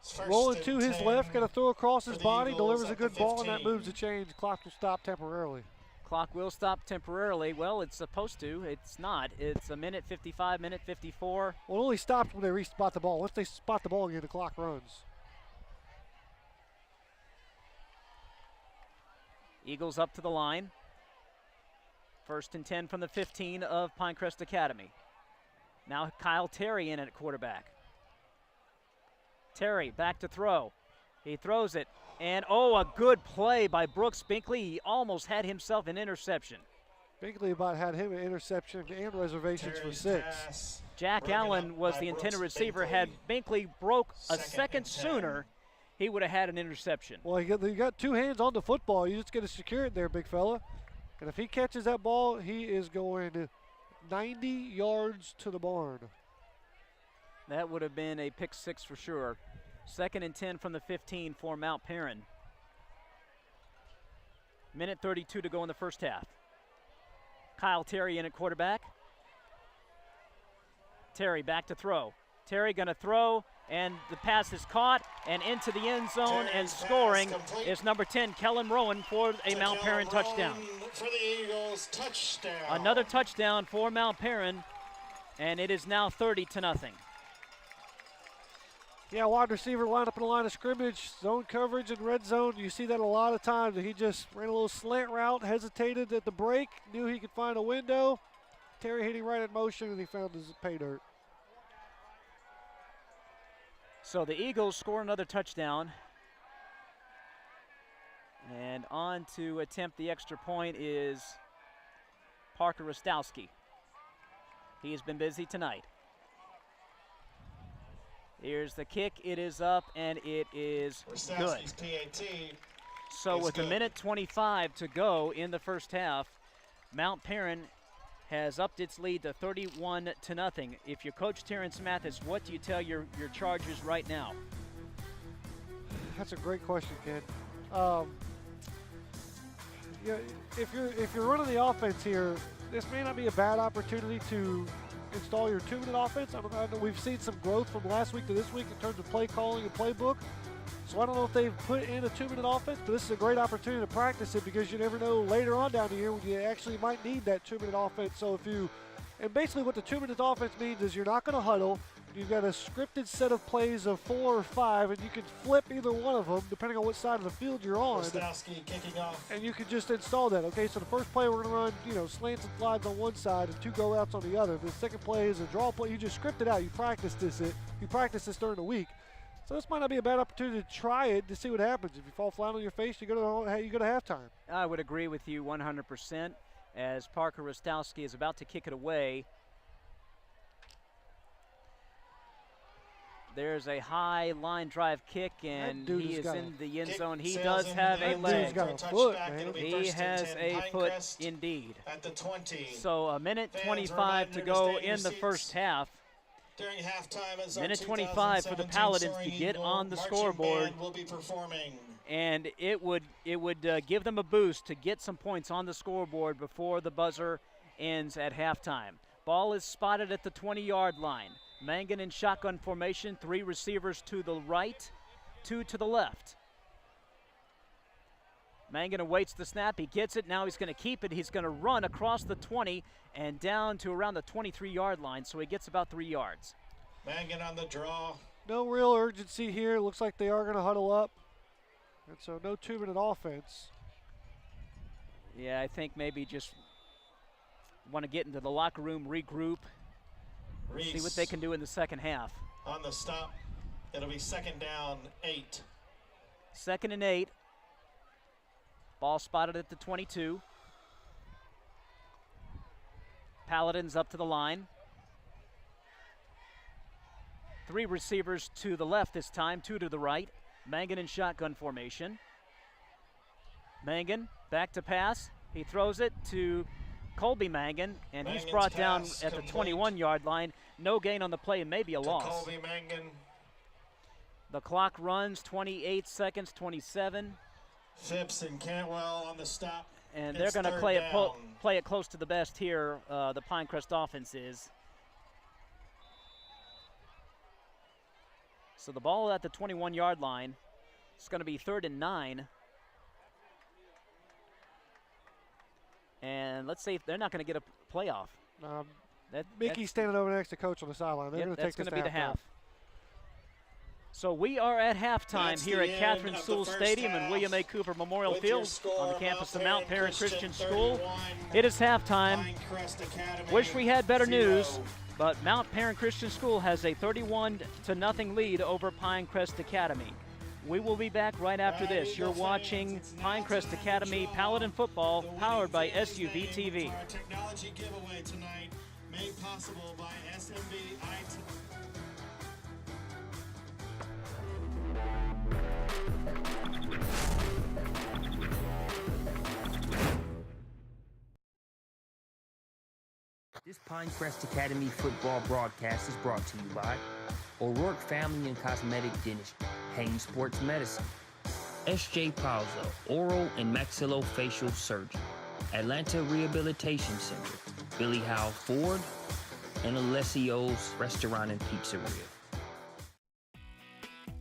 First Rolling and to his 10 left, got to throw across for his the body, Eagles delivers a at the good ball, and that 15. moves the chains. Clock will stop temporarily. Clock will stop temporarily. Well, it's supposed to. It's not. It's a minute 55, minute 54. Well, it only stops when they re-spot the ball. Once they spot the ball again, the clock runs. Eagles up to the line. First and 10 from the 15 of Pinecrest Academy. Now Kyle Terry in at quarterback. Terry back to throw. He throws it. And, oh, a good play by Brooks Binkley. He almost had himself an interception. Binkley about had him an interception and reservations Terry's for 6. pass Jack broken Allen up was by the intended Brooks receiver. Binkley. Had Binkley broke a Second second and 10. sooner, he would have had an interception. Well, you got 2 hands on the football. You just got to secure it there, big fella. And if he catches that ball, he is going 90 yards to the barn. That would have been a pick 6 for sure. Second and 10 from the 15 for Mount Paran. Minute 32 to go in the first half. Kyle Terry in at quarterback. Terry back to throw. Terry going to throw, and the pass is caught and into the end zone, and Terry's pass scoring complete is number 10, Kellum Rowan, for a to Mount Kellum Paran touchdown. Rowan for the Eagles, touchdown. Another touchdown for Mount Paran, and it is now 30-0. Yeah, wide receiver line up in the line of scrimmage, zone coverage and red zone. You see that a lot of times. He just ran a little slant route, hesitated at the break, knew he could find a window. Terry hit him right in motion, and he found his pay dirt. So the Eagles score another touchdown. And on to attempt the extra point is Parker Rostowski. He has been busy tonight. Here's the kick. It is up, and it is good. Rostowski's PAT. So is with good. a minute 25 to go in the first half, Mount Paran has upped its lead to 31-0. If you're Coach Terrence Mathis, what do you tell your Chargers right now? That's a great question, Ken. Yeah, if you're running the offense here, this may not be a bad opportunity to install your 2-minute offense. I know we've seen some growth from last week to this week in terms of play calling and playbook. So I don't know if they've put in a 2-minute offense, but this is a great opportunity to practice it, because you never know later on down the year when you actually might need that 2-minute offense. So and basically what the 2-minute offense means is you're not going to huddle. You've got a scripted set of plays of 4 or 5, and you can flip either one of them depending on what side of the field you're on. Rostowski kicking off. And you can just install that. Okay, so the first play we're going to run, slants and slides on one side and 2 go routes on the other. The second play is a draw play. You just script it out. You practice this during the week. So this might not be a bad opportunity to try it to see what happens. If you fall flat on your face, you go to halftime. I would agree with you 100%, as Parker Rostowski is about to kick it away. There's a high line drive kick, and he is in the end zone. He does have a leg. Dude's got a foot, man. He has a foot indeed. At the 20. So a minute Fans 25 to reminded go to stay in in your the seats first half. During halftime, as our Minute 25 for the 2017 Paladins to Soaring get Eagle on the marching scoreboard. band will be performing. And it would give them a boost to get some points on the scoreboard before the buzzer ends at halftime. Ball is spotted at the 20-yard line. Mangan in shotgun formation, 3 receivers to the right, 2 to the left. Mangan awaits the snap. He gets it. Now he's going to keep it. He's going to run across the 20 and down to around the 23-yard line, so he gets about 3 yards. Mangan on the draw. No real urgency here. Looks like they are going to huddle up. And so no 2-minute offense. Yeah, I think maybe just Want to get into the locker room, regroup, see what they can do in the second half. On the stop, it'll be 2nd down, 8. 2nd and 8. Ball spotted at the 22. Paladins up to the line. 3 receivers to the left this time, 2 to the right. Mangan in shotgun formation. Mangan back to pass. He throws it to Colby Mangan, and he's brought down at the 21-yard line. No gain on the play and maybe a loss. Colby Mangan. The clock runs 28 seconds, 27. Phipps and Cantwell on the stop. And they're going to play it close to the best here, the Pinecrest offense is. So the ball at the 21-yard line. It's going to be 3rd and 9. And let's see if they're not going to get a playoff. Mickey's standing over next to Coach on the sideline. They're going to take this to be the halftime. half. So we are at halftime here at Catherine Sewell Stadium and William A. Cooper Memorial Field on the campus of Mount Paran Christian School. It is halftime. Wish we had better news, but Mount Paran Christian School has a 31-0 lead over Pinecrest Academy. We will be back right after this. You're watching Pinecrest Academy Paladin Football, powered by SUV TV. Our technology giveaway tonight, made possible by SMB IT. This Pinecrest Academy football broadcast is brought to you by O'Rourke Family and Cosmetic Dentistry, Haynes Sports Medicine, S.J. Palzo, Oral and Maxillofacial Surgery, Atlanta Rehabilitation Center, Billy Howe Ford, and Alessio's Restaurant and Pizzeria.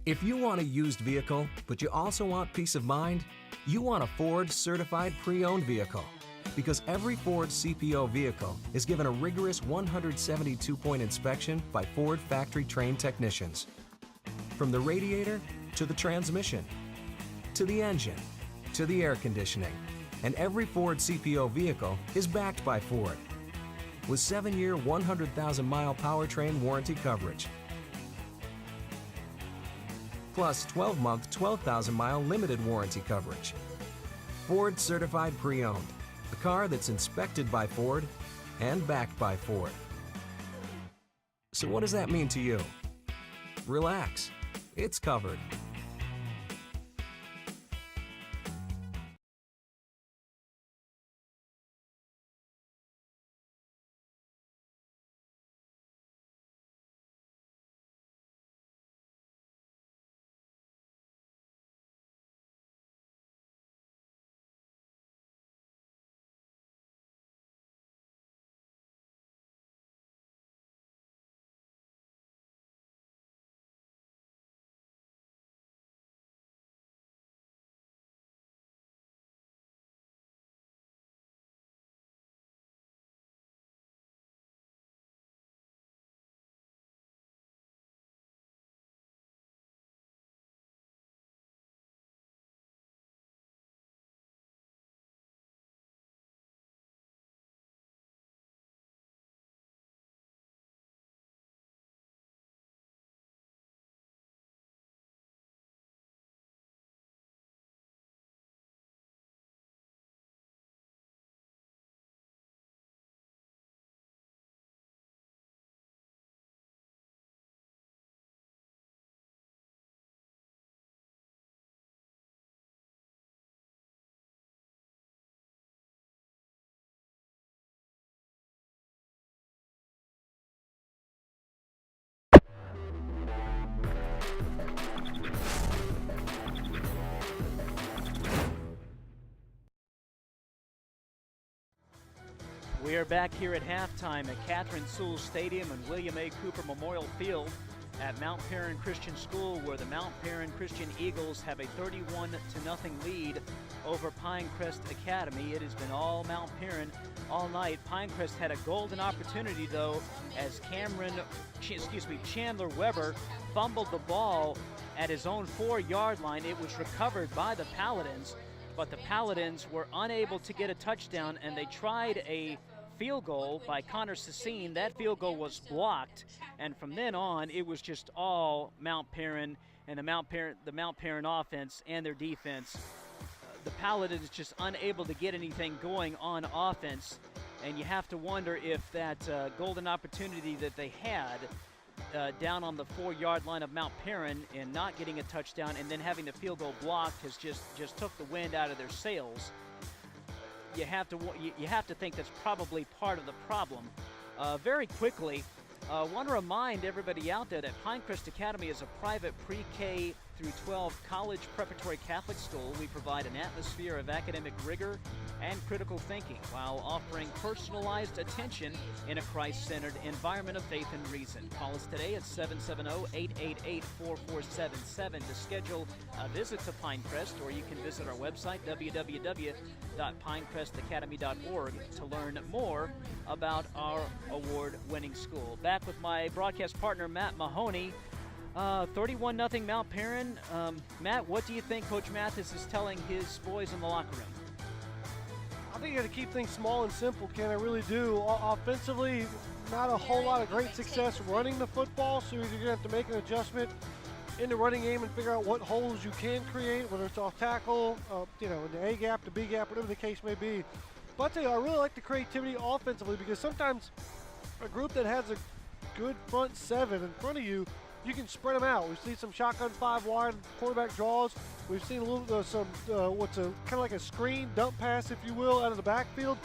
If you want a used vehicle, but you also want peace of mind, you want a Ford certified pre-owned vehicle. Because every Ford CPO vehicle is given a rigorous 172-point inspection by Ford factory-trained technicians. From the radiator to the transmission, to the engine, to the air conditioning, and every Ford CPO vehicle is backed by Ford with 7-year, 100,000-mile powertrain warranty coverage, plus 12-month, 12,000-mile limited warranty coverage. Ford certified pre-owned. A car that's inspected by Ford and backed by Ford. So what does that mean to you? Relax, it's covered. We are back here at halftime at Catherine Sewell Stadium and William A. Cooper Memorial Field at Mount Paran Christian School, where the Mount Paran Christian Eagles have a 31-0 lead over Pinecrest Academy. It has been all Mount Paran all night. Pinecrest had a golden opportunity, though, as Chandler Weber fumbled the ball at his own 4-yard line. It was recovered by the Paladins, but the Paladins were unable to get a touchdown, and they tried a field goal by Connor Sassine. That field goal was blocked, and from then on, it was just all Mount Paran and the Mount Paran offense and their defense. The Paladins just unable to get anything going on offense, and you have to wonder if that golden opportunity that they had down on the 4-yard line of Mount Paran and not getting a touchdown and then having the field goal blocked has just took the wind out of their sails. You have to think that's probably part of the problem. Very quickly, want to remind everybody out there that Pinecrest Academy is a private pre-K through 12 college preparatory Catholic school. We provide an atmosphere of academic rigor and critical thinking while offering personalized attention in a Christ-centered environment of faith and reason. Call us today at 770-888-4477 to schedule a visit to Pinecrest, or you can visit our website, www.pinecrestacademy.org, to learn more about our award-winning school. Back with my broadcast partner, Matt Mahoney. 31-0 Mount Paran. Matt, what do you think Coach Mathis is telling his boys in the locker room? I think you got to keep things small and simple, Ken. I really do. Offensively, not a whole lot of great success running the football, so you're going to have to make an adjustment in the running game and figure out what holes you can create, whether it's off tackle, in the A gap, the B gap, whatever the case may be. But I tell you, I really like the creativity offensively, because sometimes a group that has a good front seven in front of you, you can spread them out. We've seen some shotgun 5 wide quarterback draws. We've seen a little what's kind of like a screen dump pass, if you will, out of the backfield.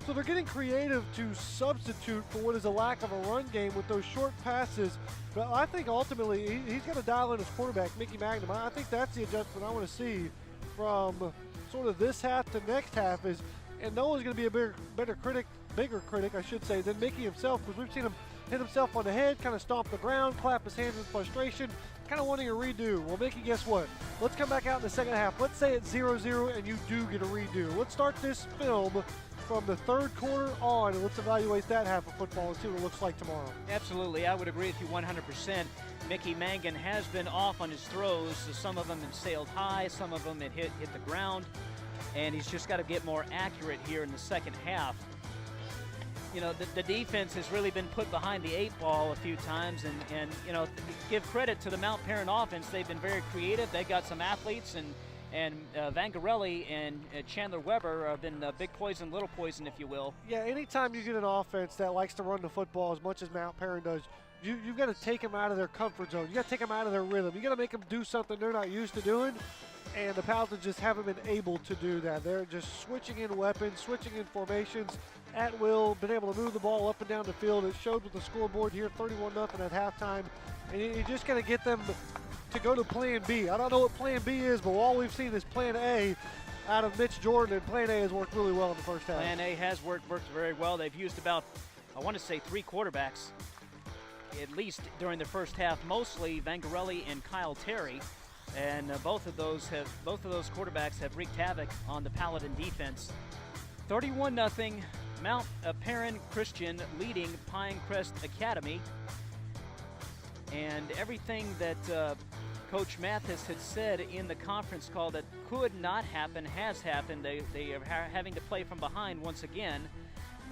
So they're getting creative to substitute for what is a lack of a run game with those short passes. But I think ultimately he's got to dial in his quarterback, Mickey Magnum. I think that's the adjustment I want to see from sort of this half to next half is, and no one's going to be a bigger critic, I should say, than Mickey himself, because we've seen him hit himself on the head, kind of stomp the ground, clap his hands in frustration, kind of wanting a redo. Well, Mickey, guess what? Let's come back out in the second half. Let's say it's 0-0 and you do get a redo. Let's start this film from the third quarter on, and let's evaluate that half of football and see what it looks like tomorrow. Absolutely. I would agree with you 100%. Mickey Mangan has been off on his throws. So some of them have sailed high, some of them had hit the ground, and he's just got to get more accurate here in the second half. You know, the defense has really been put behind the 8 ball a few times, and give credit to the Mount Paran offense. They've been very creative. They've got some athletes, and Vangarelli and Chandler Weber have been big poison, little poison, if you will. Yeah, anytime you get an offense that likes to run the football as much as Mount Paran does, you've got to take them out of their comfort zone. You got to take them out of their rhythm. You got to make them do something they're not used to doing. And the Paladins just haven't been able to do that. They're just switching in weapons, switching in formations at will, been able to move the ball up and down the field. It showed with the scoreboard here, 31-0 at halftime. And you just got to get them to go to plan B. I don't know what plan B is, but all we've seen is plan A out of Mitch Jordan, and plan A has worked really well in the first half. Plan A has worked very well. They've used about, I want to say, 3 quarterbacks, at least during the first half, mostly Vangarelli and Kyle Terry. And both of those quarterbacks have wreaked havoc on the Paladin defense. 31-0, Mount Paran Christian leading Pinecrest Academy. And everything that Coach Mathis had said in the conference call that could not happen has happened. They are having to play from behind once again.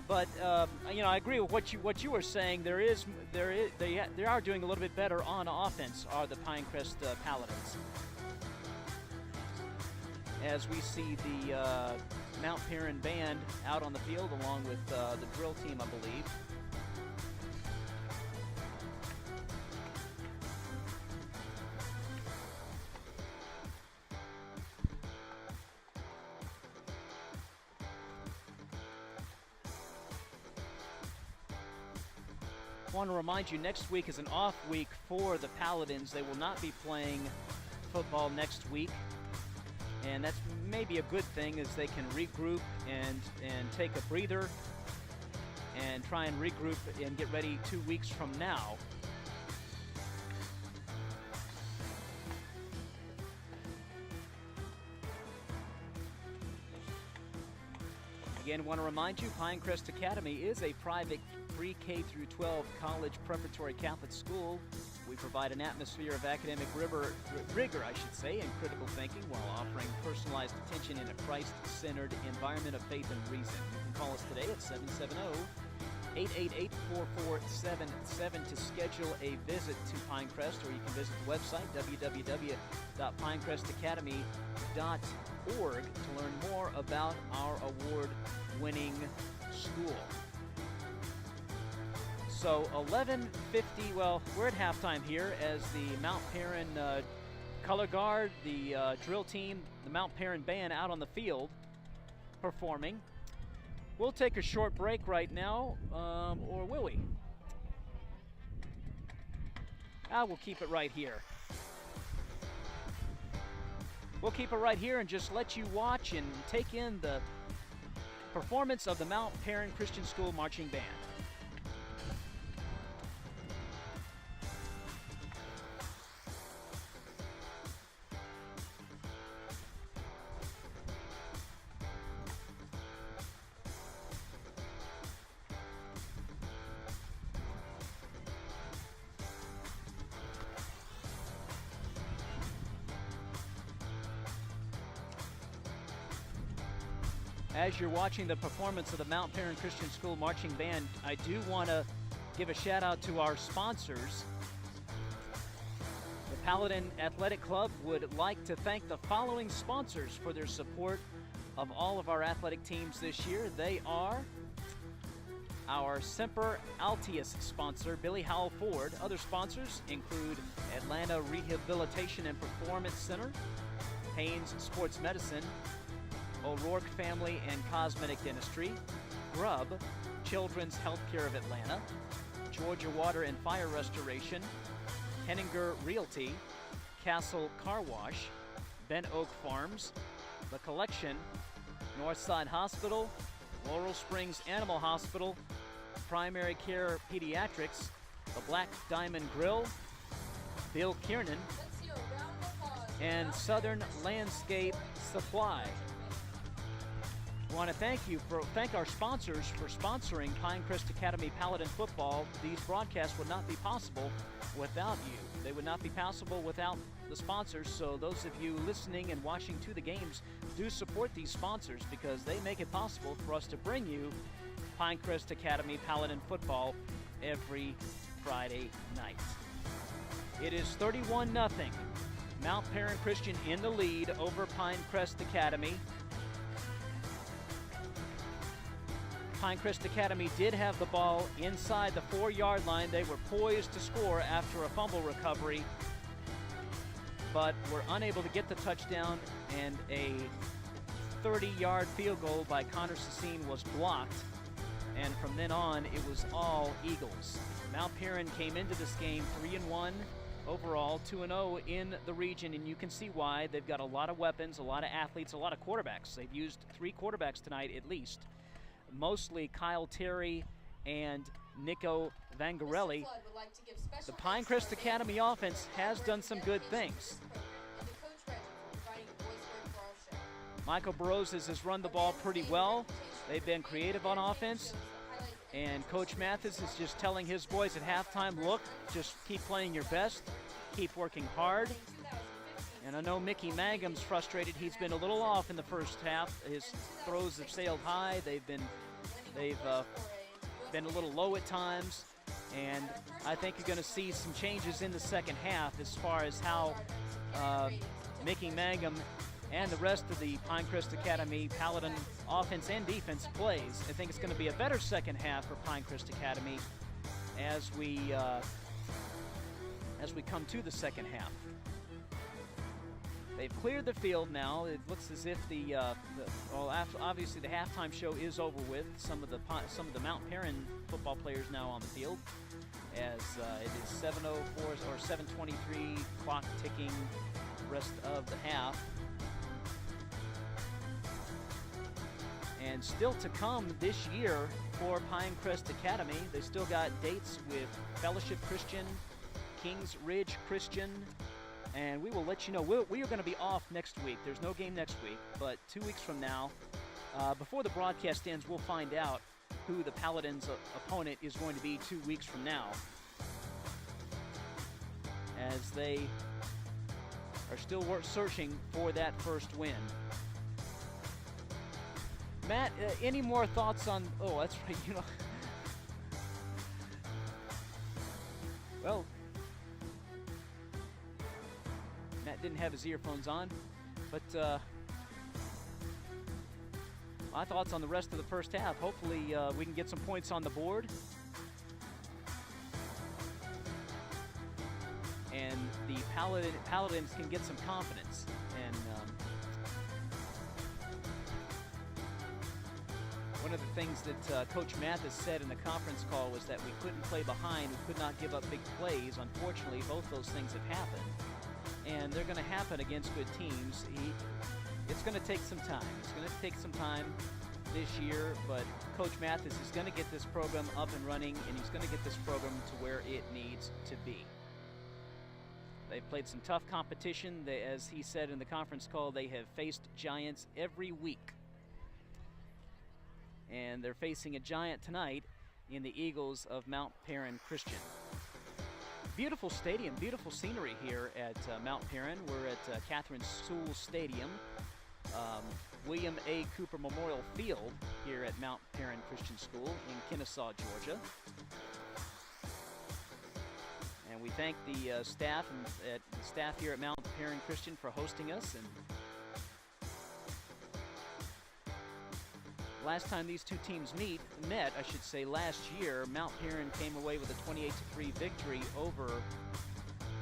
But I agree with what you were saying. They are doing a little bit better on offense, are the Pinecrest Paladins. As we see the Mount Paran band out on the field along with the drill team, I believe. I want to remind you, next week is an off week for the Paladins. They will not be playing football next week, and that's maybe a good thing, as they can regroup and take a breather and try and regroup and get ready 2 weeks from now. Again, want to remind you, Pinecrest Academy is a private pre-K through 12 college preparatory Catholic school. We We provide an atmosphere of academic rigor, and critical thinking while offering personalized attention in a Christ-centered environment of faith and reason. You can call us today at 770-888-4477 to schedule a visit to Pinecrest, or you can visit the website, www.pinecrestacademy.org, to learn more about our award-winning school. So 11:50, well, we're at halftime here as the Mount Paran color guard, the drill team, the Mount Paran band out on the field performing. We'll take a short break right now, or will we? We'll keep it right here. We'll keep it right here and just let you watch and take in the performance of the Mount Paran Christian School Marching Band. As you're watching the performance of the Mount Paran Christian School Marching Band, I do want to give a shout out to our sponsors. The Paladin Athletic Club would like to thank the following sponsors for their support of all of our athletic teams this year. They are our Semper Altius sponsor, Billy Howell Ford. Other sponsors include Atlanta Rehabilitation and Performance Center, Haynes Sports Medicine, O'Rourke Family and Cosmetic Dentistry, Grubb, Children's Healthcare of Atlanta, Georgia Water and Fire Restoration, Henninger Realty, Castle Car Wash, Ben Oak Farms, The Collection, Northside Hospital, Laurel Springs Animal Hospital, Primary Care Pediatrics, The Black Diamond Grill, Bill Kiernan, and Southern Landscape Supply. I want to thank our sponsors for sponsoring Pinecrest Academy Paladin football. These broadcasts would not be possible without you. They would not be possible without the sponsors. So those of you listening and watching to the games, do support these sponsors because they make it possible for us to bring you Pinecrest Academy Paladin football every Friday night. It is 31-0. Mount Paran Christian in the lead over Pinecrest Academy. Pinecrest Academy did have the ball inside the 4-yard line. They were poised to score after a fumble recovery, but were unable to get the touchdown, and a 30-yard field goal by Connor Sassine was blocked, and from then on, it was all Eagles. Mount Paran came into this game 3-1 overall, 2-0 in the region, and you can see why. They've got a lot of weapons, a lot of athletes, a lot of quarterbacks. They've used 3 quarterbacks tonight at least. Mostly Kyle Terry and Nico Vangarelli. The Pinecrest Academy offense has done some good things. Michael Barozes has run the ball pretty well. They've been creative on offense. And Coach Mathis is just telling his boys at halftime, look, just keep playing your best, keep working hard. And I know Mickey Mangum's frustrated. He's been a little off in the first half. His throws have sailed high. They've been a little low at times. And I think you're going to see some changes in the second half as far as how Mickey Mangum and the rest of the Pinecrest Academy Paladin offense and defense plays. I think it's going to be a better second half for Pinecrest Academy as we come to the second half. They've cleared the field now. It looks as if obviously the halftime show is over with. Some of the Mount Paran football players now on the field, as it is 7:04 or 7:23 clock ticking rest of the half. And still to come this year for Pinecrest Academy, they still got dates with Fellowship Christian, Kings Ridge Christian, and we will let you know. We are going to be off next week. There's no game next week, but 2 weeks from now, before the broadcast ends, we'll find out who the Paladins' opponent is going to be 2 weeks from now. as they are still searching for that first win. Matt, any more thoughts on, oh, that's right, you know. Well, Matt didn't have his earphones on, but my thoughts on the rest of the first half. Hopefully we can get some points on the board. And the Paladins can get some confidence. And one of the things that Coach Mathis said in the conference call was that we couldn't play behind, we could not give up big plays. Unfortunately, both those things have happened. And they're going to happen against good teams. It's going to take some time. It's going to take some time this year, but Coach Mathis is going to get this program up and running, and he's going to get this program to where it needs to be. They've played some tough competition. As he said in the conference call, they have faced giants every week. And they're facing a giant tonight in the Eagles of Mount Paran Christian. Beautiful stadium, beautiful scenery here at Mount Paran. We're at Catherine Sewell Stadium, William A. Cooper Memorial Field here at Mount Paran Christian School in Kennesaw, Georgia. And we thank the staff here at Mount Paran Christian for hosting us. And last time these two teams met, last year, Mount Paran came away with a 28-3 victory over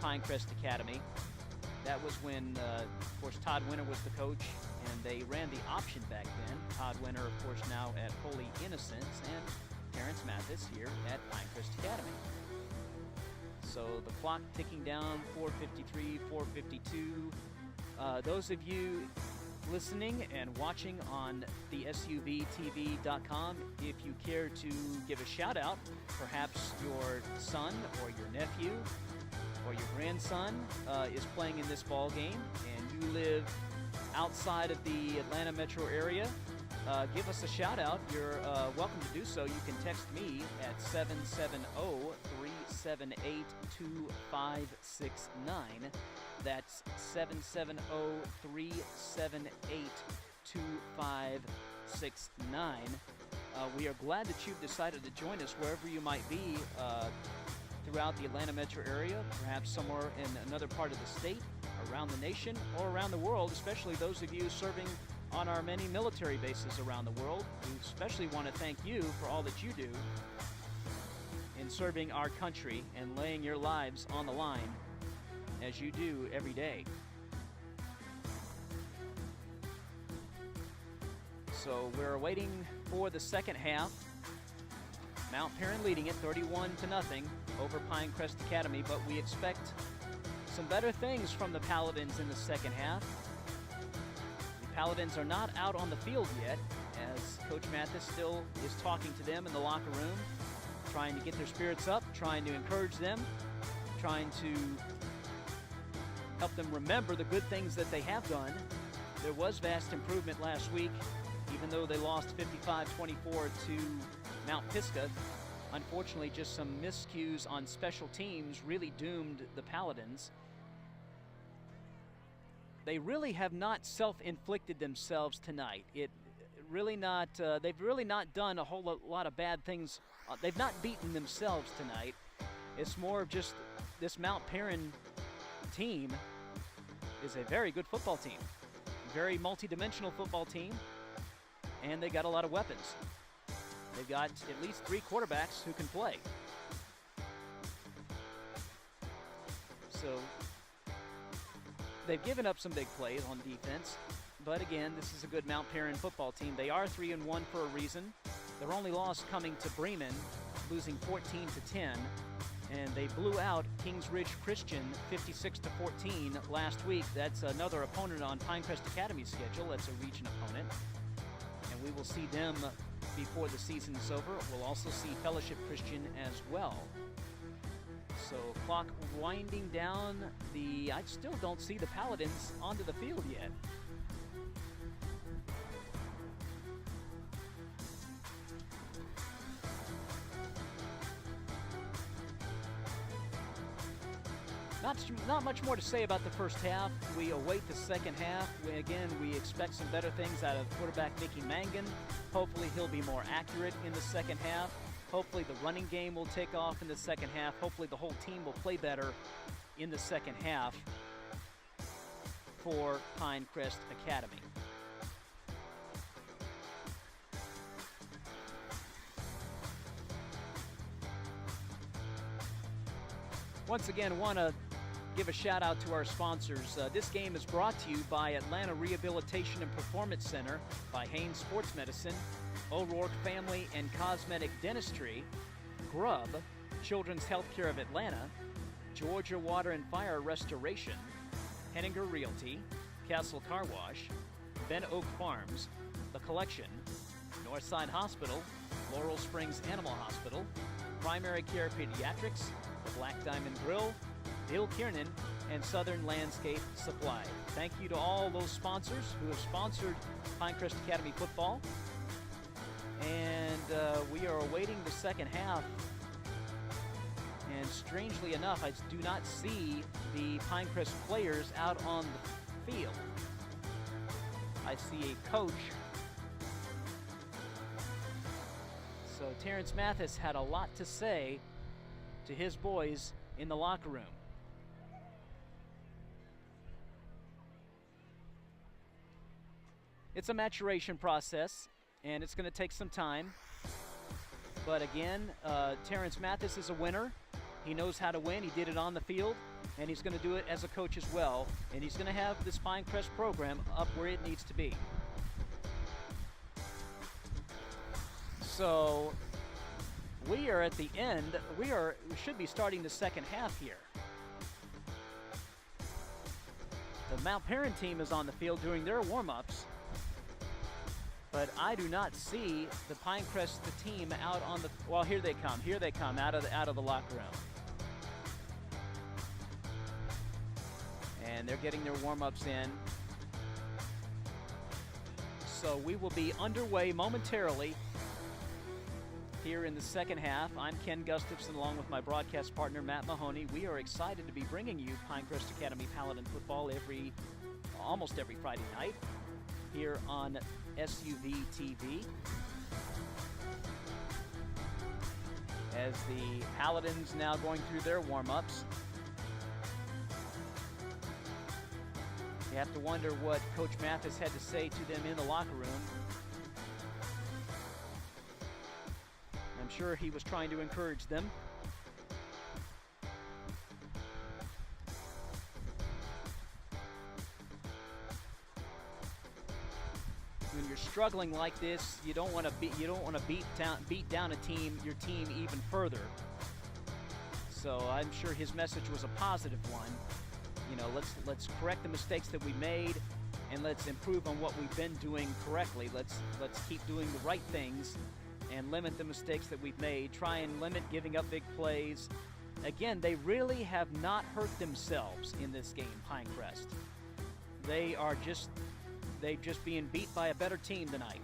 Pinecrest Academy. That was when, of course, Todd Winter was the coach, and they ran the option back then. Todd Winter, of course, now at Holy Innocents, and Terrence Mathis here at Pinecrest Academy. So the clock ticking down, 4:53, 4:52. Those of you listening and watching on the SUVTV.com, if you care to give a shout out, perhaps your son or your nephew or your grandson is playing in this ball game and you live outside of the Atlanta metro area, give us a shout out. You're welcome to do so. You can text me at 770-378-2569. That's 770-378-2569. We are glad that you've decided to join us wherever you might be throughout the Atlanta metro area, perhaps somewhere in another part of the state, around the nation, or around the world, especially those of you serving on our many military bases around the world. We especially want to thank you for all that you do in serving our country and laying your lives on the line as you do every day. So we're waiting for the second half. Mount Paran leading it 31-0 over Pinecrest Academy, but we expect some better things from the Paladins in the second half. The Paladins are not out on the field yet, as Coach Mathis still is talking to them in the locker room, trying to get their spirits up, trying to encourage them, trying to help them remember the good things that they have done. There was vast improvement last week, even though they lost 55-24 to Mount Pisgah. Unfortunately, just some miscues on special teams really doomed the Paladins. They really have not self-inflicted themselves tonight. They've really not done a whole lot of bad things. They've not beaten themselves tonight. It's more of just this Mount Paran team is a very good football team, very multi-dimensional football team, and they got a lot of weapons. They've got at least 3 quarterbacks who can play. So they've given up some big plays on defense, but again, this is a good Mount Paran football team. They are 3-1 for a reason. Their only loss coming to Bremen, losing 14-10, and they blew out Kings Ridge Christian 56-14 last week. That's another opponent on Pinecrest Academy's schedule. That's a region opponent, and we will see them before the season is over. We'll also see Fellowship Christian as well. So clock winding down. I still don't see the Paladins onto the field yet. Not much more to say about the first half. We await the second half. We expect some better things out of quarterback Mickey Mangan. Hopefully he'll be more accurate in the second half. Hopefully the running game will take off in the second half. Hopefully the whole team will play better in the second half for Pinecrest Academy. Once again, want to give a shout out to our sponsors. This game is brought to you by Atlanta Rehabilitation and Performance Center, by Haynes Sports Medicine, O'Rourke Family and Cosmetic Dentistry, Grubb, Children's Healthcare of Atlanta, Georgia Water and Fire Restoration, Henninger Realty, Castle Car Wash, Ben Oak Farms, The Collection, Northside Hospital, Laurel Springs Animal Hospital, Primary Care Pediatrics, The Black Diamond Grill, Bill Kiernan, and Southern Landscape Supply. Thank you to all those sponsors who have sponsored Pinecrest Academy football. And we are awaiting the second half. And strangely enough, I do not see the Pinecrest players out on the field. I see a coach. So Terrence Mathis had a lot to say to his boys in the locker room. It's a maturation process, and it's going to take some time. But again, Terrence Mathis is a winner. He knows how to win. He did it on the field, and he's going to do it as a coach as well. And he's going to have this Pinecrest program up where it needs to be. So we are at the end. We should be starting the second half here. The Mount Paran team is on the field doing their warm-ups. But I do not see the Pinecrest team out on the. Well, here they come. Here they come out of the locker room, and they're getting their warm-ups in. So we will be underway momentarily here in the second half. I'm Ken Gustafson, along with my broadcast partner Matt Mahoney. We are excited to be bringing you Pinecrest Academy Paladin football almost every Friday night here on SUV TV. As the Paladins now going through their warm-ups. You have to wonder what Coach Mathis had to say to them in the locker room. I'm sure he was trying to encourage them. When you're struggling like this, you don't want to beat down your team even further. So I'm sure his message was a positive one. You know, let's correct the mistakes that we made, and let's improve on what we've been doing correctly. Let's keep doing the right things and limit the mistakes that we've made. Try and limit giving up big plays. Again, they really have not hurt themselves in this game, Pinecrest. They're just being beat by a better team tonight.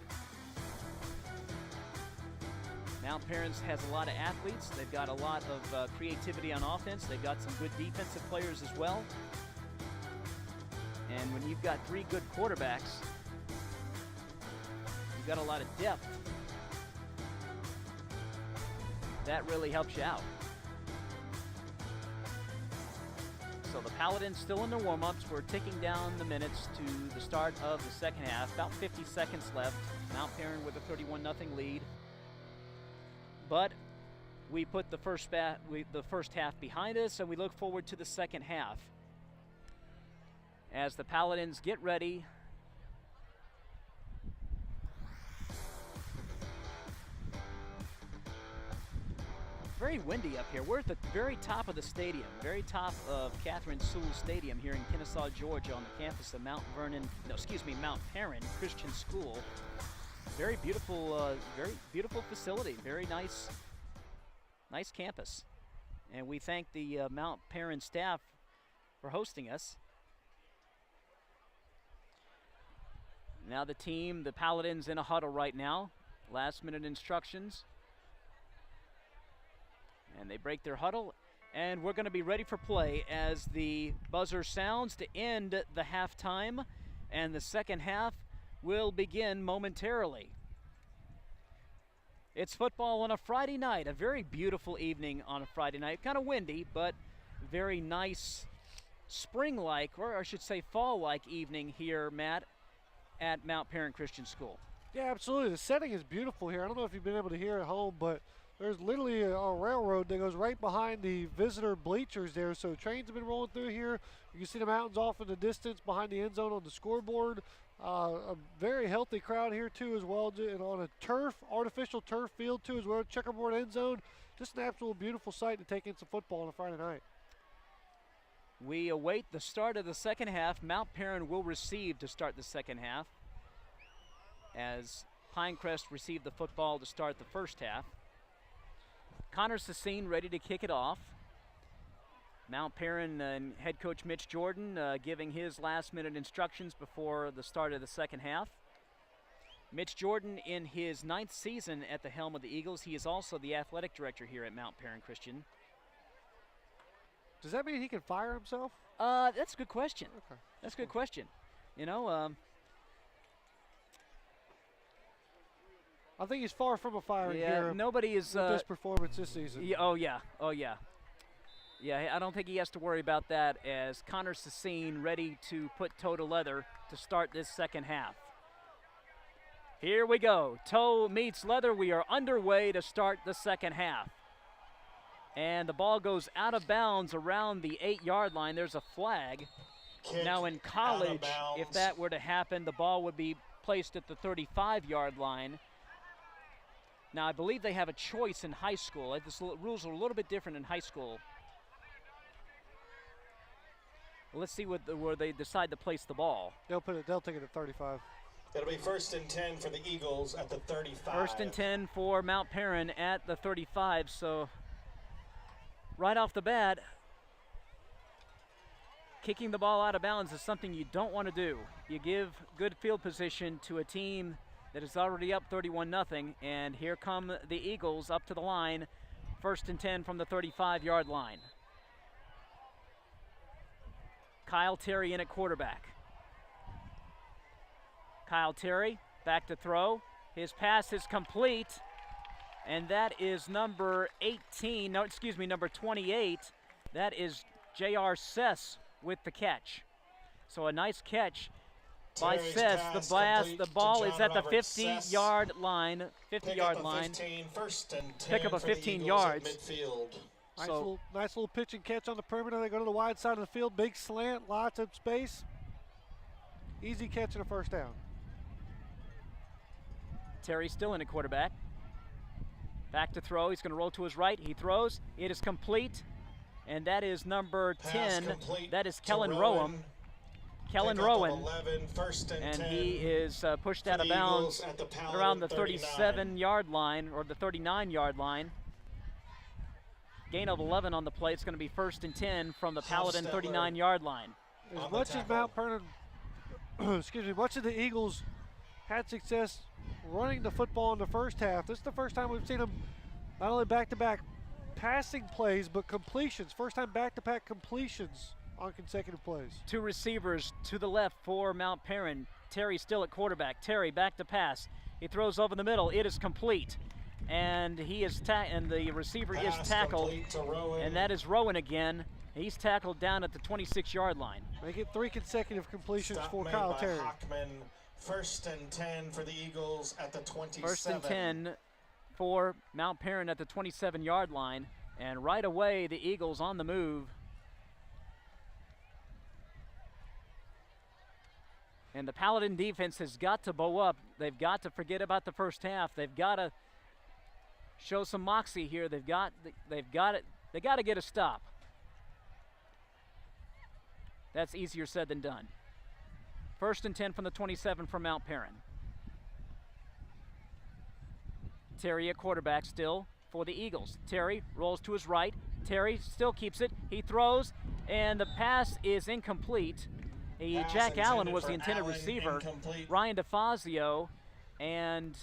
Mount Paran has a lot of athletes. They've got a lot of creativity on offense. They've got some good defensive players as well. And when you've got three good quarterbacks, you've got a lot of depth. That really helps you out. So the Paladins still in their warm-ups. We're ticking down the minutes to the start of the second half. About 50 seconds left. Mount Paran with a 31-0 lead. But we put the first half behind us, and we look forward to the second half as the Paladins get ready. Very windy up here. We're at the very top of the stadium, very top of Catherine Sewell Stadium here in Kennesaw, Georgia, on the campus of Mount Paran Christian School. Very beautiful facility. Very nice campus. And we thank the Mount Paran staff for hosting us. Now the Paladins in a huddle right now. Last minute instructions. And they break their huddle, And we're going to be ready for play as the buzzer sounds to end the halftime, and the second half will begin momentarily. It's football on a Friday night, a very beautiful evening on a Friday night. Kind of windy, but very nice spring-like, or I should say fall-like evening here, Matt, at Mount Paran Christian School. Yeah, absolutely. The setting is beautiful here. I don't know if you've been able to hear at home, but there's literally a railroad that goes right behind the visitor bleachers there. So trains have been rolling through here. You can see the mountains off in the distance behind the end zone on the scoreboard. A very healthy crowd here too as well, and on a artificial turf field too as well, checkerboard end zone. Just an absolute beautiful sight to take in some football on a Friday night. We await the start of the second half. Mount Paran will receive to start the second half, as Pinecrest received the football to start the first half. Connor Sassine ready to kick it off. Mount Paran and head coach Mitch Jordan giving his last-minute instructions before the start of the second half. Mitch Jordan in his 9th season at the helm of the Eagles. He is also the athletic director here at Mount Paran Christian. Does that mean he can fire himself? That's a good question. Okay. That's a good question. You know, I think he's far from a firing here. Nobody is with this performance this season. Yeah, oh yeah. Yeah, I don't think he has to worry about that, as Connor Sassine ready to put toe to leather to start this second half. Here we go. Toe meets leather. We are underway to start the second half. And the ball goes out of bounds around the 8-yard line. There's a flag. Kick now in college, if that were to happen, the ball would be placed at the 35-yard line. Now, I believe they have a choice in high school. The rules are a little bit different in high school. Let's see where they decide to place the ball. They'll take it at 35. It'll be 1st and 10 for the Eagles at the 35. 1st and 10 for Mount Paran at the 35. So right off the bat, kicking the ball out of bounds is something you don't want to do. You give good field position to a team that is already up 31-0, and here come the Eagles up to the line. 1st and 10 from the 35-yard line. Kyle Terry in at quarterback. Kyle Terry back to throw. His pass is complete, and that is number 28. That is J.R. Sess with the catch. So a nice catch by Sess. The ball is at the 50-yard line. 50-yard line. 1st and 10 Pick up a 15 yards. Nice little pitch and catch on the perimeter. They go to the wide side of the field. Big slant, lots of space. Easy catch and a first down. Terry still in at quarterback. Back to throw. He's going to roll to his right. He throws. It is complete. And that is number 10. That is Kellen Rowan. Kellen Rowan. 11, 1st and 10 he is pushed out of bounds around the 37-yard line or the 39-yard line. Gain of 11 on the play. It's going to be 1st and 10 from the Paladin 39-yard line. As much as Mount Paran, much of the Eagles had success running the football in the first half, this is the first time we've seen them not only back-to-back passing plays, but completions. First time back-to-back completions on consecutive plays. 2 receivers to the left for Mount Paran. Terry still at quarterback. Terry back to pass. He throws over the middle. It is complete. And the receiver is tackled, and that is Rowan again. He's tackled down at the 26-yard line. Make it 3 consecutive completions for Kyle Terry. Hockman. 1st and 10 for the Eagles at the 27. 1st and 10 for Mount Paran at the 27-yard line, and right away the Eagles on the move. And the Paladin defense has got to bow up. They've got to forget about the first half. They've got to show some moxie here. They got to get a stop. That's easier said than done. 1st and 10 from the 27 from Mount Paran. Terry at quarterback still for the Eagles. Terry rolls to his right. Terry still keeps it. He throws, and the pass is incomplete. Jack Allen was the intended receiver. Incomplete. Ryan DeFazio, and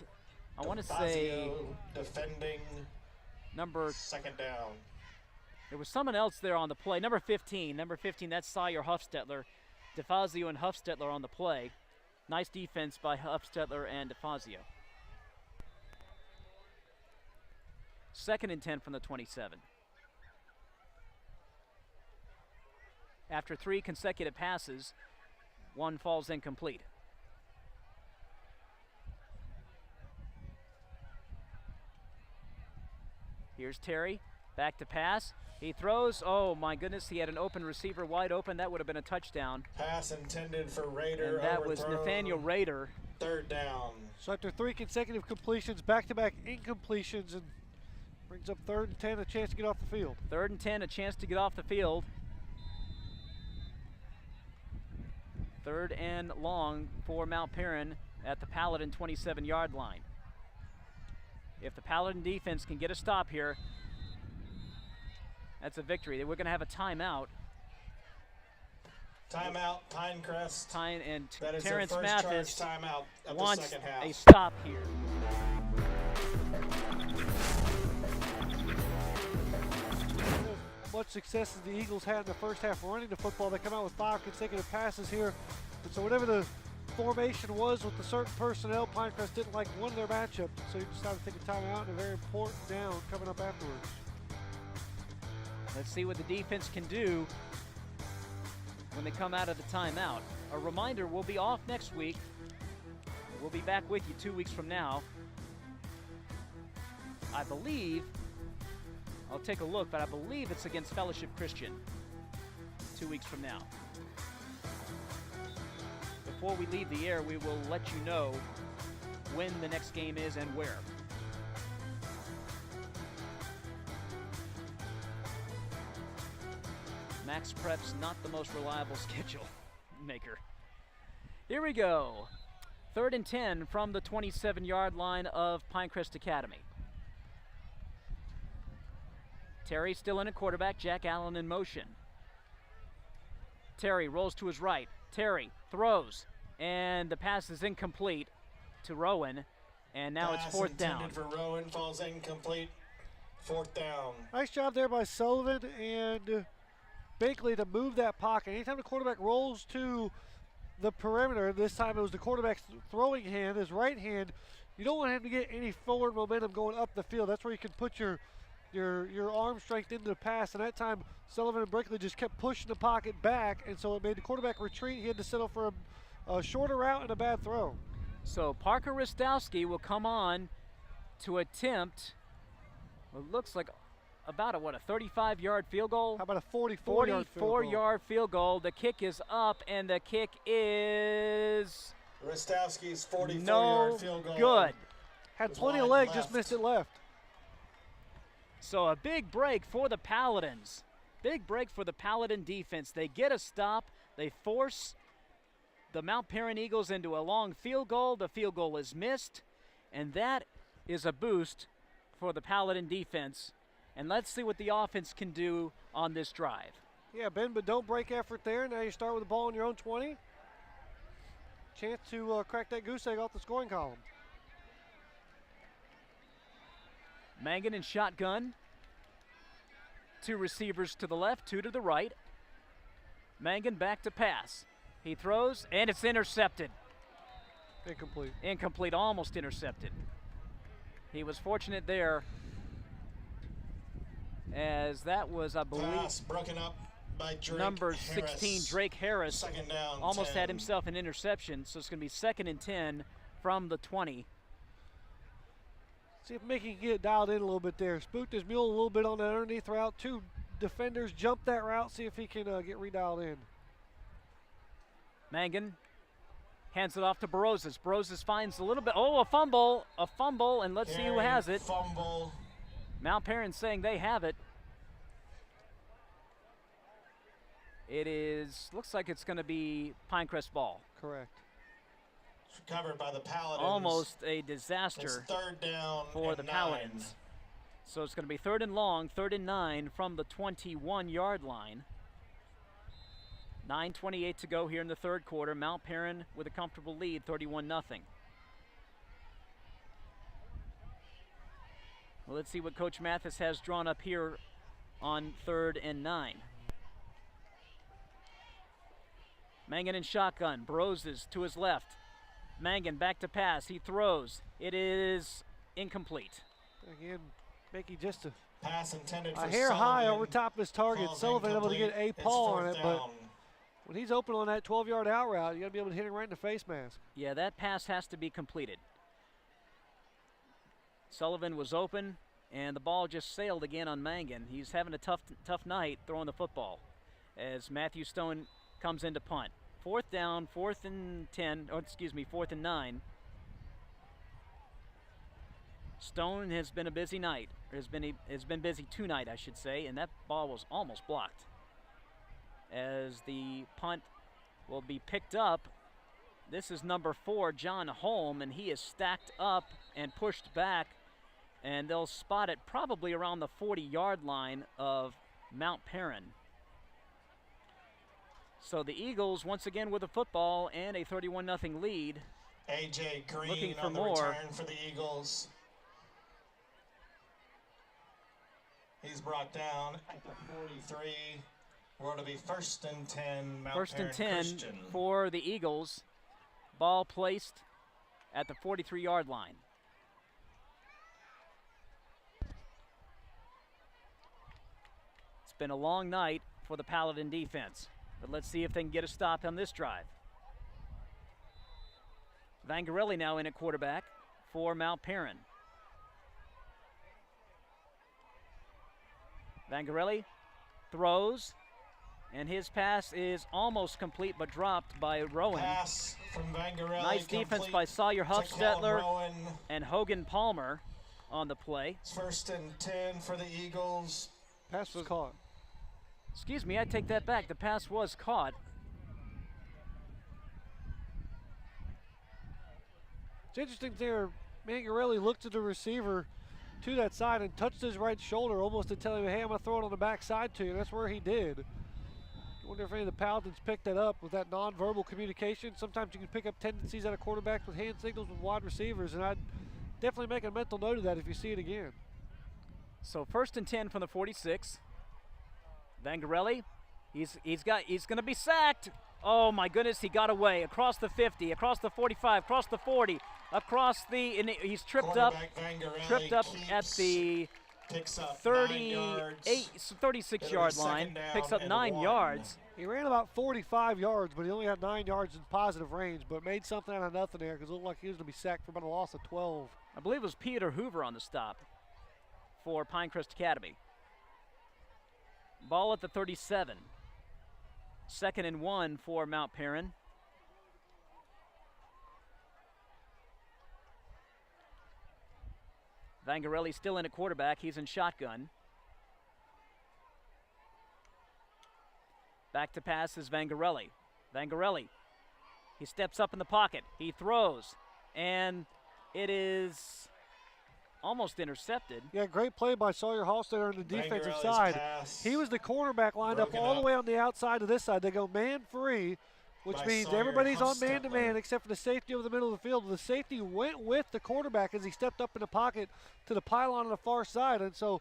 I want to say defending number 2nd down. There was someone else there on the play. Number 15, that's Sawyer Huffstetler. DeFazio and Huffstetler on the play. Nice defense by Huffstetler and DeFazio. 2nd and 10 from the 27. After 3 consecutive passes, one falls incomplete. Here's Terry, back to pass. He throws, oh my goodness, he had an open receiver wide open. That would have been a touchdown. Pass intended for Rader. And that was Nathaniel Rader. 3rd down. So after 3 consecutive completions, back-to-back incompletions, and brings up 3rd and 10, a chance to get off the field. 3rd and 10, a chance to get off the field. 3rd and long for Mount Paran at the Paladin 27-yard line. If the Paladin defense can get a stop here, that's a victory. We're going to have a timeout. Timeout, Pinecrest. And that is Terrence their first Mathis charge timeout of wants the second half. a stop here. Much success as the Eagles had in the first half running the football. They come out with 5 consecutive passes here. And so whatever the formation was with the certain personnel, Pinecrest didn't like one of their matchups. So you decided to take a timeout and a very important down coming up afterwards. Let's see what the defense can do when they come out of the timeout. A reminder, we'll be off next week. We'll be back with you 2 weeks from now. I believe, I'll take a look, but I believe it's against Fellowship Christian 2 weeks from now. Before we leave the air, we will let you know when the next game is and where. Max Prep's not the most reliable schedule maker. Here we go. 3rd and 10 from the 27-yard line of Pinecrest Academy. Terry still in at quarterback, Jack Allen in motion. Terry rolls to his right. Terry throws, and the pass is incomplete to Rowan, and now it's 4th down. Pass intended for Rowan, falls incomplete. 4th down. Nice job there by Sullivan and Bakley to move that pocket. Anytime the quarterback rolls to the perimeter, this time it was the quarterback's throwing hand, his right hand, you don't want him to get any forward momentum going up the field. That's where you can put your arm strength into the pass, and that time Sullivan and Bakley just kept pushing the pocket back, and so it made the quarterback retreat. He had to settle for a shorter route and a bad throw. So Parker Ristowski will come on to attempt what looks like about a 35-yard field goal? How about a 44-yard field goal? The kick is up, and the kick is Ristowski's 44-yard no field goal. Good. Had plenty of leg, just missed it left. So a big break for the Paladins. Big break for the Paladin defense. They get a stop. They force the Mount Paran Eagles into a long field goal. The field goal is missed, and that is a boost for the Paladin defense. And let's see what the offense can do on this drive. Yeah, Ben, but don't break effort there. Now you start with the ball on your own 20. Chance to crack that goose egg off the scoring column. Mangan in shotgun. 2 receivers to the left, 2 to the right. Mangan back to pass. He throws, and it's intercepted. Incomplete. Incomplete, almost intercepted. He was fortunate there, as that was, I believe, pass broken up by Drake number Harris. 16, Drake Harris. 2nd down, almost 10. had himself an interception, so it's going to be 2nd and 10 from the 20. See if Mickey can get it dialed in a little bit there. Spooked his mule a little bit on that underneath route. 2 defenders jump that route. See if he can get redialed in. Mangan hands it off to Barozas. Barozas finds a little bit. Oh, a fumble, and let's see who has it. Fumble. Mount Paran saying they have it. It is, looks like it's going to be Pinecrest ball. Correct. It's recovered by the Paladins. Almost a disaster It's 3rd down for and the 9. Paladins. So it's going to be 3rd and long, 3rd and 9 from the 21-yard line. 9:28 to go here in the 3rd quarter. Mount Paran with a comfortable lead, 31-0. Well, let's see what Coach Mathis has drawn up here on 3rd and 9. Mangan in shotgun. Broses to his left. Mangan back to pass. He throws. It is incomplete. Again, Mickey just a Pass intended for hair Sullivan. high over top of his target. Falls Sullivan able to get a incomplete. paw It's on it, fourth but down. when he's open on that 12-yard out route, you got to be able to hit him right in the face mask. Yeah, that pass has to be completed. Sullivan was open, and the ball just sailed again on Mangan. He's having a tough night throwing the football as Matthew Stone comes in to punt. 4th down, 4th and 10, or excuse me, 4th and 9. Stone has been a busy night, or has been busy tonight, I should say, and that ball was almost blocked. As the punt will be picked up. This is number 4, John Holm, and he is stacked up and pushed back, and they'll spot it probably around the 40-yard line of Mount Paran. So the Eagles once again with the football and a 31-0 lead. A.J. Green Looking for on the more. return for the Eagles. He's brought down at the 43. We're going to be 1st and 10. Mount 1st and Paran 10 Christian. for the Eagles. Ball placed at the 43-yard line. It's been a long night for the Paladin defense, but let's see if they can get a stop on this drive. Vangarelli now in at quarterback for Mount Paran. Vangarelli throws, and his pass is almost complete but dropped by Rowan. Pass from Vangarelli. Nice defense complete by Sawyer to Callum Huffstetler Rowan. and Hogan Palmer on the play. It's 1st and 10 for the Eagles. Pass was caught. Excuse me, I take that back. The pass was caught. It's interesting there. Mangarelli looked at the receiver to that side and touched his right shoulder almost to tell him, hey, I'm going to throw it on the backside to you. And that's where he did. I wonder if any of the Paladins picked that up with that nonverbal communication. Sometimes you can pick up tendencies out of quarterbacks with hand signals with wide receivers, and I'd definitely make a mental note of that if you see it again. So 1st and 10 from the 46. Vangarelli, he's going to be sacked. Oh my goodness, he got away across the 50, across the 45, across the 40, across the, and he's tripped up at the Picks up 36-yard line, picks up 9 yards. He ran about 45 yards, but he only had 9 yards in positive range, but made something out of nothing there because it looked like he was going to be sacked for about a loss of 12. I believe it was Peter Hoover on the stop for Pinecrest Academy. Ball at the 37. 2nd and 1 for Mount Paran. Vangarelli still in at quarterback. He's in shotgun. Back to pass is Vangarelli. Vangarelli, he steps up in the pocket. He throws, and it is almost intercepted. Yeah, great play by Sawyer Hallstetter on the defensive Vangarelli's side. pass He was the cornerback lined up broken all the up. way on the outside of this side. They go man free, which By means Sawyer everybody's on man-to-man Hallstetter. except for the safety over the middle of the field. The safety went with the quarterback as he stepped up in the pocket to the pylon on the far side, and so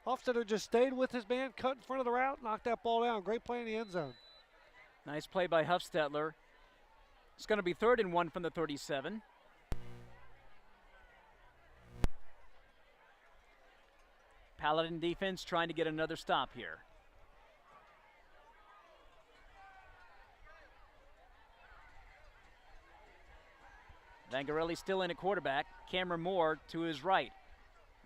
Hallstetter just stayed with his man, cut in front of the route, knocked that ball down. Great play in the end zone. Nice play by Huffstetler. It's going to be 3rd and 1 from the 37. Paladin defense trying to get another stop here. Vangarelli still in at quarterback. Cameron Moore to his right.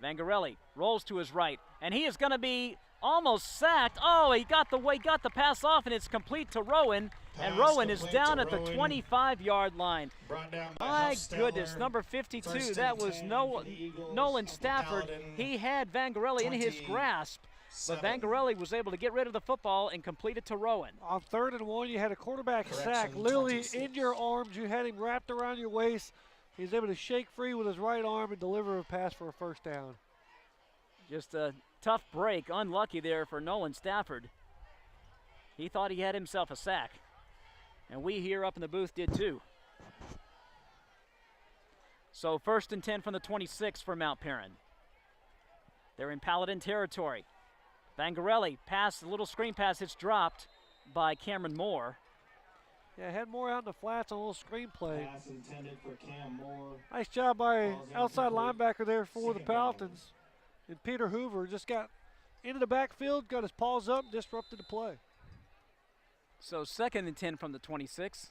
Vangarelli rolls to his right, and he is going to be almost sacked. Oh, he got the pass off, and it's complete to Rowan. And Pass Rowan is complete down to at the Rowan. 25-yard line. Brought down by My Huffstetler. goodness, number 52, 1st that and was 10 Nolan for the Eagles Nolan at the Stafford. Paladin He had Vangarelli in his grasp, but 27. Vangarelli was able to get rid of the football and complete it to Rowan. On 3rd and 1, you had a quarterback sack. Correction, Literally 26. in your arms, you had him wrapped around your waist. He's able to shake free with his right arm and deliver a pass for a 1st down. Just a tough break, unlucky there for Nolan Stafford. He thought he had himself a sack, and we here up in the booth did too. So 1st and 10 from the 26 for Mount Paran. They're in Paladin territory. Vangarelli pass, a little screen pass. It's dropped by Cameron Moore. Yeah, had Moore out in the flats on a little screenplay. Pass intended for Cam Moore. Nice job by Ball's outside incomplete. linebacker there for the Second down. Paladins. And Peter Hoover just got into the backfield, got his paws up, disrupted the play. So 2nd and 10 from the 26.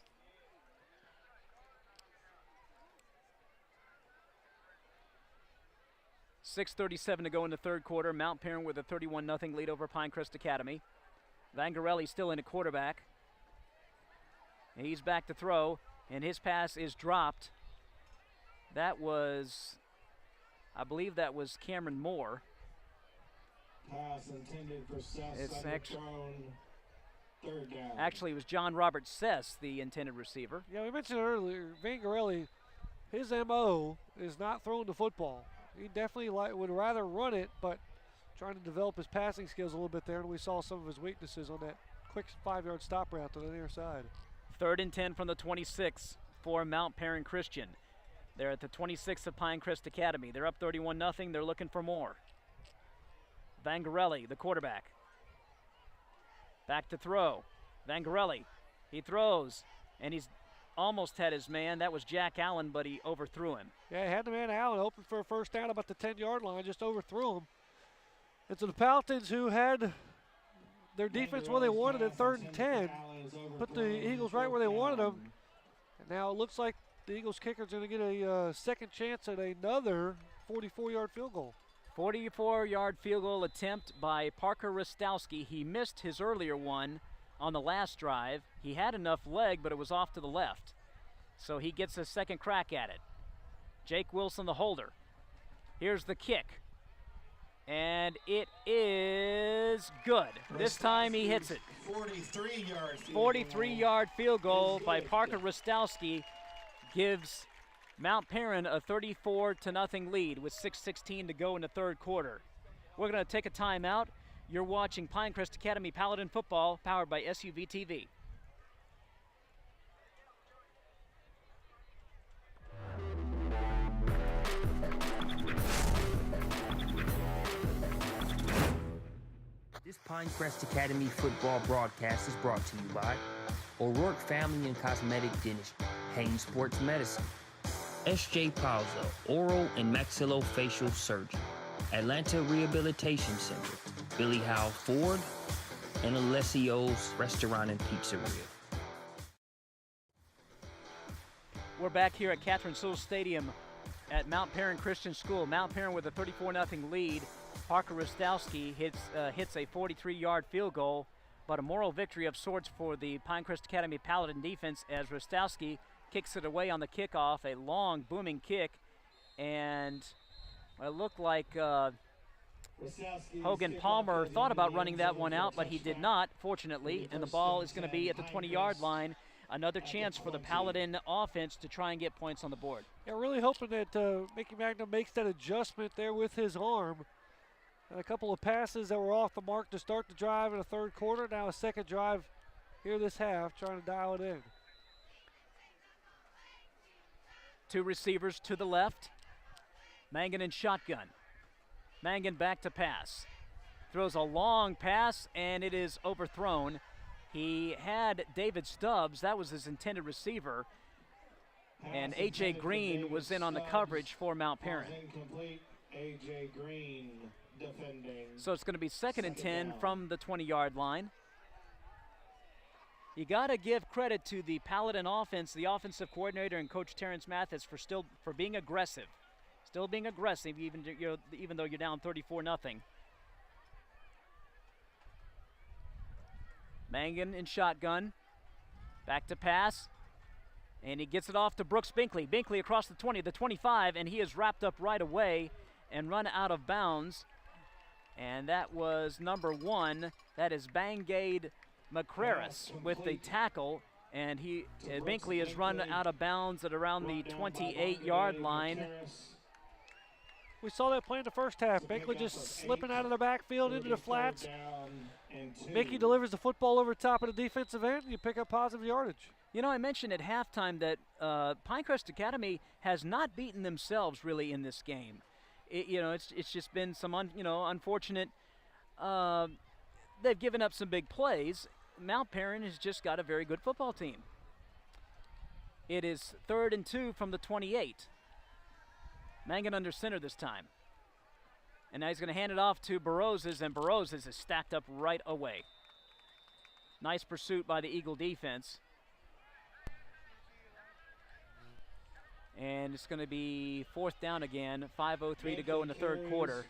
.6:37 to go in the third quarter. Mount Paran with a 31-0 lead over Pinecrest Academy. Vangarelli still in at quarterback. And he's back to throw, and his pass is dropped. That was, I believe that was Cameron Moore. Pass intended for Seth. It's Underthrown. Third down. Actually, it was John Robert Sess, the intended receiver. Yeah, we mentioned earlier, Vangarelli, his MO is not throwing the football. He definitely would rather run it, but trying to develop his passing skills a little bit there, and we saw some of his weaknesses on that quick 5-yard stop route to the near side. 3rd and 10 from the 26 for Mount Paran Christian. They're at the 26 of Pinecrest Academy. They're up 31-0. They're looking for more. Vangarelli, the quarterback. Back to throw. Vangarelli, he throws, and he's almost had his man. That was Jack Allen, but he overthrew him. Yeah, he had the man Allen open for a first down about the 10-yard line, just overthrew him. And so the Paladins, who had their defense where they wanted it, 3rd and 10, put the Eagles right where they wanted them. And now it looks like the Eagles kicker's going to get a second chance at another 44-yard field goal. 44-yard field goal attempt by Parker Rostowski. He missed his earlier one on the last drive. He had enough leg, but it was off to the left. So he gets a second crack at it. Jake Wilson, the holder. Here's the kick. And it is good. This time he hits it. 43-yard field goal by Parker Rostowski gives Mount Paran a 34-0 lead with 6:16 to go in the third quarter. We're going to take a timeout. You're watching Pinecrest Academy Paladin football, powered by SUV TV. This Pinecrest Academy football broadcast is brought to you by O'Rourke Family and Cosmetic Dentistry, Hain Sports Medicine, S.J. Palzo, Oral and Maxillofacial Surgery, Atlanta Rehabilitation Center, Billy Howe Ford, and Alessio's Restaurant and Pizzeria. We're back here at Catherine Sewell Stadium at Mount Paran Christian School. Mount Paran with a 34-0 lead. Parker Rostowski hits a 43-yard field goal, but a moral victory of sorts for the Pinecrest Academy Paladin defense as Rostowski kicks it away on the kickoff, a long, booming kick, and it looked like Hogan Palmer thought about running that one out, but he did not, fortunately, and the ball is going to be at the 20-yard line. Another chance for the Paladin offense to try and get points on the board. Yeah, really hoping that Mickey Magnum makes that adjustment there with his arm. And a couple of passes that were off the mark to start the drive in the third quarter. Now a second drive here this half, trying to dial it in. Two receivers to the left. Mangan in shotgun. Mangan back to pass. Throws a long pass, and it is overthrown. He had David Stubbs. That was his intended receiver. And A.J. Green was in on the coverage for Mount Paran. A.J. Green defending. So it's going to be 2nd and 10 from the 20-yard line. You got to give credit to the Paladin offense, the offensive coordinator and Coach Terrence Mathis for being aggressive. Still being aggressive even though you're down 34-0. Mangan in shotgun. Back to pass. And he gets it off to Brooks Binkley. Binkley across the 20, the 25, and he is wrapped up right away and run out of bounds. And that was number 1. That is Bangade McCraris with the tackle. And Binkley is run out of bounds at around the 28-yard line. We saw that play in the first half. Binkley just slipping out of the backfield into the flats. Mickey delivers the football over top of the defensive end, and you pick up positive yardage. You know, I mentioned at halftime that Pinecrest Academy has not beaten themselves really in this game. It's just been some unfortunate they've given up some big plays. Mount Paran has just got a very good football team. It is 3rd and 2 from the 28. Mangan under center this time. And now he's going to hand it off to Baroses, and Baroses is stacked up right away. Nice pursuit by the Eagle defense. And it's going to be 4th down again, 5:03 to go in the 3rd quarter.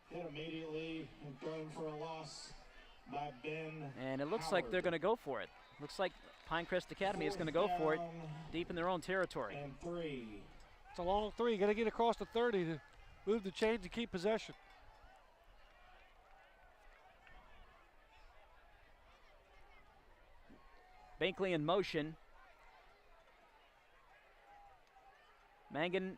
Hit immediately and thrown for a loss by Ben. And it looks like they're going to go for it. Looks like Pinecrest Academy is going to go for it deep in their own territory. And 3. It's a long 3. You got to get across the 30 to move the chains and keep possession. Bankley in motion. Mangan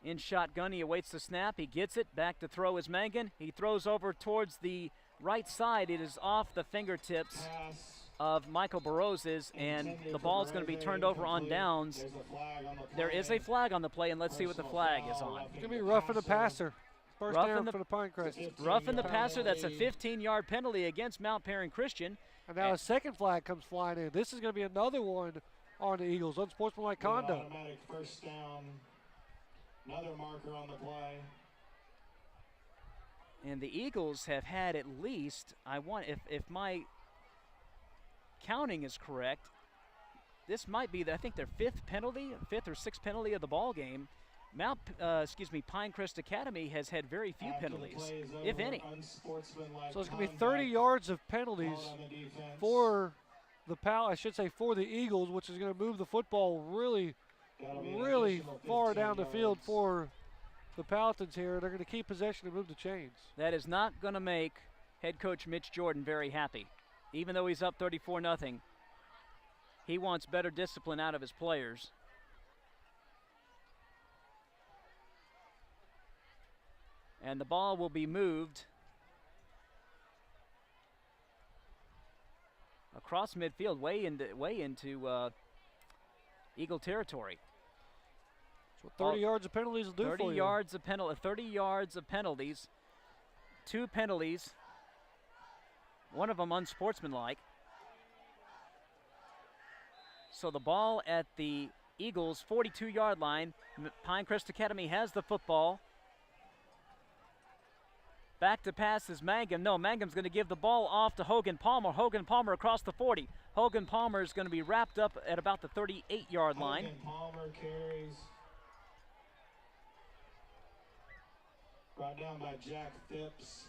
in shotgun. He awaits the snap. He gets it. Back to throw is Mangan. He throws over towards the right side. It is off the fingertips of Michael Baroses, and the ball's going to be turned over on downs. There is a flag on the play, and let's see what the flag is on. It's going to be roughing the passer. First down for the Pinecrest. Roughing the passer. That's a 15-yard penalty against Mount Paran Christian. And now a second flag comes flying in. This is going to be another one on the Eagles. Unsportsmanlike conduct. Automatic first down. Another marker on the play. And the Eagles have had at least, if my counting is correct, this might be, I think, their 5th or 6th penalty of the ball game. Pinecrest Academy has had very few penalties, if any. So it's going to be 30 yards of penalties for for the Eagles, which is going to move the football really far down the field for the Palatins here. They're going to keep possession and move the chains. That is not going to make head coach Mitch Jordan very happy. Even though he's up 34-0, he wants better discipline out of his players. And the ball will be moved across midfield, way into Eagle territory. That's what 30 yards of penalties will do for you. 30 yards of penalties. 2 penalties. One of them unsportsmanlike. So the ball at the Eagles' 42-yard line. Pinecrest Academy has the football. Back to pass is Mangum. No, Mangum's going to give the ball off to Hogan Palmer. Hogan Palmer across the 40. Hogan Palmer is going to be wrapped up at about the 38-yard line. Hogan Palmer carries. Brought down by Jack Phipps.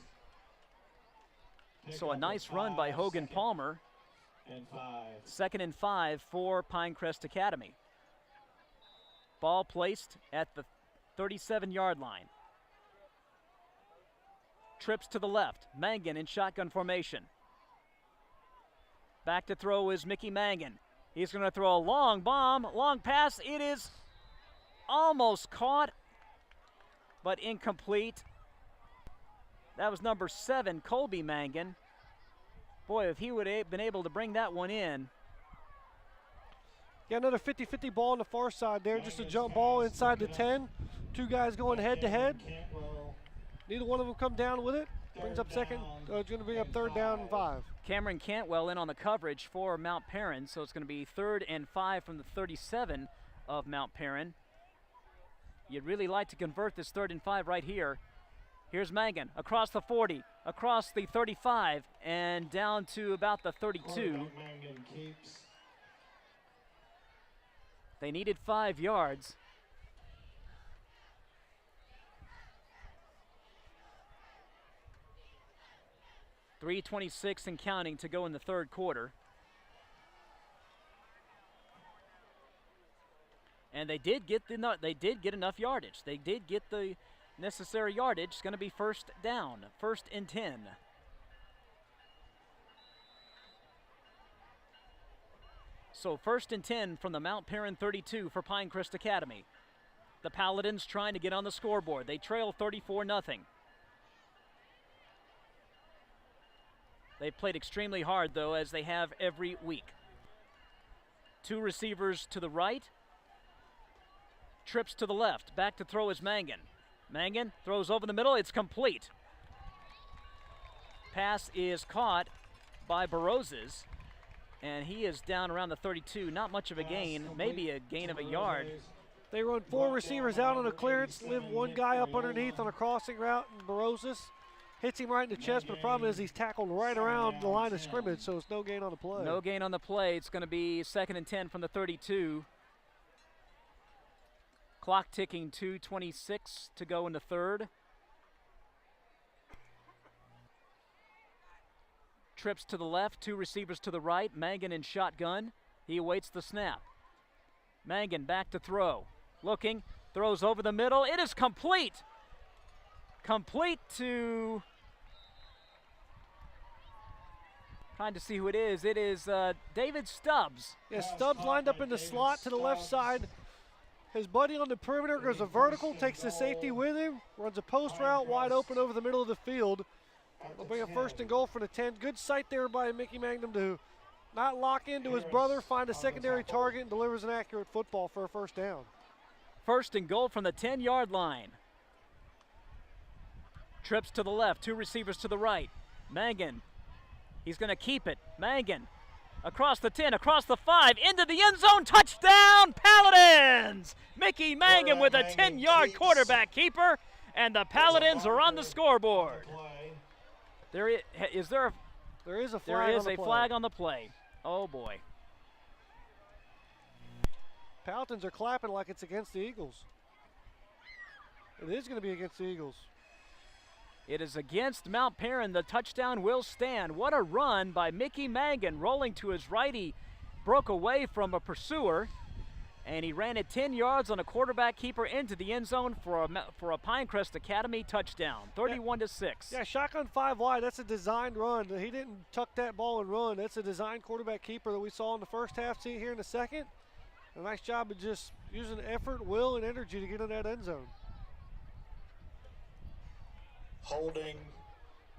So a nice run by Hogan Palmer. And 5. 2nd and 5 for Pinecrest Academy. Ball placed at the 37-yard line. Trips to the left. Mangan in shotgun formation. Back to throw is Mickey Mangan. He's going to throw a long bomb, long pass. It is almost caught, but incomplete. That was number 7, Colby Mangan. Boy, if he would have been able to bring that one in. Yeah, another 50-50 ball on the far side there. Just a jump ball inside the 10. 2 guys going head-to-head. Neither one of them come down with it. Brings up second. It's going to bring up 3rd down and 5. Cameron Cantwell in on the coverage for Mount Paran, so it's going to be 3rd and 5 from the 37 of Mount Paran. You'd really like to convert this 3rd and 5 right here. Here's Mangan across the 40, across the 35, and down to about the 32. They needed 5 yards. .326 and counting to go in the 3rd quarter. And they did get enough yardage. They did get the necessary yardage. It's going to be 1st down, 1st and 10. So 1st and 10 from the Mount Paran 32 for Pinecrest Academy. The Paladins trying to get on the scoreboard. They trail 34-0. They've played extremely hard, though, as they have every week. 2 receivers to the right. Trips to the left. Back to throw is Mangan. Mangan throws over the middle. It's complete. pass is caught by Barozes, and he is down around the 32. Not much of a gain, maybe a gain of a yard. They run 4 receivers out on a clearance, leave one guy up underneath on a crossing route, and Barozes hits him right in the chest, but the problem is he's tackled right around the line of scrimmage, so it's no gain on the play. No gain on the play. It's going to be 2nd and 10 from the 32. Clock ticking, 2:26 to go in the third. Trips to the left, 2 receivers to the right. Mangan in shotgun. He awaits the snap. Mangan back to throw. Looking, throws over the middle. It is complete. Complete to... Trying to see who it is. It is David Stubbs. Yeah, Stubbs lined up in the slot to the left side. His buddy on the perimeter goes a vertical, takes the safety with him, runs a post route wide open over the middle of the field. We'll bring a 1st and goal for the 10. Good sight there by Mickey Magnum to not lock into his brother, find a secondary target, and delivers an accurate football for a 1st down. 1st and goal from the 10-yard line. Trips to the left, 2 receivers to the right. Mangan, he's going to keep it. Mangan across the 10, across the 5, into the end zone, touchdown, Paladins! Mickey Mangan with a 10-yard quarterback keeper, and the Paladins are on the scoreboard. There is a flag on the play. Oh boy. Paladins are clapping like it's against the Eagles. It is going to be against the Eagles. It is against Mount Paran. The touchdown will stand. What a run by Mickey Mangan, rolling to his right. He broke away from a pursuer, and he ran it 10 yards on a quarterback keeper into the end zone for a Pinecrest Academy touchdown, 31-6. Yeah, shotgun 5 wide. That's a designed run. He didn't tuck that ball and run. That's a designed quarterback keeper that we saw in the first half. See it here in the second. A nice job of just using effort, will, and energy to get in that end zone. Holding,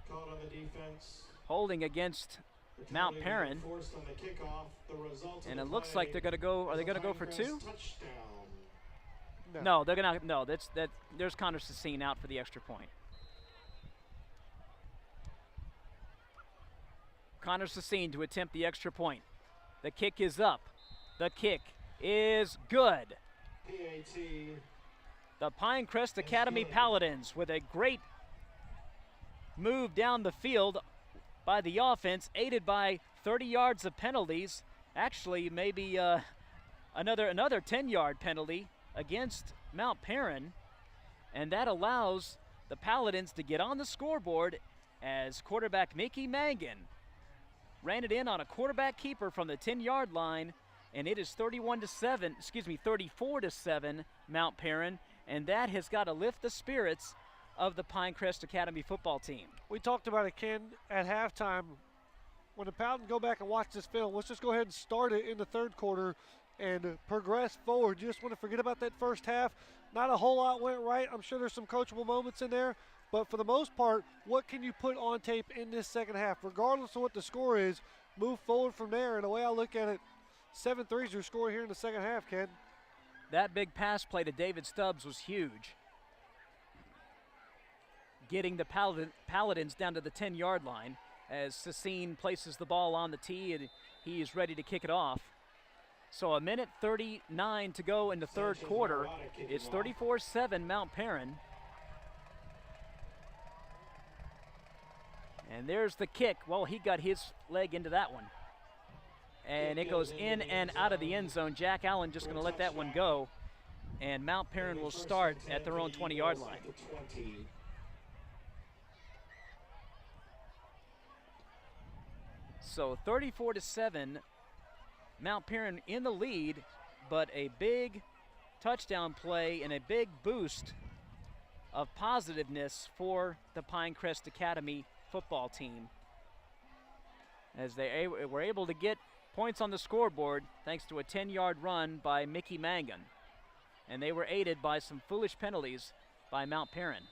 caught on the defense. Holding against Mount Paran. And it looks like they're going to go. Are they going to go for 2? No, they're going to. No, there's Connor Sassine out for the extra point. Connor Sassine to attempt the extra point. The kick is up. The kick is good. The Pinecrest Academy Paladins with a great move down the field by the offense, aided by 30 yards of penalties. Actually, maybe another 10-yard penalty against Mount Paran, and that allows the Paladins to get on the scoreboard as quarterback Mickey Mangan ran it in on a quarterback keeper from the 10-yard line, and it is 34-7 Mount Paran, and that has got to lift the spirits of the Pinecrest Academy football team. We talked about it, Ken, at halftime. When the Paladins go back and watch this film, let's just go ahead and start it in the third quarter and progress forward. You just want to forget about that first half. Not a whole lot went right. I'm sure there's some coachable moments in there, but for the most part, what can you put on tape in this second half? Regardless of what the score is, move forward from there. And the way I look at it, 7-3 is your score here in the second half, Ken. That big pass play to David Stubbs was huge, getting the Paladins down to the 10-yard line as Sassine places the ball on the tee and he is ready to kick it off. So 1:39 to go in the third quarter. It's 34-7 Mount Paran. And there's the kick. Well, he got his leg into that one. And it goes in and out of the end zone. Jack Allen just going to let that one go. And Mount Paran will start at their own 20-yard line. So 34-7, Mount Paran in the lead, but a big touchdown play and a big boost of positiveness for the Pinecrest Academy football team, as they were able to get points on the scoreboard thanks to a 10-yard run by Mickey Mangan, and they were aided by some foolish penalties by Mount Paran.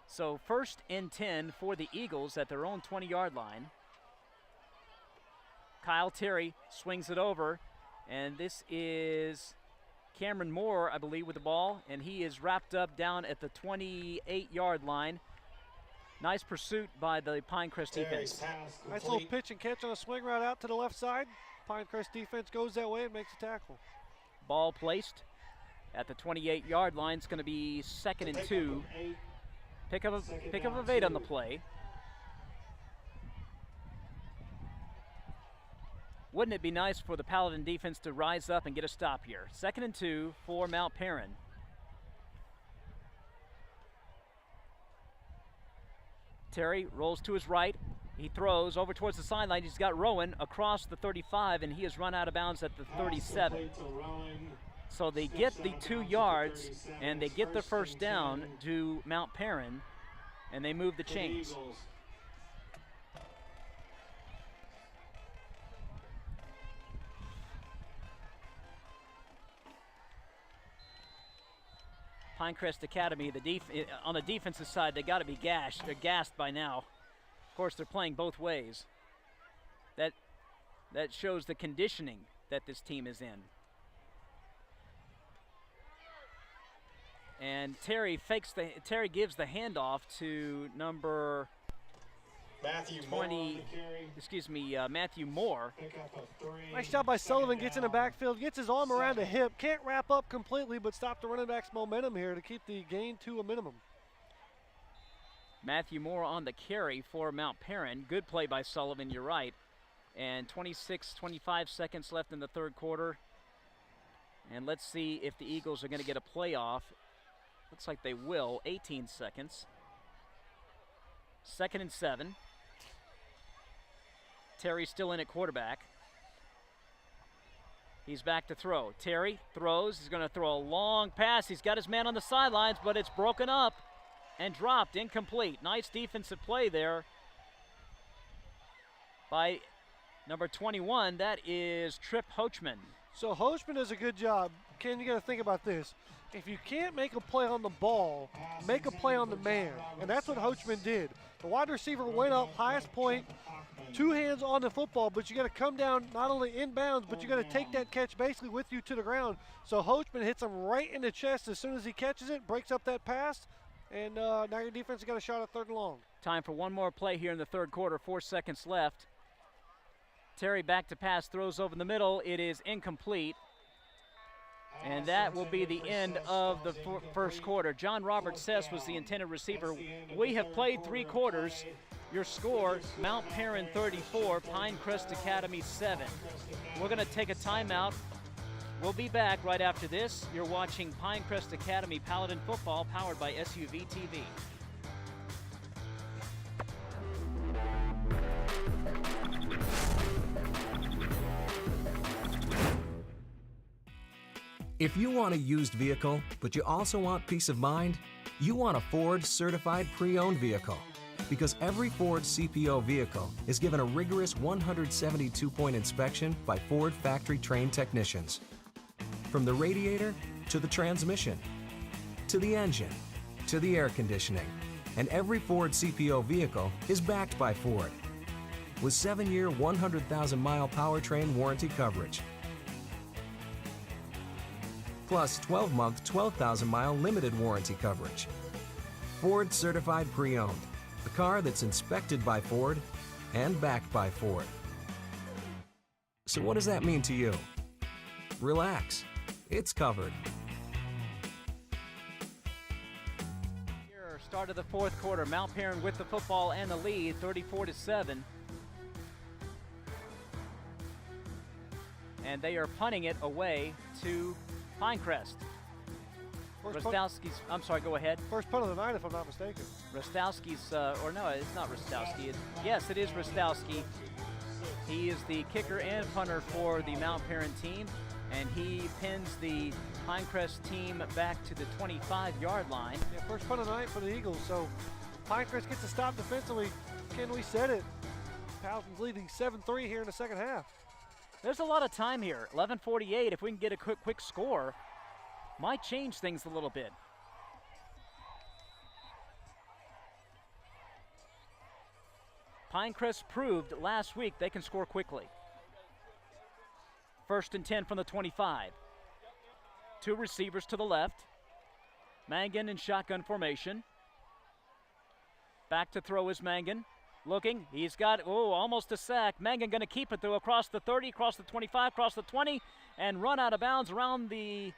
So 1st and 10 for the Eagles at their own 20-yard line. Kyle Terry swings it over, and this is Cameron Moore, I believe, with the ball, and he is wrapped up down at the 28-yard line. Nice pursuit by the Pinecrest defense. Nice little pitch and catch on a swing route out to the left side. Pinecrest defense goes that way and makes a tackle. Ball placed at the 28-yard line. It's going to be 2nd and 2. Pick up of 8 on the play. Wouldn't it be nice for the Paladin defense to rise up and get a stop here? 2nd and 2 for Mount Paran. Terry rolls to his right. He throws over towards the sideline. He's got Rowan across the 35, and he has run out of bounds at the 37. So they get the 2 yards, and they get the first down to Mount Paran, and they move the chains. Pinecrest Academy, on the defensive side, they got to be gashed. They're gassed by now. Of course, they're playing both ways. That shows the conditioning that this team is in. And Terry gives the handoff to number Matthew 20, Matthew Moore. Nice job by Sullivan, gets in the backfield, gets his arm around the hip. Can't wrap up completely, but stop the running back's momentum here to keep the gain to a minimum. Matthew Moore on the carry for Mount Paran. Good play by Sullivan, you're right. And 25 seconds left in the third quarter. And let's see if the Eagles are going to get a playoff. Looks like they will. 18 seconds. 2nd and 7. Terry still in at quarterback. He's back to throw. Terry throws. He's going to throw a long pass. He's got his man on the sidelines, but it's broken up and dropped. Incomplete. Nice defensive play there by number 21. That is Trip Hochman. So Hochman does a good job. Ken, you got to think about this. If you can't make a play on the ball, make a play on the man. And that's what Hochman did. The wide receiver went up, highest point, 2 hands on the football, but you got to come down not only inbounds, but you got to take that catch basically with you to the ground. So Hochman hits him right in the chest as soon as he catches it, breaks up that pass, and now your defense has got a shot at 3rd and long. Time for one more play here in the third quarter, 4 seconds left. Terry back to pass, throws over the middle. It is incomplete. And that will be the end of the first quarter. John Robert Sess was the intended receiver. We have played 3 quarters. Your score, Mount Paran 34, Pinecrest Academy 7. We're going to take a timeout. We'll be back right after this. You're watching Pinecrest Academy Paladin Football, powered by SUV TV. If you want a used vehicle, but you also want peace of mind, you want a Ford certified pre-owned vehicle. Because every Ford CPO vehicle is given a rigorous 172-point inspection by Ford factory-trained technicians. From the radiator to the transmission, to the engine, to the air conditioning. And every Ford CPO vehicle is backed by Ford. With 7-year, 100,000-mile powertrain warranty coverage. Plus 12-month, 12,000-mile limited warranty coverage. Ford Certified Pre-Owned, a car that's inspected by Ford and backed by Ford. So what does that mean to you? Relax, it's covered. Here, start of the fourth quarter, Mount Paran with the football and the lead, 34-7. And they are punting it away to Pinecrest. Rostowski's, I'm sorry, go ahead. First punt of the night, if I'm not mistaken. Rostowski's, or no, it's not Rostowski. Yes, it is Rostowski. He is the kicker and punter for the Mount Paran team, and he pins the Pinecrest team back to the 25-yard line. Yeah, first punt of the night for the Eagles, so Pinecrest gets a stop defensively. Ken, we said it. Paladins leading 7-3 here in the second half. There's a lot of time here. 11:48. If we can get a quick score, might change things a little bit. Pinecrest proved last week they can score quickly. 1st and 10 from the 25. 2 receivers to the left. Mangan in shotgun formation. Back to throw is Mangan. Looking, he's got, almost a sack. Mangan going to keep it though across the 30, across the 25, across the 20, and run out of bounds around the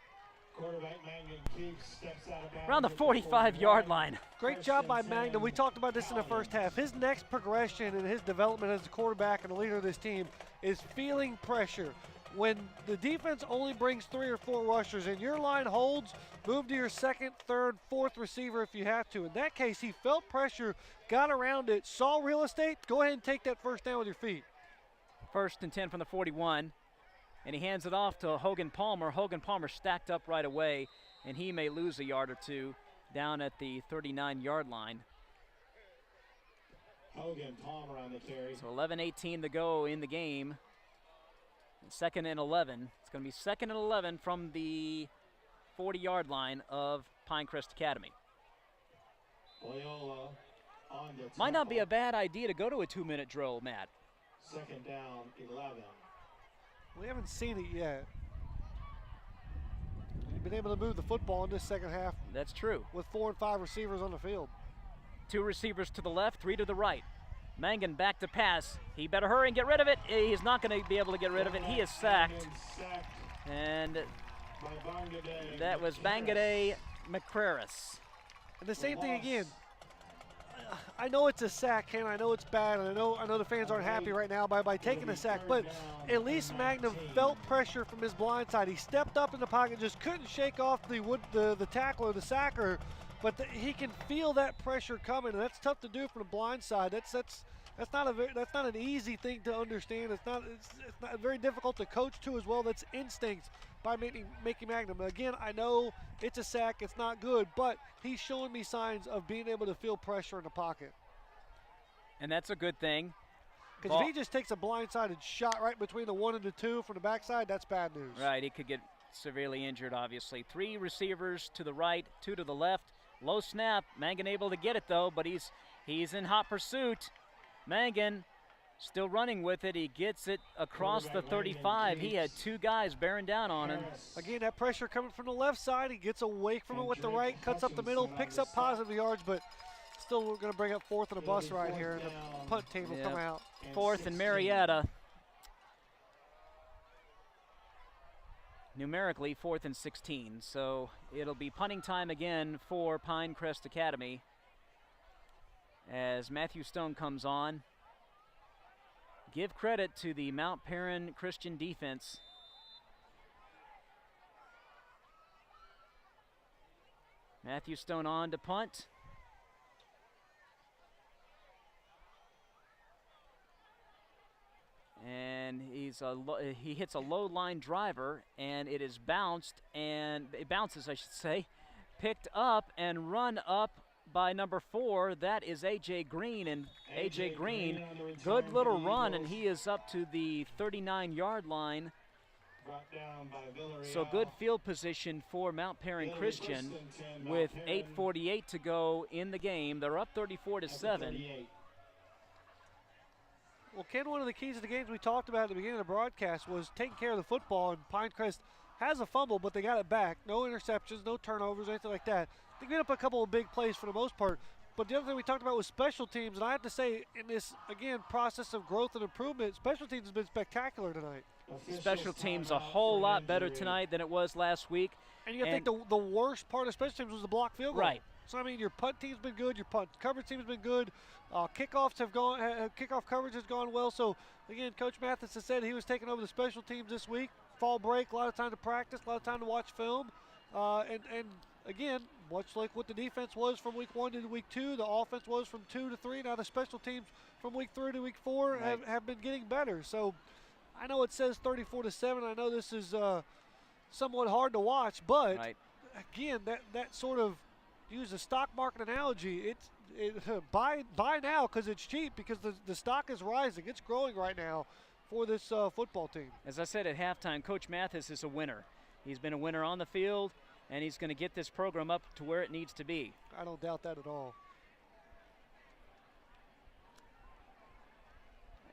Quarterback Mangan keeps, steps out of bounds around the 45-yard line. Great job by Magnum. We talked about this in the first half. His next progression in his development as a quarterback and a leader of this team is feeling pressure. When the defense only brings 3 or 4 rushers and your line holds, move to your second, third, fourth receiver if you have to. In that case, he felt pressure, got around it, saw real estate. Go ahead and take that first down with your feet. 1st and 10 from the 41, and he hands it off to Hogan Palmer. Hogan Palmer stacked up right away, and he may lose a yard or two down at the 39-yard line. Hogan Palmer on the carry. So 11:18 to go in the game. 2nd and 11. It's going to be 2nd and 11 from the 40-yard line of Pinecrest Academy. Loyola on the Might not be a bad idea to go to a 2-minute drill, Matt. 2nd down, 11. We haven't seen it yet. You've been able to move the football in this second half That's true. with 4 and 5 receivers on the field. 2 receivers to the left, 3 to the right. Mangan back to pass. He better hurry and get rid of it. He's not going to be able to get rid of it. He is sacked. And that was Bangade McCraris. And the same thing again. I know it's a sack, Ken. I know it's bad, and I know the fans aren't happy right now by taking a sack, but at least Magnum felt pressure from his blind side. He stepped up in the pocket, just couldn't shake off the tackler, the sacker, but he can feel that pressure coming, and that's tough to do from the blind side. That's not an easy thing to understand. It's not very difficult to coach to as well. That's instinct by making Magnum. Again, I know it's a sack, it's not good, but he's showing me signs of being able to feel pressure in the pocket. And that's a good thing. Because if he just takes a blindsided shot right between the 1 and the 2 from the backside, that's bad news. Right, he could get severely injured, obviously. 3 receivers to the right, 2 to the left. Low snap. Mangan able to get it, though, but he's in hot pursuit. Mangan still running with it. He gets it across the 35. He had 2 guys bearing down on him. Again, that pressure coming from the left side. He gets away from it with the right, cuts up the middle, picks up positive yards, but still we're going to bring up 4th and a bus right here, and the punt team will come out. 4th and Marietta. Numerically 4th and 16, so it'll be punting time again for Pinecrest Academy as Matthew Stone comes on. Give credit to the Mount Paran Christian defense. Matthew Stone on to punt. And he hits a low line driver, and it is bounced, and it bounces, I should say, picked up and run up by number 4. That is A.J. Green, and A.J. Green, good little run, and he is up to the 39-yard line. So good field position for Mount Paran Christian with 8:48 to go in the game. They're up 34-7. Well, Ken, one of the keys to the games we talked about at the beginning of the broadcast was taking care of the football, and Pinecrest has a fumble, but they got it back. No interceptions, no turnovers, anything like that. They get up a couple of big plays for the most part. But the other thing we talked about was special teams, and I have to say, in this, again, process of growth and improvement, special teams has been spectacular tonight. Special teams a whole lot better tonight than it was last week. And you think the worst part of special teams was the block field goal. Right. So, I mean, your punt team's been good, your punt coverage team's been good, kickoff coverage has gone well. So, again, Coach Mathis has said he was taking over the special teams this week. Fall break, a lot of time to practice, a lot of time to watch film. And again, much like what the defense was from week 1 to week 2, the offense was from 2 to 3. Now the special teams from week 3 to week 4 have been getting better. So, I know it says 34-7. I know this is somewhat hard to watch, but again, that sort of, use a stock market analogy, buy now because it's cheap, because the stock is rising. It's growing right now for this football team. As I said at halftime, Coach Mathis is a winner. He's been a winner on the field, and he's going to get this program up to where it needs to be. I don't doubt that at all.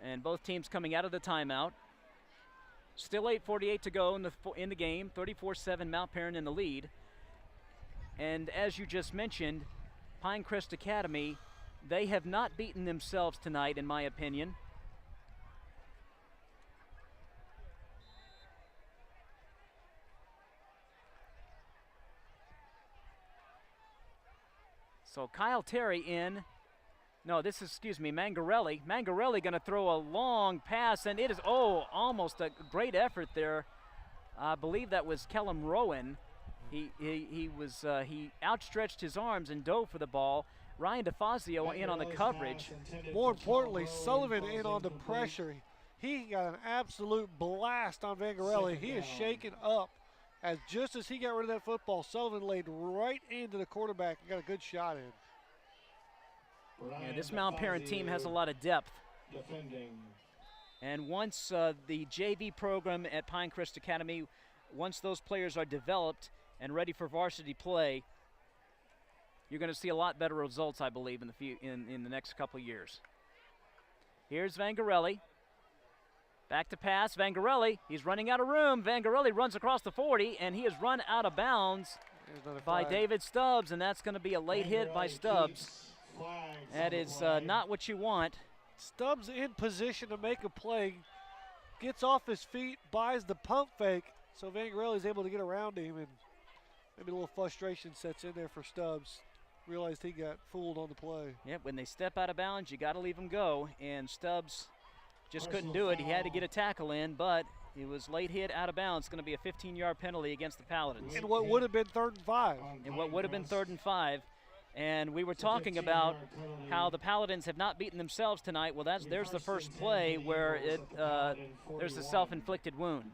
And both teams coming out of the timeout. Still 8:48 to go in the game. 34-7 Mount Paran in the lead. And as you just mentioned, Pinecrest Academy They have not beaten themselves tonight, in my opinion. So Kyle Terry in. No, this is, excuse me, Mangarelli. Mangarelli going to throw a long pass, and it is, almost a great effort there. I believe that was Kellum Rowan. He outstretched his arms and dove for the ball. Ryan DeFazio in on the coverage. More importantly, Sullivan in on the pressure. He got an absolute blast on Vangarelli. He is shaken up. As just as he got rid of that football, Sullivan laid right into the quarterback and got a good shot in. Yeah, this Mount Paran team has a lot of depth. And once the JV program at Pinecrest Academy, once those players are developed and ready for varsity play, you're going to see a lot better results, I believe, in the next couple of years. Here's Vangarelli. Back to pass, Vangarelli. He's running out of room. Vangarelli runs across the 40, and he is run out of bounds by David Stubbs, and that's going to be a late hit by Stubbs. That is not what you want. Stubbs in position to make a play, gets off his feet, buys the pump fake, so Vangarelli is able to get around him, and maybe a little frustration sets in there for Stubbs. Realized he got fooled on the play. Yep, when they step out of bounds, you got to leave them go, and Stubbs just couldn't do it. He had to get a tackle in, but it was late hit out of bounds. It's going to be a 15-yard penalty against the Paladins. And what would have been 3rd and 5. And what would have been 3rd and 5. And we were talking about how the Paladins have not beaten themselves tonight. Well, there's the first play where there's a self-inflicted wound.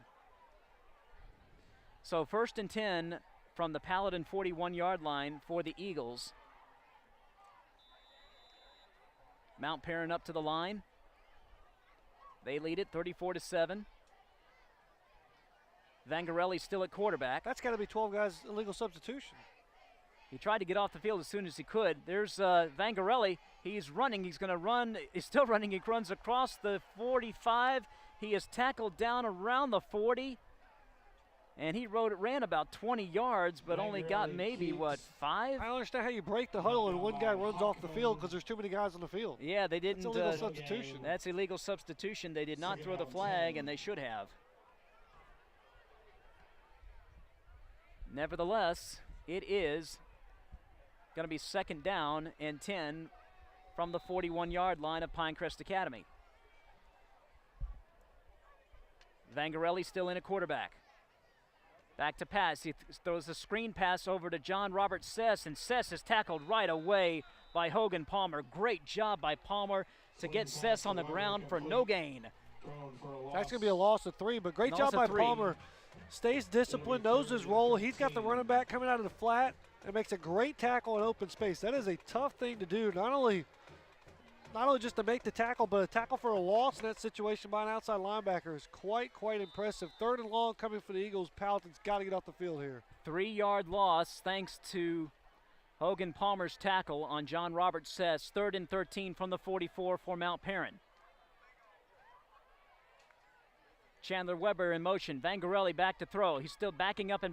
So 1st and 10 from the Paladin 41-yard line for the Eagles. Mount Paran up to the line. They lead it 34-7. Vangarelli still at quarterback. That's got to be 12 guys illegal substitution. He tried to get off the field as soon as he could. There's Vangarelli. He's running. He's going to run. He's still running. He runs across the 45. He is tackled down around the 40. And he ran about 20 yards, but only got maybe, 5? I don't understand how you break the huddle and one guy runs off the field because there's too many guys on the field. Yeah, they didn't. That's illegal substitution. That's illegal substitution. They did not throw the flag, and they should have. Nevertheless, it is going to be 2nd down and 10 from the 41-yard line of Pinecrest Academy. Vangarelli still in at quarterback. Back to pass. He throws a screen pass over to John Robert Sess, and Sess is tackled right away by Hogan Palmer. Great job by Palmer to get Sess on the ground for no gain. That's going to be a loss of 3, but great job by Palmer. Stays disciplined, knows his role. He's got the running back coming out of the flat and makes a great tackle in open space. That is a tough thing to do, not only just to make the tackle, but a tackle for a loss in that situation by an outside linebacker is quite impressive. 3rd and long coming for the Eagles. Paladins got to get off the field here. 3-yard loss thanks to Hogan Palmer's tackle on John Robert Sess. 3rd and 13 from the 44 for Mount Paran. Chandler Weber in motion. Vangarelli back to throw. He's still backing up.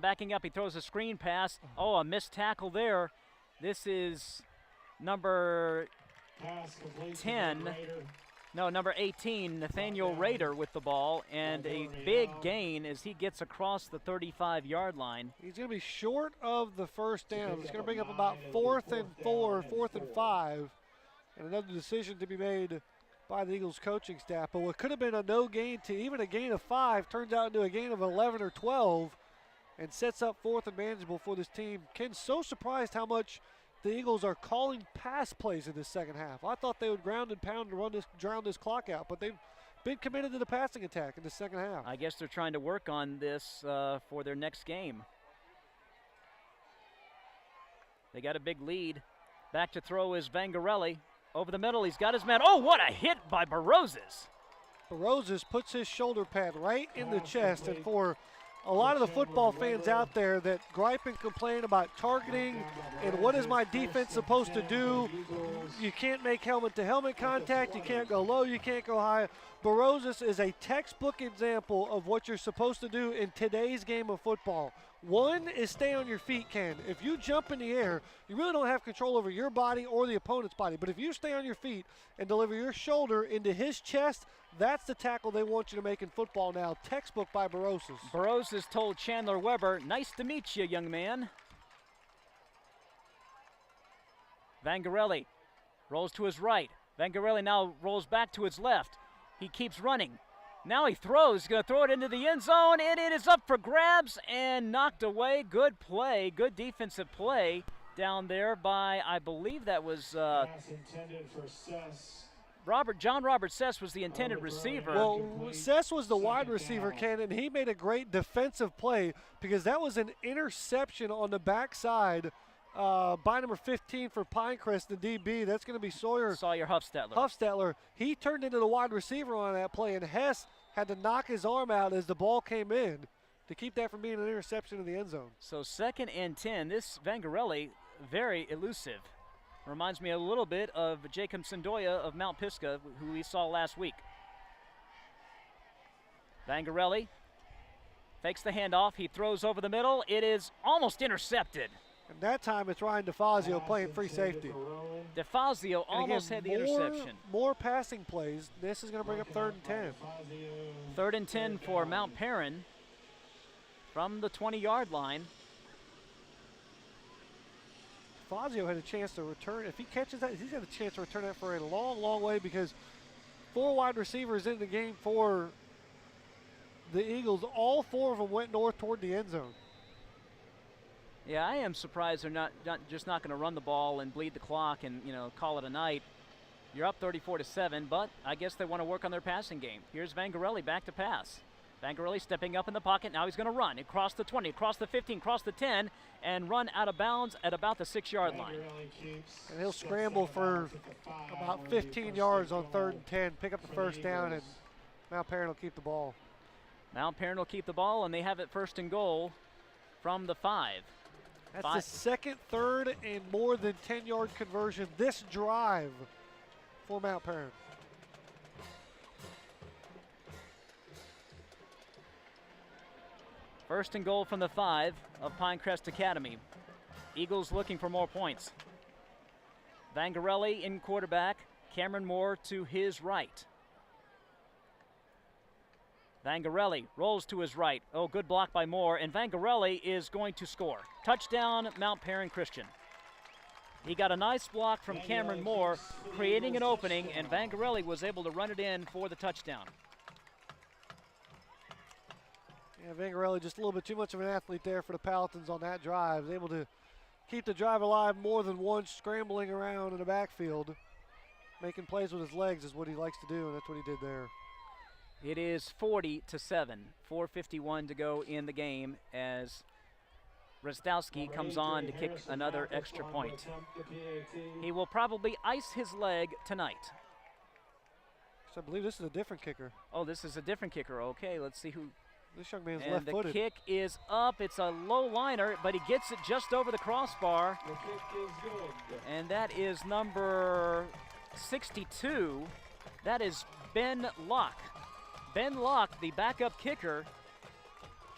He throws a screen pass. Oh, a missed tackle there. This is number 18, Nathaniel Rader with the ball, and a big gain as he gets across the 35-yard line. He's going to be short of the 1st down. It's going to bring up about 4th and 4, 4th and 5, and another decision to be made by the Eagles coaching staff. But what could have been a no gain to even a gain of 5 turns out into a gain of 11 or 12 and sets up 4th and manageable for this team. Ken's so surprised how much the Eagles are calling pass plays in this 2nd half. I thought they would ground and pound and drown this clock out, but they've been committed to the passing attack in the 2nd half. I guess they're trying to work on this for their next game. They got a big lead. Back to throw is Vangarelli. Over the middle, he's got his man. Oh, what a hit by Barozes. Barozes puts his shoulder pad right in the chest, and for a lot of the football fans out there that gripe and complain about targeting and what is my defense supposed to do, you can't make helmet-to-helmet contact, you can't go low, you can't go high. Barozes is a textbook example of what you're supposed to do in today's game of football. One is stay on your feet, Ken. If you jump in the air, you really don't have control over your body or the opponent's body. But if you stay on your feet and deliver your shoulder into his chest, that's the tackle they want you to make in football now. Textbook by Baroses. Baroses told Chandler Weber, nice to meet you, young man. Vangarelli rolls to his right. Vangarelli now rolls back to his left. He keeps running. Now he throws. He's going to throw it into the end zone, and it is up for grabs and knocked away. Good play, good defensive play down there by, I believe that was Pass intended for Sess. John Robert Sess was the intended receiver. Well, Sess was the wide receiver, Ken, and he made a great defensive play because that was an interception on the backside by number 15 for Pinecrest, the DB. That's going to be Sawyer Huffstetler. He turned into the wide receiver on that play, and Hess had to knock his arm out as the ball came in to keep that from being an interception in the end zone. So 2nd and 10. This Vangarelli, very elusive. Reminds me a little bit of Jacob Sendoya of Mount Pisgah, who we saw last week. Vangarelli fakes the handoff. He throws over the middle. It is almost intercepted. And that time it's Ryan DeFazio playing free safety. DeFazio almost had the interception. More passing plays. This is going to bring up 3rd and 10. 3rd and 10 for Mount Paran from the 20-yard line. DeFazio had a chance to return. If he catches that, he's got a chance to return that for a long, long way because 4 wide receivers in the game for the Eagles. All 4 of them went north toward the end zone. Yeah, I am surprised they're not going to run the ball and bleed the clock and, call it a night. You're up 34-7, but I guess they want to work on their passing game. Here's Vangarelli back to pass. Vangarelli stepping up in the pocket. Now he's going to run across the 20, across the 15, across the 10, and run out of bounds at about the 6-yard line. And he'll scramble for about 15 yards on 3rd and 10, pick up the first down, and Mount Paran will keep the ball. Mount Paran will keep the ball, and they have it 1st and goal from the 5. That's the 2nd, 3rd, and more than 10-yard conversion this drive for Mount Paran. First and goal from the 5 of Pinecrest Academy. Eagles looking for more points. Vangarelli in quarterback, Cameron Moore to his right. Vangarelli rolls to his right. Oh, good block by Moore, and Vangarelli is going to score. Touchdown, Mount Paran Christian. He got a nice block from Cameron Moore, creating an opening, and Vangarelli was able to run it in for the touchdown. Yeah, Vangarelli just a little bit too much of an athlete there for the Palatins on that drive. Able to keep the drive alive more than once, scrambling around in the backfield. Making plays with his legs is what he likes to do, and that's what he did there. It is 40-7, 4:51 to go in the game as Rostowski comes on to kick another extra point. He will probably ice his leg tonight. So I believe this is a different kicker. Oh, this is a different kicker. Okay, let's see who. This young man's and left-footed. The kick is up. It's a low liner, but he gets it just over the crossbar. The kick is good. And that is number 62. That is Ben Locke. Ben Locke, the backup kicker,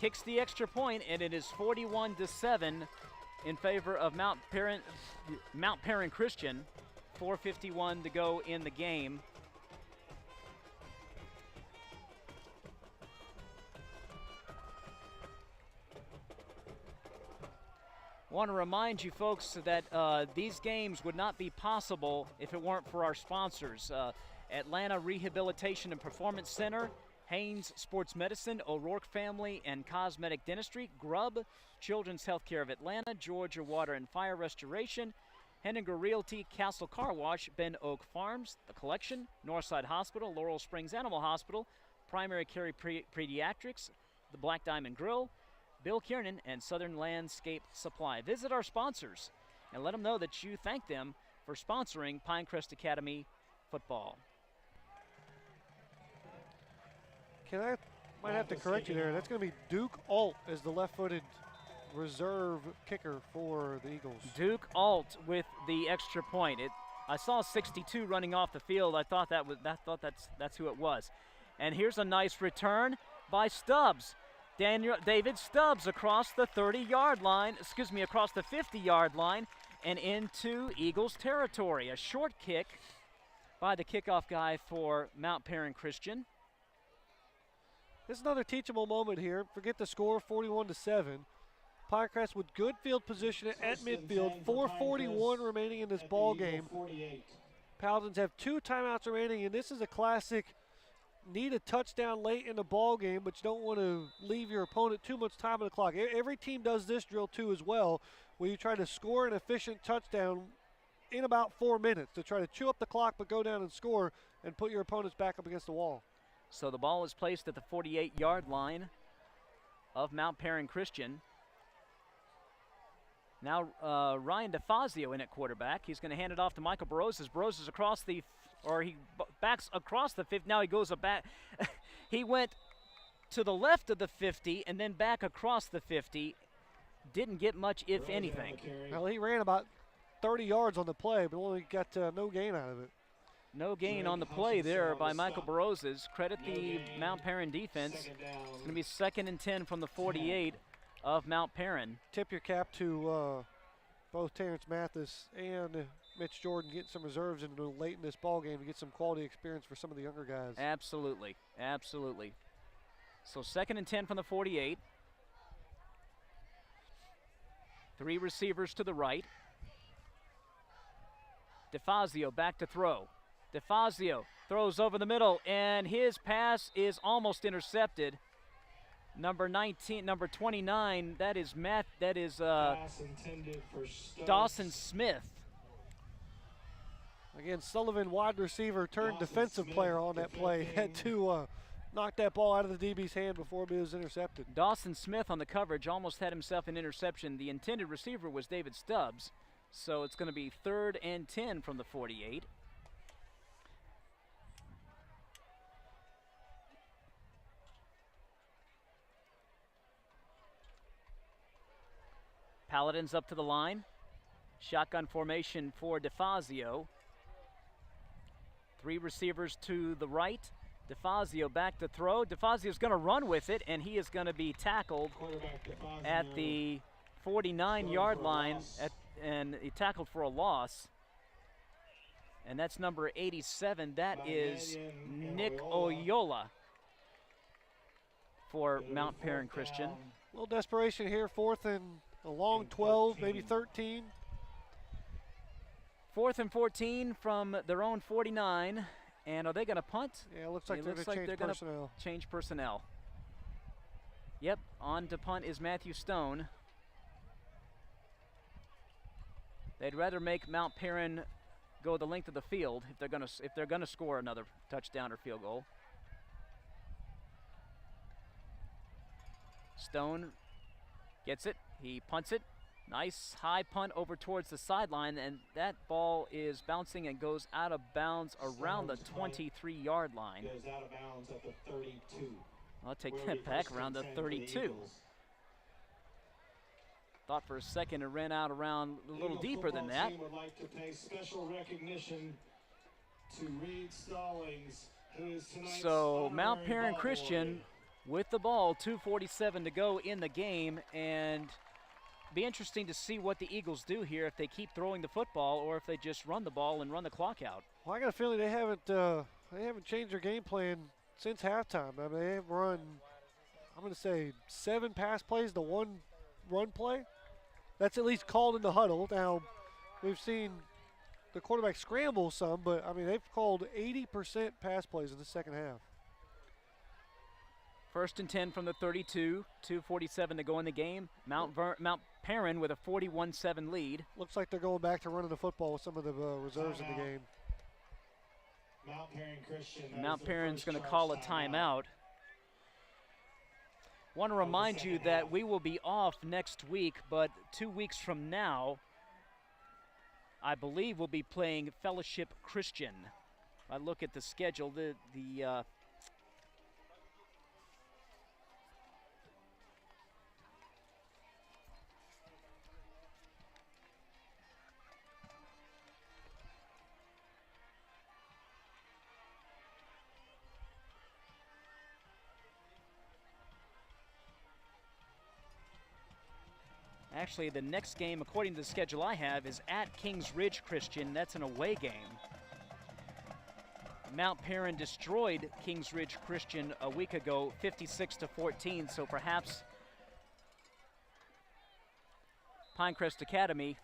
kicks the extra point, and it is 41-7 in favor of Mount Paran Christian. 4:51 to go in the game. Want to remind you folks that these games would not be possible if it weren't for our sponsors. Atlanta Rehabilitation and Performance Center, Haynes Sports Medicine, O'Rourke Family and Cosmetic Dentistry, Grubb, Children's Healthcare of Atlanta, Georgia Water and Fire Restoration, Henninger Realty, Castle Car Wash, Ben Oak Farms, The Collection, Northside Hospital, Laurel Springs Animal Hospital, Primary Care Pediatrics, the Black Diamond Grill, Bill Kiernan, and Southern Landscape Supply. Visit our sponsors and let them know that you thank them for sponsoring Pinecrest Academy football. Might have to correct you there. That's going to be Duke Alt as the left-footed reserve kicker for the Eagles. Duke Alt with the extra point. I saw 62 running off the field. I thought that's who it was. And here's a nice return by Stubbs. David Stubbs across the 30-yard line, across the 50-yard line and into Eagles territory. A short kick by the kickoff guy for Mount Paran Christian. This is another teachable moment here. Forget the score, 41-7. Pinecrest with good field position at midfield. 4:41 remaining in this ball game. Paladins have 2 timeouts remaining, and this is a classic need a touchdown late in the ball game, but you don't want to leave your opponent too much time on the clock. Every team does this drill too as well, where you try to score an efficient touchdown in about 4 minutes to try to chew up the clock but go down and score and put your opponents back up against the wall. So the ball is placed at the 48-yard line of Mount Paran Christian. Now Ryan DeFazio in at quarterback. He's going to hand it off to Michael Baroses. Baroses across the, he backs across the 50. Now he goes back. He went to the left of the 50 and then back across the 50. Didn't get much, if anything. Well, he ran about 30 yards on the play, but only got no gain out of it. No gain on the play there by Michael Baroses. Credit the Mount Paran defense. It's going to be 2nd and 10 from the 48 of Mount Paran. Tip your cap to both Terrence Mathis and Mitch Jordan getting some reserves in late in this ball game to get some quality experience for some of the younger guys. Absolutely, absolutely. So 2nd and 10 from the 48. 3 receivers to the right. DeFazio back to throw. DeFazio throws over the middle, and his pass is almost intercepted. Number 29, that is Dawson Smith. Again, Sullivan, wide receiver turned defensive player on that play, had to knock that ball out of the DB's hand before it was intercepted. Dawson Smith on the coverage almost had himself an interception. The intended receiver was David Stubbs, so it's going to be 3rd and 10 from the 48. Paladins up to the line. Shotgun formation for DeFazio. 3 receivers to the right. DeFazio back to throw. DeFazio's going to run with it, and he is going to be tackled at the 49-yard line, and he tackled for a loss. And that's number 87. That is Nick Oyola for Mount Paran Christian. A little desperation here, 4th and a long 12, maybe 13. 4th and 14 from their own 49. And are they going to punt? Yeah, it looks like they're going to change personnel. Yep, on to punt is Matthew Stone. They'd rather make Mount Paran go the length of the field if they're going to score another touchdown or field goal. Stone gets it. He punts it. Nice high punt over towards the sideline, and that ball is bouncing and goes out of bounds around the 23-yard line. Goes out of bounds at the 32. I'll take that back around the 32. Thought for a second it ran out around a little deeper than that. Team would like to pay special recognition to Reed Stallings, who is tonight's So Mount honorary Paran ball Christian with the ball, 2:47 to go in the game, and be interesting to see what the Eagles do here, if they keep throwing the football or if they just run the ball and run the clock out. Well, I got a feeling they haven't changed their game plan since halftime. I mean, they have run, I'm going to say 7 pass plays to 1 run play. That's at least called in the huddle. Now, we've seen the quarterback scramble some, but I mean, they've called 80% pass plays in the second half. 1st and 10 from the 32, 2:47 to go in the game. Mount Paran with a 41-7 lead. Looks like they're going back to running the football with some of the reserves in the game. Mount Paran Christian. Mount Paran's going to call a timeout. Want to remind you that we will be off next week, but 2 weeks from now, I believe we'll be playing Fellowship Christian. I look at the schedule, Actually, the next game, according to the schedule I have, is at Kings Ridge Christian. That's an away game. Mount Paran destroyed Kings Ridge Christian a week ago, 56-14, so perhaps Pinecrest Academy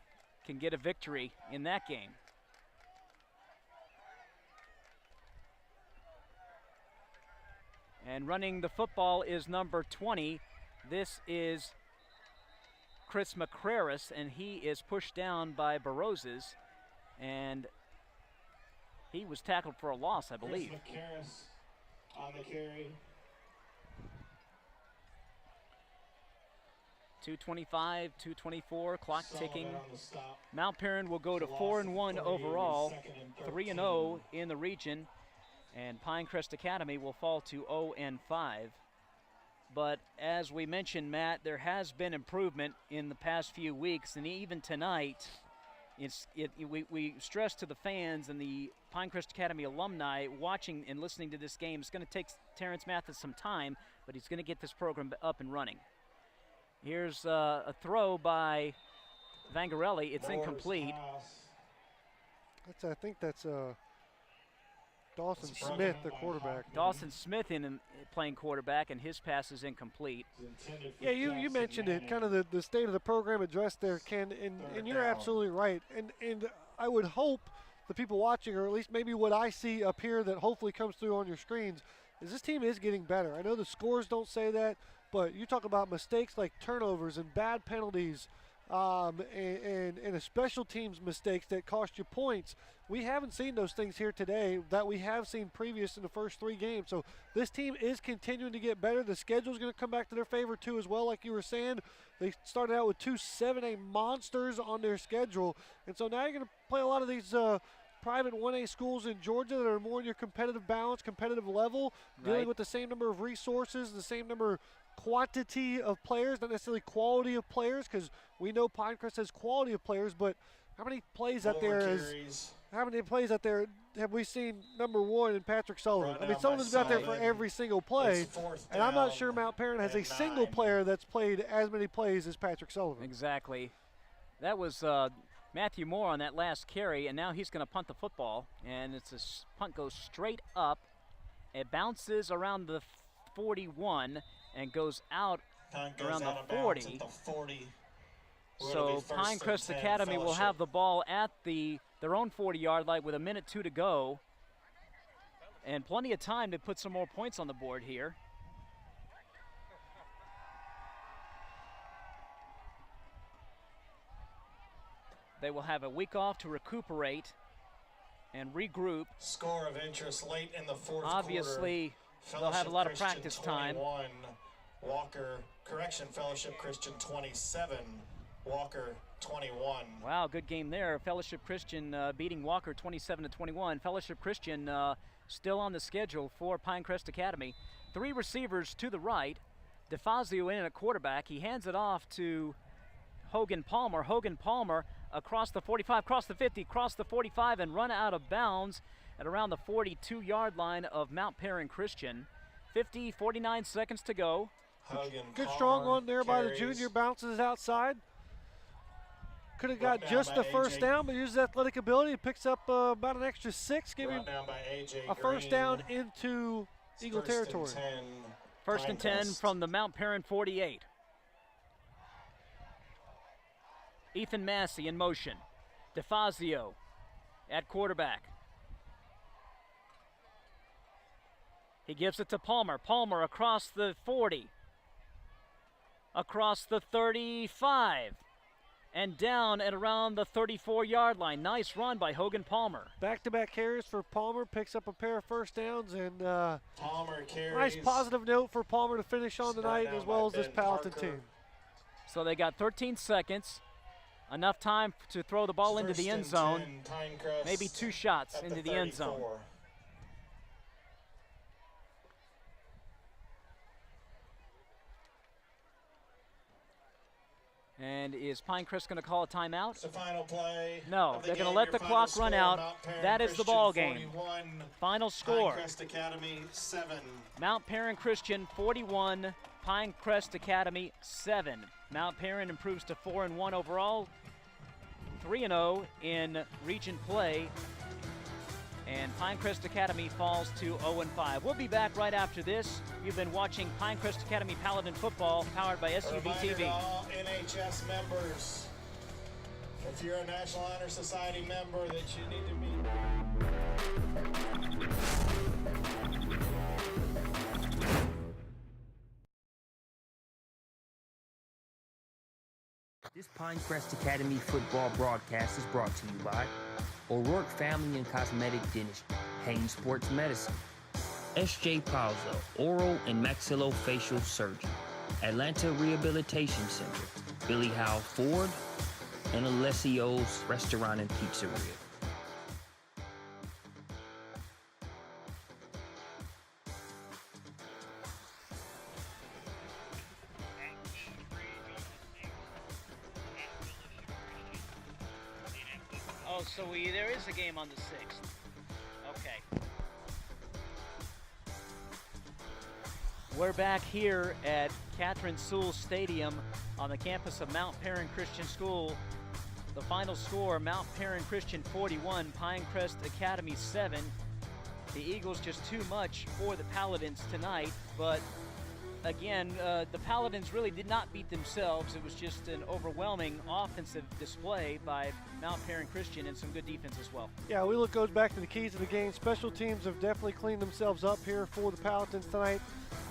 can get a victory in that game. And running the football is number 20. This is Chris McCraris, and he is pushed down by Baroses, and he was tackled for a loss, I believe. Chris McCraris on the carry. 2:25, 2:24, clock ticking. Mount Paran will go to 4-1 overall, 3-0 in the region, and Pinecrest Academy will fall to 0-5. But as we mentioned, Matt, there has been improvement in the past few weeks, and even tonight, we stress to the fans and the Pinecrest Academy alumni watching and listening to this game, it's going to take Terrence Mathis some time, but he's going to get this program up and running. Here's a throw by Vangarelli. It's incomplete. I think that's Dawson Smith, the quarterback. Dawson Smith playing quarterback, and his pass is incomplete. Yeah, you mentioned it, kind of the state of the program addressed there, Ken, and you're absolutely right. And I would hope the people watching, or at least maybe what I see up here that hopefully comes through on your screens, is this team is getting better. I know the scores don't say that, but you talk about mistakes like turnovers and bad penalties, and a special teams mistakes that cost you points. We haven't seen those things here today that we have seen previous in the first 3 games. So this team is continuing to get better. The schedule's going to come back to their favor too as well, like you were saying. They started out with 2 7A monsters on their schedule. And so now you're going to play a lot of these private 1A schools in Georgia that are more in your competitive balance, competitive level, dealing with the same number of resources, the same number quantity of players, not necessarily quality of players, because we know Pinecrest has quality of players, but how many plays out there have we seen number 1 in Patrick Sullivan? I mean, Sullivan's out there for every single play, and I'm not sure Mount Paran has a single player that's played as many plays as Patrick Sullivan. Exactly. That was Matthew Moore on that last carry, and now he's going to punt the football, and punt goes straight up. It bounces around the 41 and goes out around the 40. So Pinecrest Academy will have the ball at their own 40-yard line with 1:02 to go, and plenty of time to put some more points on the board here. They will have a week off to recuperate and regroup. Score of interest late in the fourth Obviously, quarter. they'll have a lot of Christian practice time. 21, Fellowship Christian 27, Walker 21. Wow, good game there. Fellowship Christian beating Walker 27-21. Fellowship Christian still on the schedule for Pinecrest Academy. 3 receivers to the right. DeFazio in at quarterback. He hands it off to Hogan Palmer. Hogan Palmer across the 45, across the 50, across the 45, and run out of bounds at around the 42-yard line of Mount Paran Christian. 49 seconds to go. Good strong on there by the junior, bounces outside. Could have got just the first down, but uses athletic ability, picks up about an extra 6, giving a first down into Eagle territory. First and 10 from the Mount Paran 48. Ethan Massey in motion. DeFazio at quarterback. He gives it to Palmer. Palmer across the 40. Across the 35. And down at around the 34-yard line. Nice run by Hogan Palmer. Back-to-back carries for Palmer. Picks up a pair of first downs. And Palmer carries. Nice positive note for Palmer to finish on tonight, as well as this Palatine team. So they got 13 seconds. Enough time to throw the ball into the end zone. Maybe 2 shots into the end zone. And is Pinecrest going to call a timeout? It's the final play. No, they're going to let the clock run out. That is the ball game. Final score. Pinecrest Academy 7. Mount Paran Christian 41, Pinecrest Academy 7. Mount Paran improves to 4-1 overall, 3-0 in region play, and Pinecrest Academy falls to 0-5. We'll be back right after this. You've been watching Pinecrest Academy Paladin football, powered by SUV Reminder to TV. all NHS members, if you're a National Honor Society member, that you need to be. This Pinecrest Academy football broadcast is brought to you by O'Rourke Family and Cosmetic Dentistry, Haynes Sports Medicine, S.J. Palzo, Oral and Maxillofacial Surgeon, Atlanta Rehabilitation Center, Billy Howe Ford, and Alessio's Restaurant and Pizzeria. Oh, so there is a game on the 6th. Okay. We're back here at Catherine Sewell Stadium on the campus of Mount Paran Christian School. The final score, Mount Paran Christian 41, Pinecrest Academy 7. The Eagles just too much for the Paladins tonight, but again, the Paladins really did not beat themselves. It was just an overwhelming offensive display by Mount Paran Christian and some good defense as well. Yeah, we look goes back to the keys of the game. Special teams have definitely cleaned themselves up here for the Paladins tonight.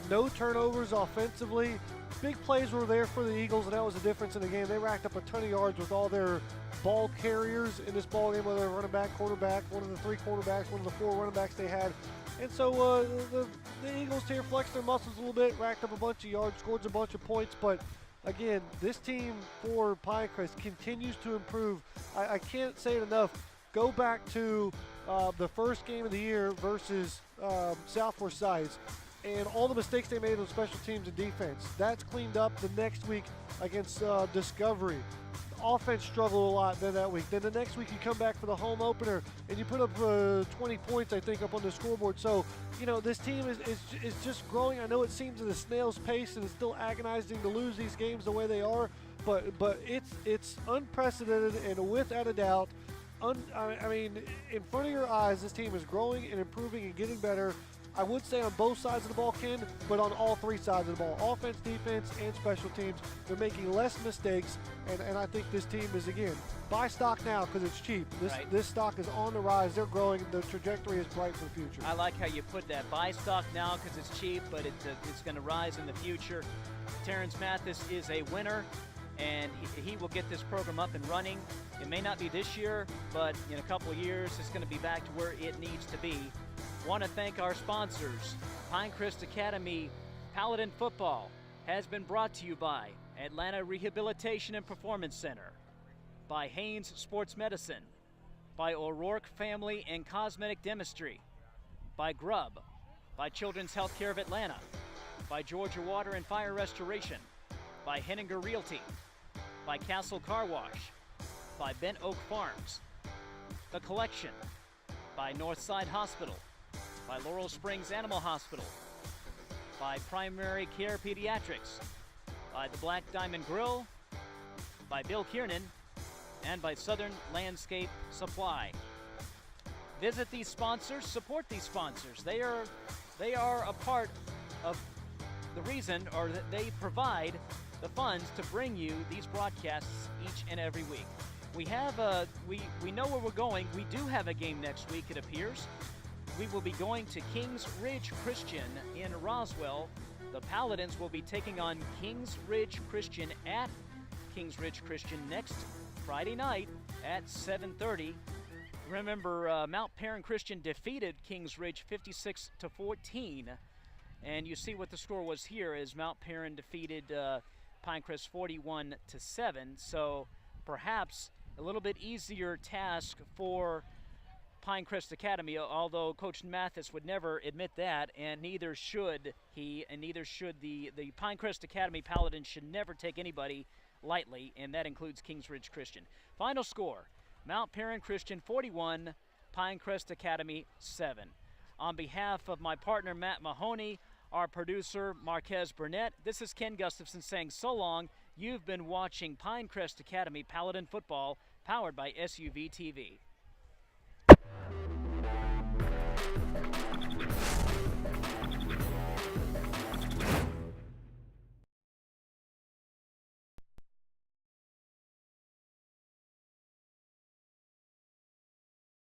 No turnovers offensively. Big plays were there for the Eagles, and that was the difference in the game. They racked up a ton of yards with all their ball carriers in this ball game, whether they're running back, quarterback, one of the 3 quarterbacks, one of the 4 running backs they had. And so the Eagles here flexed their muscles a little bit, racked up a bunch of yards, scored a bunch of points. But again, this team for Pinecrest continues to improve. I can't say it enough. Go back to the first game of the year versus South Forsyth, and all the mistakes they made on special teams and defense. That's cleaned up the next week against Discovery. Offense struggled a lot then that week. Then the next week you come back for the home opener and you put up 20 points, I think, up on the scoreboard. So, you know, this team is just growing. I know it seems at a snail's pace and it's still agonizing to lose these games the way they are, but it's unprecedented, and without a doubt, I mean, in front of your eyes, this team is growing and improving and getting better. I would say on both sides of the ball, Ken, but on all 3 sides of the ball, offense, defense, and special teams. They're making less mistakes, and I think this team is, again, buy stock now because it's cheap. This stock is on the rise. They're growing. The trajectory is bright for the future. I like how you put that. Buy stock now because it's cheap, but it's going to rise in the future. Terrence Mathis is a winner, and he will get this program up and running. It may not be this year, but in a couple of years, it's going to be back to where it needs to be. Want to thank our sponsors. Pinecrest Academy Paladin Football has been brought to you by Atlanta Rehabilitation and Performance Center, by Haynes Sports Medicine, by O'Rourke Family and Cosmetic Dentistry, by Grubb, by Children's Healthcare of Atlanta, by Georgia Water and Fire Restoration, by Henninger Realty, by Castle Car Wash, by Bent Oak Farms, The Collection, by Northside Hospital, by Laurel Springs Animal Hospital, by Primary Care Pediatrics, by the Black Diamond Grill, by Bill Kiernan, and by Southern Landscape Supply. Visit these sponsors, support these sponsors. They are a part of the reason, or that they provide the funds to bring you these broadcasts each and every week. We have we know where we're going. We do have a game next week, it appears. We will be going to Kings Ridge Christian in Roswell. The Paladins will be taking on Kings Ridge Christian at Kings Ridge Christian next Friday night at 7:30. Remember, Mount Paran Christian defeated Kings Ridge 56-14, and you see what the score was here as Mount Paran defeated Pinecrest 41-7. So perhaps a little bit easier task for Pinecrest Academy, although Coach Mathis would never admit that, and neither should he, and neither should the Pinecrest Academy Paladins should never take anybody lightly, and that includes Kings Ridge Christian. Final score, Mount Paran Christian 41, Pinecrest Academy 7. On behalf of my partner Matt Mahoney, our producer, Marquez Burnett. This is Ken Gustafson saying so long. You've been watching Pinecrest Academy Paladin Football, powered by SUV TV.